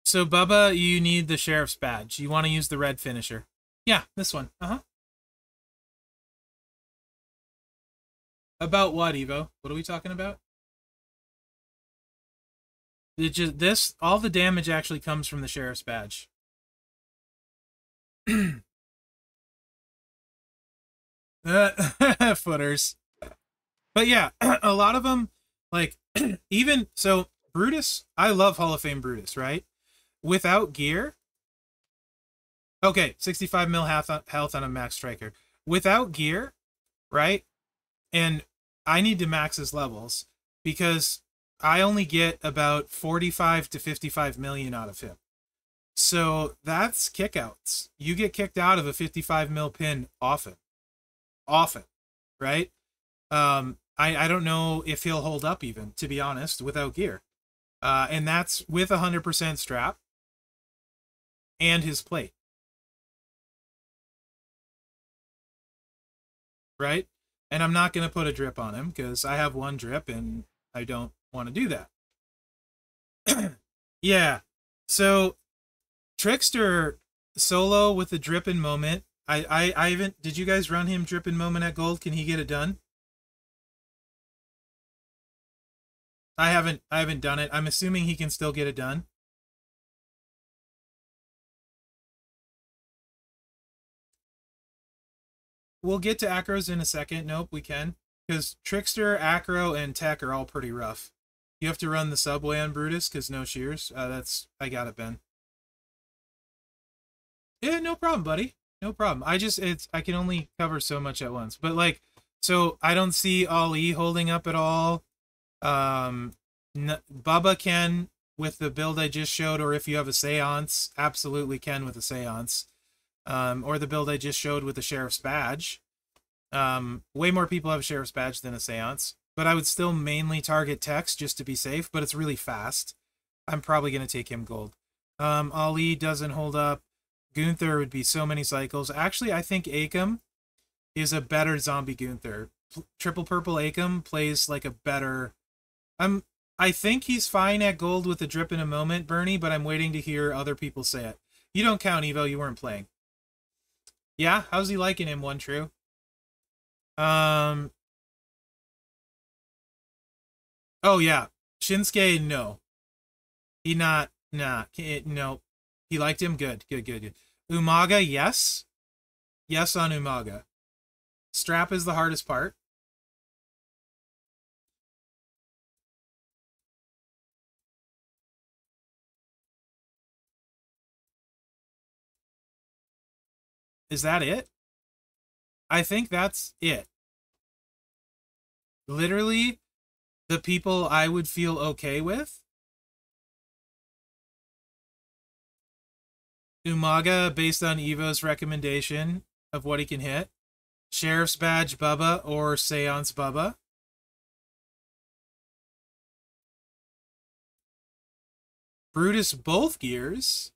So, Bubba, you need the sheriff's badge. You want to use the red finisher. Yeah, this one. Uh-huh. About what, Evo? What are we talking about? All the damage actually comes from the sheriff's badge. Footers. But yeah, a lot of them, like, even, so, Brutus, I love Hall of Fame Brutus, right? Without gear, okay, 65 mil health on a max striker. Without gear, right? And I need to max his levels because I only get about 45 to 55 million out of him. So that's kickouts. You get kicked out of a 55 mil pin often. Often, right? I don't know if he'll hold up even, to be honest, without gear. And that's with 100% strap and his plate. Right? And I'm not going to put a drip on him because I have one drip and I don't want to do that. Yeah. So Trickster solo with the drip and moment. I haven't, did you guys run him drip and moment at gold? Can he get it done? I haven't done it. I'm assuming he can still get it done. We'll get to acros in a second. Nope, we can. Because Trickster, Acro, and Tech are all pretty rough. You have to run the subway on Brutus because no shears. I got it, Ben. Yeah, no problem, buddy. No problem. I can only cover so much at once. But like, so I don't see Ali holding up at all. Bubba can with the build I just showed, or if you have a Seance, absolutely can with a Seance. Or the build I just showed with the Sheriff's Badge. Way more people have a Sheriff's Badge than a Seance. But I would still mainly target Tex just to be safe, but it's really fast. I'm probably going to take him gold. Ali doesn't hold up. Gunther would be so many cycles. Actually, I think Akam is a better zombie Gunther. Triple Purple Acom plays like a better... I think he's fine at gold with a drip in a moment, Bernie, but I'm waiting to hear other people say it. You don't count, Evo. You weren't playing. Yeah? How's he liking him, One True? Oh, yeah. Shinsuke, no. He not... Nah. No. He liked him? Good. Good. Umaga, yes. Yes on Umaga. Strap is the hardest part. Is that it? I think that's it. Literally, the people I would feel okay with. Umaga, based on Evo's recommendation of what he can hit. Sheriff's Badge Bubba or Seance Bubba. Brutus both gears.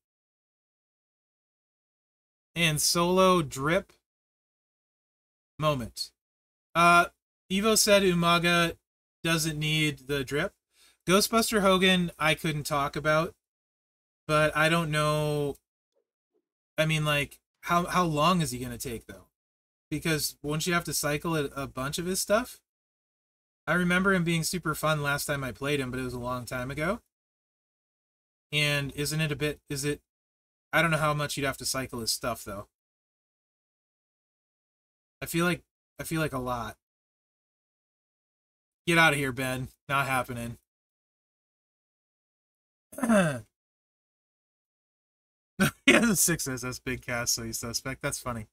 And solo drip moment. Evo said Umaga doesn't need the drip. Ghostbuster Hogan, I couldn't talk about, but I don't know. I mean, like, how long is he gonna take though? Because won't you have to cycle a bunch of his stuff? I remember him being super fun last time I played him, but it was a long time ago. And isn't it a bit? Is it? I don't know how much you'd have to cycle his stuff though. I feel like a lot. Get out of here, Ben. Not happening. Yeah, the 6 says that's big cast, so he's suspect. That's funny.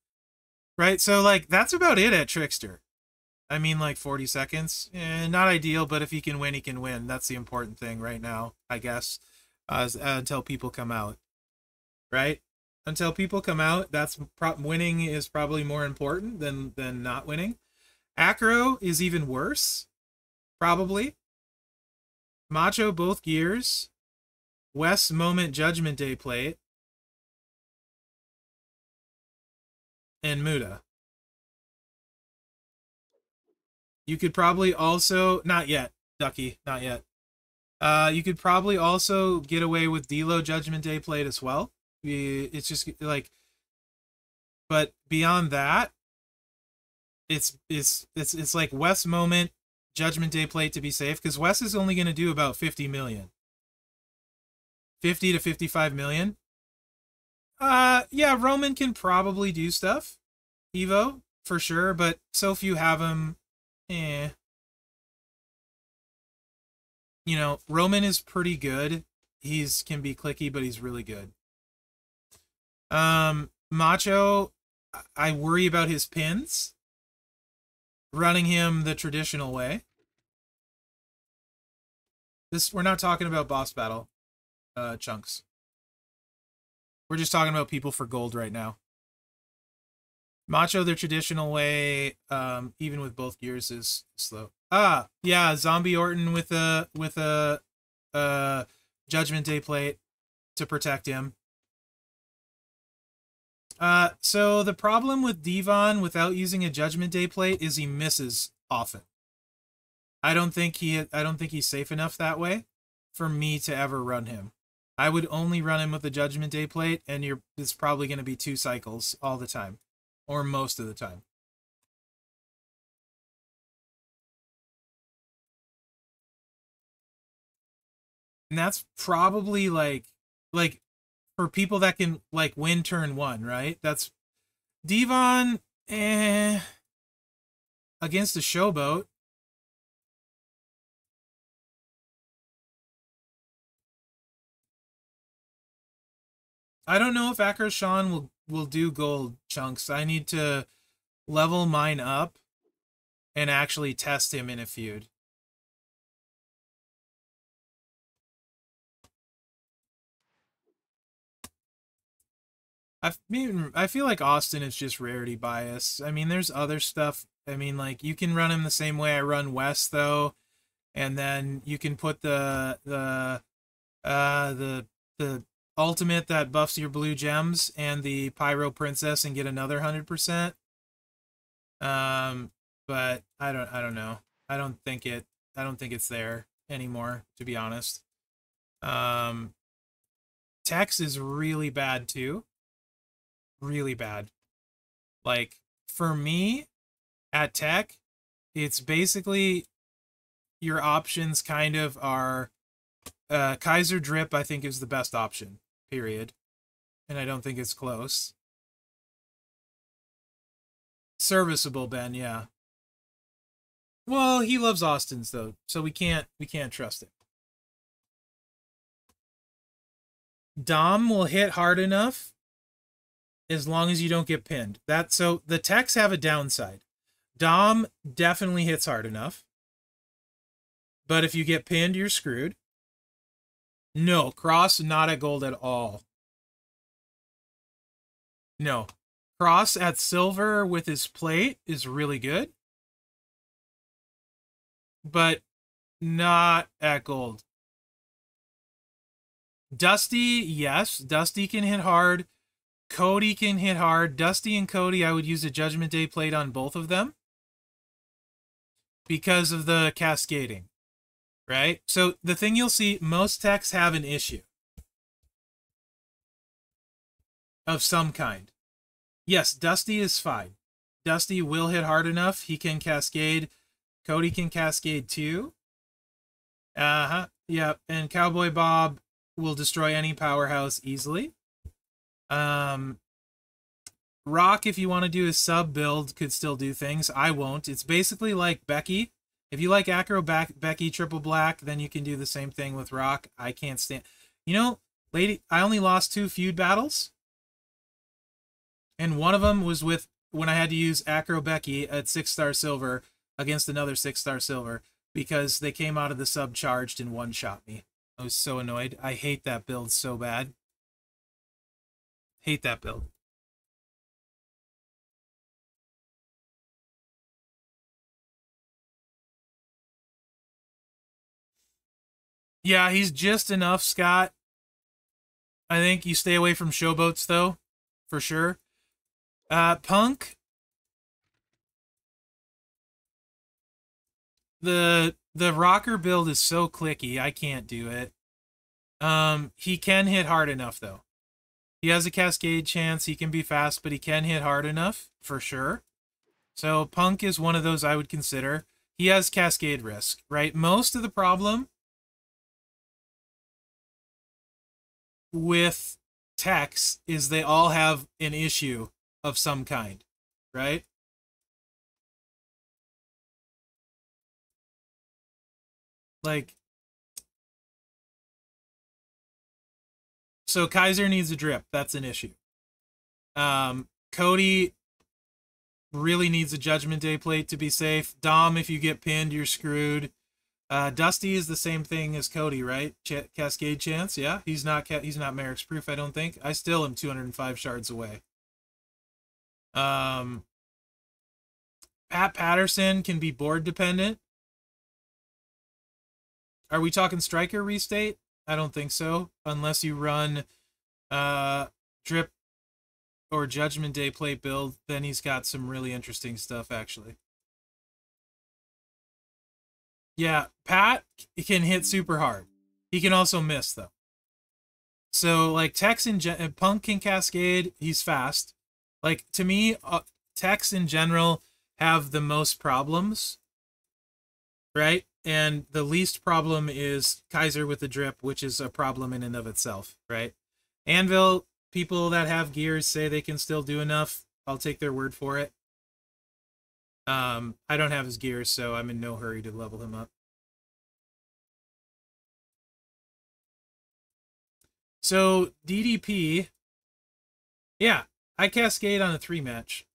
Right? So, like, that's about it at Trickster. I mean, like, 40 seconds. Not ideal, but if he can win, he can win. That's the important thing right now, I guess, until people come out. Right? Until people come out, that's winning is probably more important than not winning. Acro is even worse, probably. Macho both gears. Wes Moment Judgment Day plate. And Muda. You could probably also... Not yet, Ducky. Not yet. You could probably also get away with D'Lo Judgment Day plate as well. It's just like... But beyond that, it's like Wes Moment Judgment Day plate to be safe, because Wes is only going to do about 50 million. 50 to 55 million. Yeah, Roman can probably do stuff. Evo, for sure, but so few have him. You know, Roman is pretty good. He's can be clicky, but he's really good. Macho, I worry about his pins. Running him the traditional way. We're not talking about boss battle chunks. We're just talking about people for gold right now. Macho the traditional way, even with both gears, is slow. Yeah, Zombie Orton with a Judgment Day plate to protect him. So the problem with Devon without using a Judgment Day plate is he misses often. I don't think he's safe enough that way for me to ever run him. I would only run him with the Judgment Day plate, and it's probably going to be 2 cycles all the time, or most of the time. And that's probably like for people that can like win turn 1, right? That's Devon against a Showboat. I don't know if Akroshan will do gold chunks. I need to level mine up and actually test him in a feud. I feel like Austin is just rarity bias. I mean, there's other stuff. I mean, like, you can run him the same way I run Wes, though, and then you can put the ultimate that buffs your blue gems and the Pyro Princess and get another 100%. But I don't know. I don't think it's there anymore, to be honest. Tex is really bad too. Really bad. Like, for me, at Tech, it's basically your options kind of are Kaiser Drip, I think, is the best option, period. And I don't think it's close. Serviceable, Ben, yeah. Well, he loves Austin's though, so we can't trust it. Dom will hit hard enough as long as you don't get pinned. So the techs have a downside. Dom definitely hits hard enough. But if you get pinned, you're screwed. No, Cross not at gold at all. No. Cross at silver with his plate is really good. But not at gold. Dusty, yes. Dusty can hit hard. Cody can hit hard. Dusty and Cody, I would use a Judgment Day plate on both of them because of the cascading, right? So the thing you'll see, most techs have an issue of some kind. Yes, Dusty is fine. Dusty will hit hard enough. He can cascade. Cody can cascade too. Uh-huh. Yep. And Cowboy Bob will destroy any powerhouse easily. Rock, if you want to do a sub build, could still do things. I won't. It's basically like Becky. If you like Acro Becky triple black, then you can do the same thing with Rock. I can't stand. You know, lady, I only lost 2 feud battles. And one of them was with when I had to use Acro Becky at 6-star silver against another 6-star silver because they came out of the sub charged and one-shot me. I was so annoyed. I hate that build so bad. Hate that build. Yeah, he's just enough, Scott. I think you stay away from showboats, though, for sure. Punk. The rocker build is so clicky, I can't do it. He can hit hard enough, though. He has a cascade chance, he can be fast, but he can hit hard enough, for sure. So Punk is one of those I would consider. He has cascade risk, right? Most of the problem with techs is they all have an issue of some kind, right? Like, so Kaiser needs a drip. That's an issue. Cody really needs a Judgment Day plate to be safe. Dom, if you get pinned, you're screwed. Dusty is the same thing as Cody, right? Cascade chance, yeah. He's not Mherex proof, I don't think. I still am 205 shards away. Pat Patterson can be board dependent. Are we talking striker restate? I don't think so, unless you run drip or Judgment Day plate build. Then he's got some really interesting stuff, actually. Yeah, Pat can hit super hard. He can also miss, though. So, like, Tex and Punk can cascade. He's fast. Like, to me, Tex in general have the most problems, right? And the least problem is Kaiser with the drip, which is a problem in and of itself, right? Anvil, people that have gears say they can still do enough. I'll take their word for it. I don't have his gears, so I'm in no hurry to level him up. So, DDP, yeah, I cascade on a 3-match.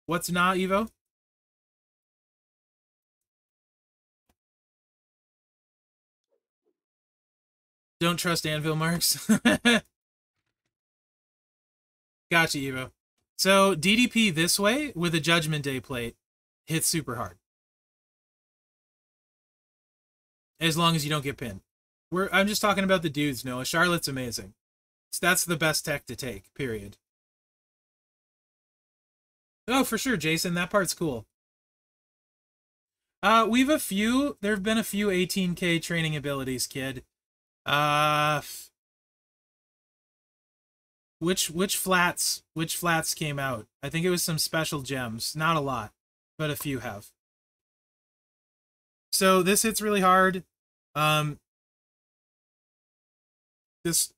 What's not, Evo? Don't trust Anvil marks. Gotcha, Evo. So DDP this way with a Judgment Day plate hits super hard. As long as you don't get pinned. I'm just talking about the dudes, Noah. Charlotte's amazing. So that's the best tech to take, period. Oh, for sure, Jason. That part's cool. We've a few. There have been a few 18K training abilities, kid. Uh, which flats came out? I think it was some special gems. Not a lot, but a few have. So this hits really hard. Um, this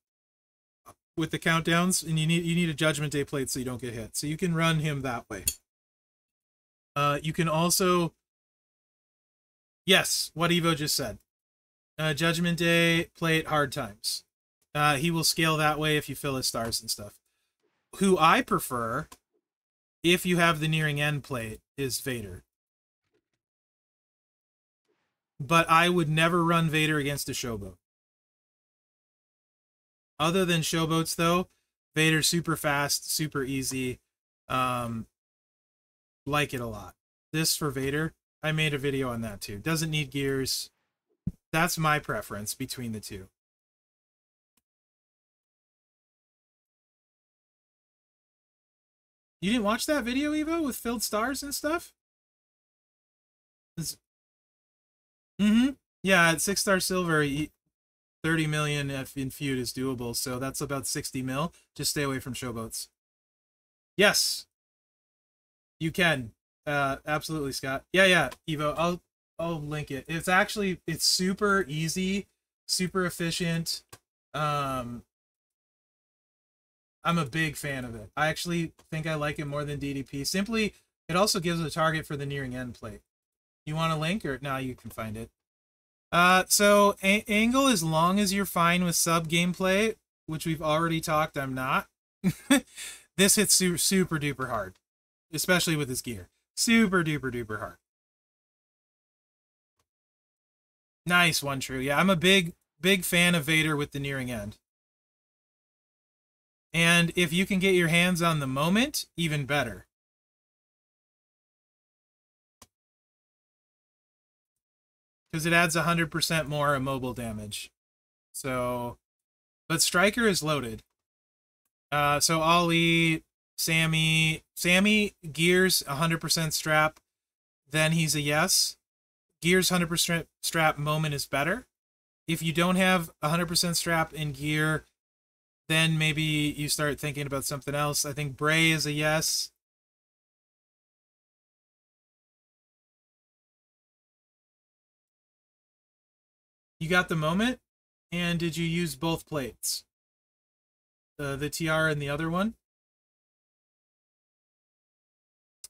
with the countdowns, and you need a Judgment Day plate so you don't get hit. So you can run him that way. You can also, yes, what Evo just said. Judgment Day plate hard times. He will scale that way if you fill his stars and stuff. Who I prefer, if you have the nearing end plate, is Vader. But I would never run Vader against a showboat. Other than showboats, though, Vader's super fast, super easy. Like it a lot. This for Vader, I made a video on that too. Doesn't need gears. That's my preference between the two. You didn't watch that video, Evo, with filled stars and stuff? Mm-hmm. Yeah, at 6-star silver, 30 million in feud is doable, so that's about 60 mil. Just stay away from showboats. Yes, you can. Absolutely, Scott. Yeah, Evo. I'll link it. It's super easy, super efficient. I'm a big fan of it. I actually think I like it more than DDP. Simply, it also gives a target for the nearing end plate. You want a link, or now you can find it. So angle, as long as you're fine with sub gameplay, which we've already talked, I'm not. This hits super duper hard, especially with his gear. Super duper duper hard. Nice one, True. Yeah, I'm a big fan of Vader with the nearing end. And if you can get your hands on the moment, even better. Because it adds 100% more immobile damage. So, but Striker is loaded. So Ollie, Sammy gears 100% strap, then he's a yes. Gears 100% strap moment is better. If you don't have 100% strap in gear, then maybe you start thinking about something else. I think Bray is a yes. You got the moment, and did you use both plates? The TR and the other one?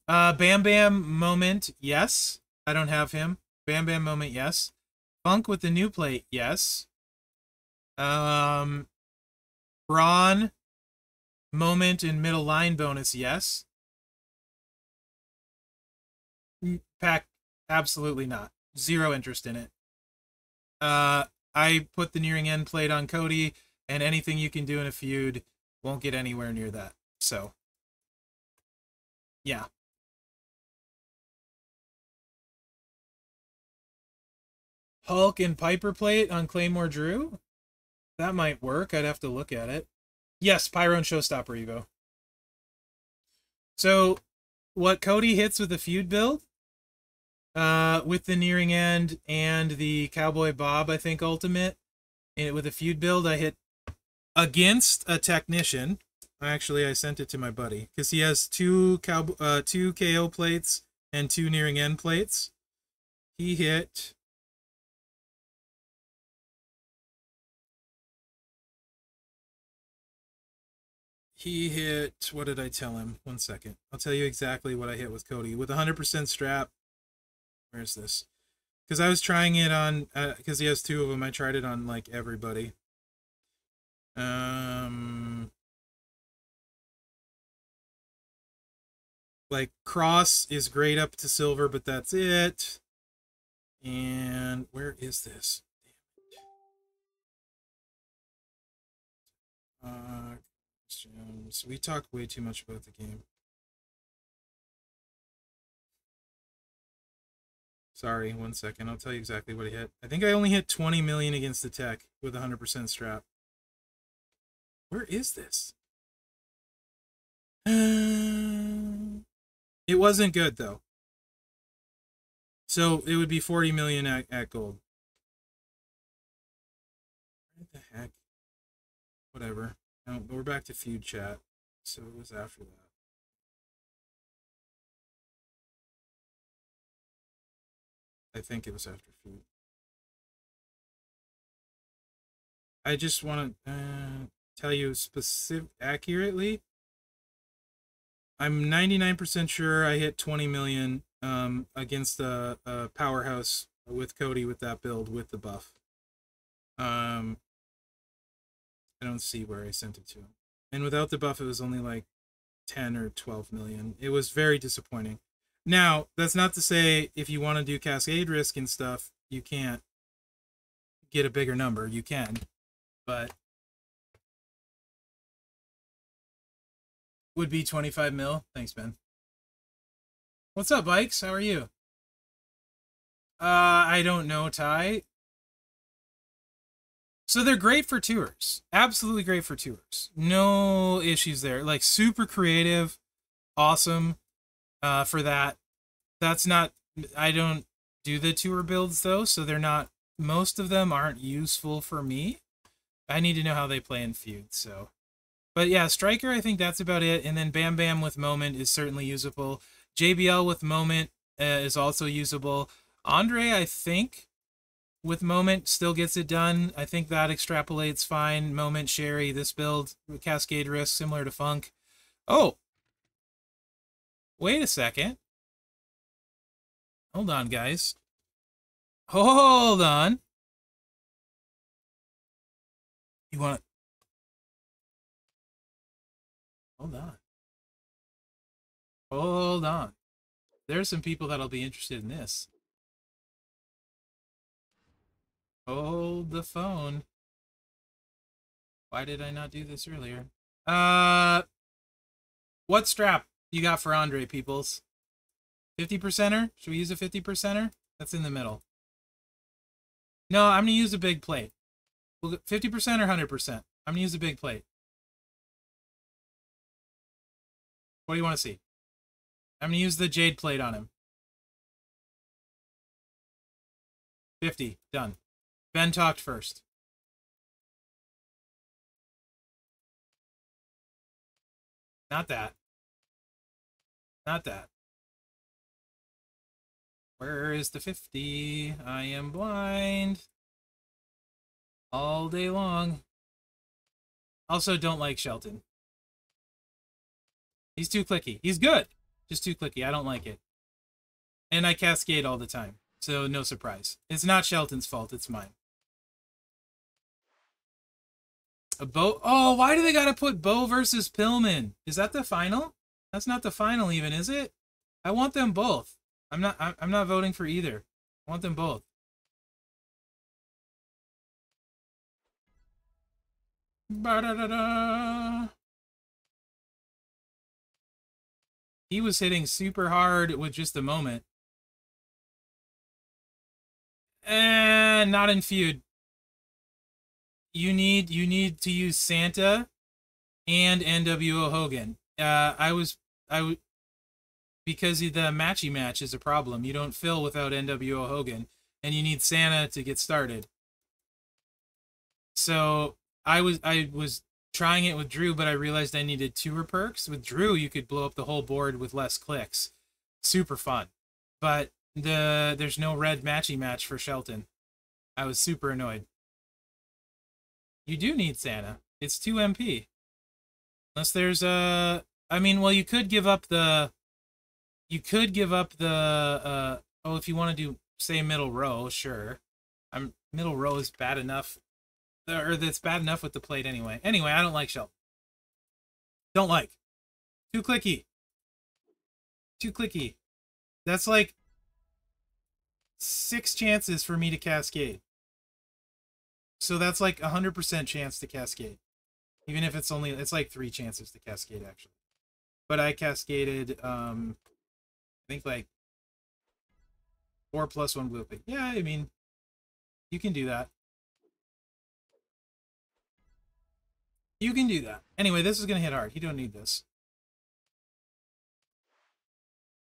Bam Bam moment, yes. I don't have him. Bam Bam moment, yes. Funk with the new plate, yes. Braun moment and middle line bonus, yes. Pack, absolutely not. Zero interest in it. I put the nearing end plate on Cody, and anything you can do in a feud won't get anywhere near that. So, yeah. Hulk and Piper plate on Claymore Drew? That might work. I'd have to look at it. Yes, Pyro and Showstopper Evo. So, what Cody hits with the feud build, with the nearing end and the Cowboy Bob, I think, ultimate, and with a feud build, I hit against a technician. Actually, I sent it to my buddy because he has two KO plates and 2 nearing end plates. He hit what did I tell him? 1 second. I'll tell you exactly what I hit with Cody. With 100% strap. Where's this? Because I was trying it on, because he has 2 of them, I tried it on, like, everybody. Like, Cross is great up to silver, but that's it. And where is this? We talk way too much about the game. Sorry, 1 second. I'll tell you exactly what I hit. I think I only hit 20 million against the tech with 100% strap. Where is this? It wasn't good though. So it would be 40 million at gold. What the heck? Whatever. No, we're back to feud chat. So it was after that. I think it was after feud. I just want to tell you specific accurately. I'm 99% sure I hit 20 million against a powerhouse with Cody with that build with the buff. I don't see where I sent it to him. And without the buff, it was only like 10 or 12 million. It was very disappointing. Now, that's not to say if you want to do Cascade Risk and stuff, you can't get a bigger number. You can, but would be 25 mil. Thanks, Ben. What's up, Bikes? How are you? I don't know, Ty. So they're great for tours. Absolutely great for tours. No issues there. Like super creative, awesome for that. That's not, I don't do the tour builds though, so they're not, most of them aren't useful for me. I need to know how they play in feud, so. But yeah, Striker, I think that's about it. And then Bam Bam with Moment is certainly usable. JBL with Moment is also usable. Andre, I think, with Moment still gets it done. I think that extrapolates fine. Moment, Sherry, this build, Cascade Risk, similar to Funk. Oh, wait a second. Hold on, guys. Hold on. You want... Hold on. Hold on. There's some people that'll be interested in this. Hold the phone. Why did I not do this earlier? What strap you got for Andre, peoples? 50%er? Should we use a 50%er? That's in the middle. No, I'm going to use a big plate. 50% or 100%? I'm going to use a big plate. What do you want to see? I'm going to use the jade plate on him. 50. Done. Ben talked first. Not that. Not that. Where is the 50? I am blind. All day long. Also, don't like Shelton. He's too clicky. He's good. Just too clicky. I don't like it. And I cascade all the time. So, no surprise. It's not Shelton's fault. It's mine. A Bo... Oh, why do they gotta put Bo versus Pillman? Is that the final? That's not the final even, is it? I want them both. I'm not voting for either. I want them both. Ba-da-da-da. He was hitting super hard with just a moment. And not in feud. You need to use Santa and NWO Hogan. Because the matchy match is a problem. You don't fill without NWO Hogan, and you need Santa to get started. So I was trying it with Drew, but I realized I needed tour perks. With Drew, you could blow up the whole board with less clicks. Super fun. But there's no red matchy match for Shelton. I was super annoyed. You do need Santa. It's 2 MP. Unless there's a... I mean, well, you could give up the... oh, if you want to do, say, middle row, sure. Middle row is bad enough. Or that's bad enough with the plate anyway. Anyway, I don't like Shelton. Don't like. Too clicky. Too clicky. That's like 6 chances for me to cascade. So that's like 100% chance to cascade. Even if it's only, it's like 3 chances to cascade, actually. But I cascaded, I think like 4 plus 1 blue pick. Yeah, I mean, you can do that. You can do that. Anyway, this is going to hit hard. You don't need this.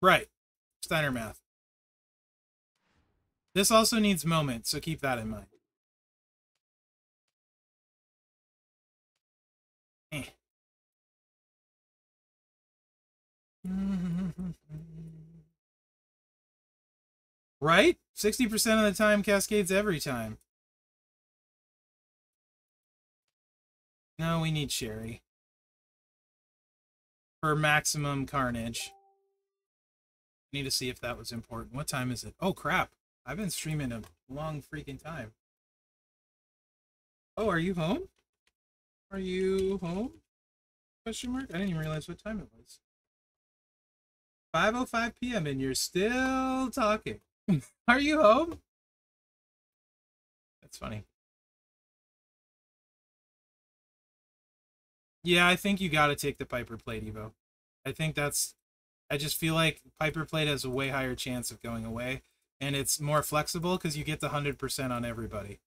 Right. Steiner math. This also needs moment, so keep that in mind. Eh. Right? 60% of the time cascades every time. No, we need Sherry. For maximum carnage. Need to see if that was important. What time is it? Oh, crap. I've been streaming a long freaking time. Oh, are you home? Are you home? Question mark? I didn't even realize what time it was. 5:05 p.m. and you're still talking. Are you home? That's funny. Yeah, I think you got to take the Piper Plate, Evo. I think that's... I just feel like Piper Plate has a way higher chance of going away. And it's more flexible because you get the 100% on everybody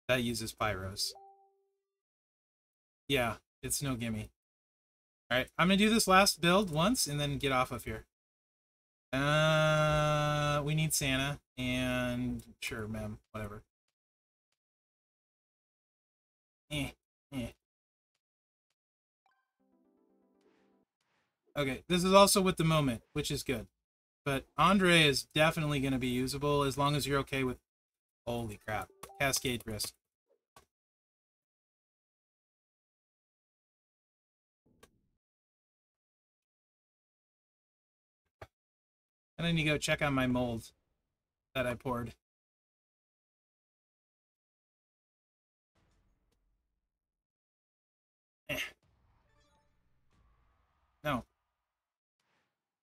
that uses Pyros. Yeah, it's no gimme. Alright, I'm going to do this last build once and then get off of here. We need Santa and... Sure, ma'am. Whatever. Eh. Okay, this is also with the moment, which is good. But Andre is definitely going to be usable as long as you're okay with... Holy crap. Cascade risk. And I need to go check on my mold that I poured. Eh. No.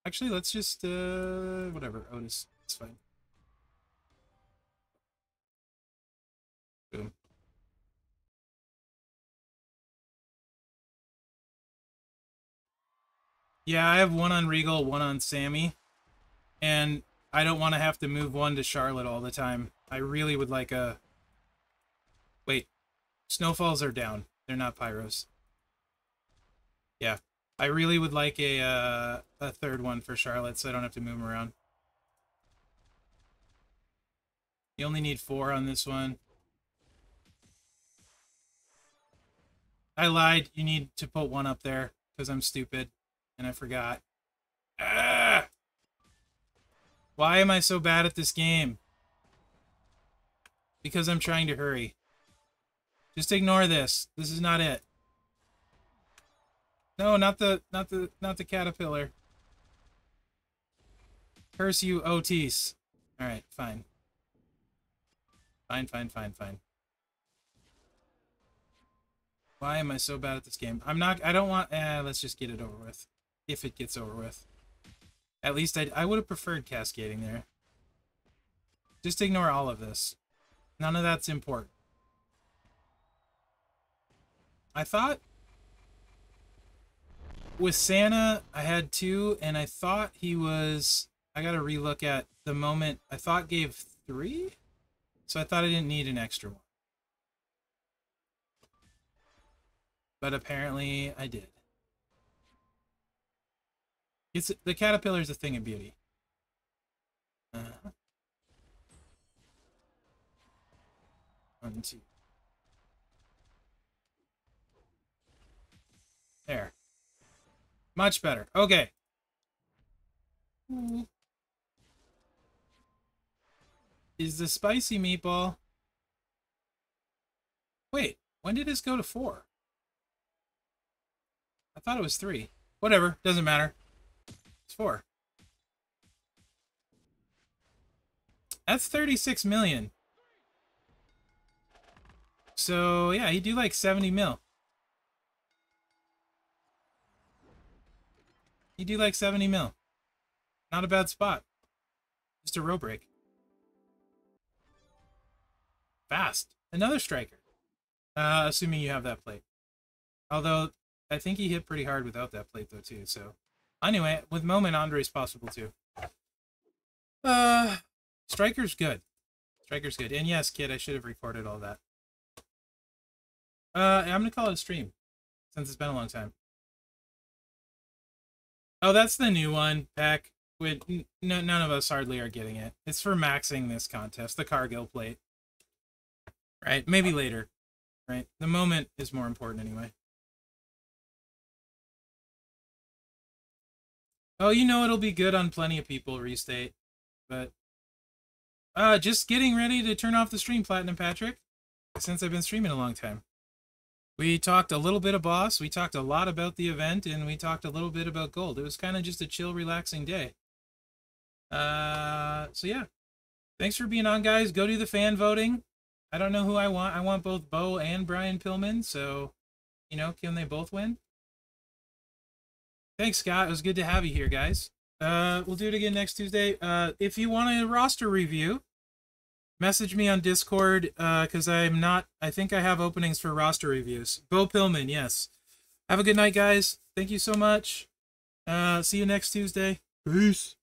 Actually, let's just, whatever, Otis. It's fine. Boom. Yeah, I have one on Regal, one on Sammy. And I don't want to have to move one to Charlotte all the time. I really would like a... Wait. Snowfalls are down. They're not Pyros. Yeah. I really would like a third one for Charlotte so I don't have to move them around. You only need 4 on this one. I lied. You need to put 1 up there because I'm stupid and I forgot. Ah! Why am I so bad at this game? Because I'm trying to hurry. Just ignore this. This is not it. No, not the caterpillar. Curse you, Otis. Alright, fine. Fine. Why am I so bad at this game? I don't want... let's just get it over with. If it gets over with. At least I would have preferred cascading there. Just ignore all of this. None of that's important. I thought... With Santa, I had 2, and I thought he was... I gotta relook at the moment. I thought gave 3? So I thought I didn't need an extra one. But apparently I did. The caterpillar's a thing of beauty. Uh-huh. 1, 2. There. Much better. Okay. Is the spicy meatball... Wait, when did this go to 4? I thought it was 3. Whatever, doesn't matter. It's 4. That's 36 million. So, yeah, he'd do like 70 mil. He'd do like 70 mil. Not a bad spot. Just a row break. Fast. Another striker. Assuming you have that plate. Although, I think he hit pretty hard without that plate, though, too. So, anyway, with moment, Andre's possible, too. Striker's good. Striker's good. And yes, kid, I should have recorded all that. I'm gonna call it a stream, since it's been a long time. Oh, that's the new one, Peck. None of us hardly are getting it. It's for maxing this contest, the Cargill plate. Right? Maybe later. Right? The moment is more important anyway. Oh, you know it'll be good on plenty of people, Restate. But just getting ready to turn off the stream, Platinum Patrick, since I've been streaming a long time. We talked a little bit of Boss, we talked a lot about the event, and we talked a little bit about Gold. It was kind of just a chill, relaxing day. So yeah. Thanks for being on, guys. Go do the fan voting. I don't know who I want. I want both Bo and Brian Pillman, so, you know, can they both win? Thanks, Scott. It was good to have you here, guys. We'll do it again next Tuesday. If you want a roster review, message me on Discord, because I think I have openings for roster reviews. Bo Pillman, yes. Have a good night, guys. Thank you so much. See you next Tuesday. Peace.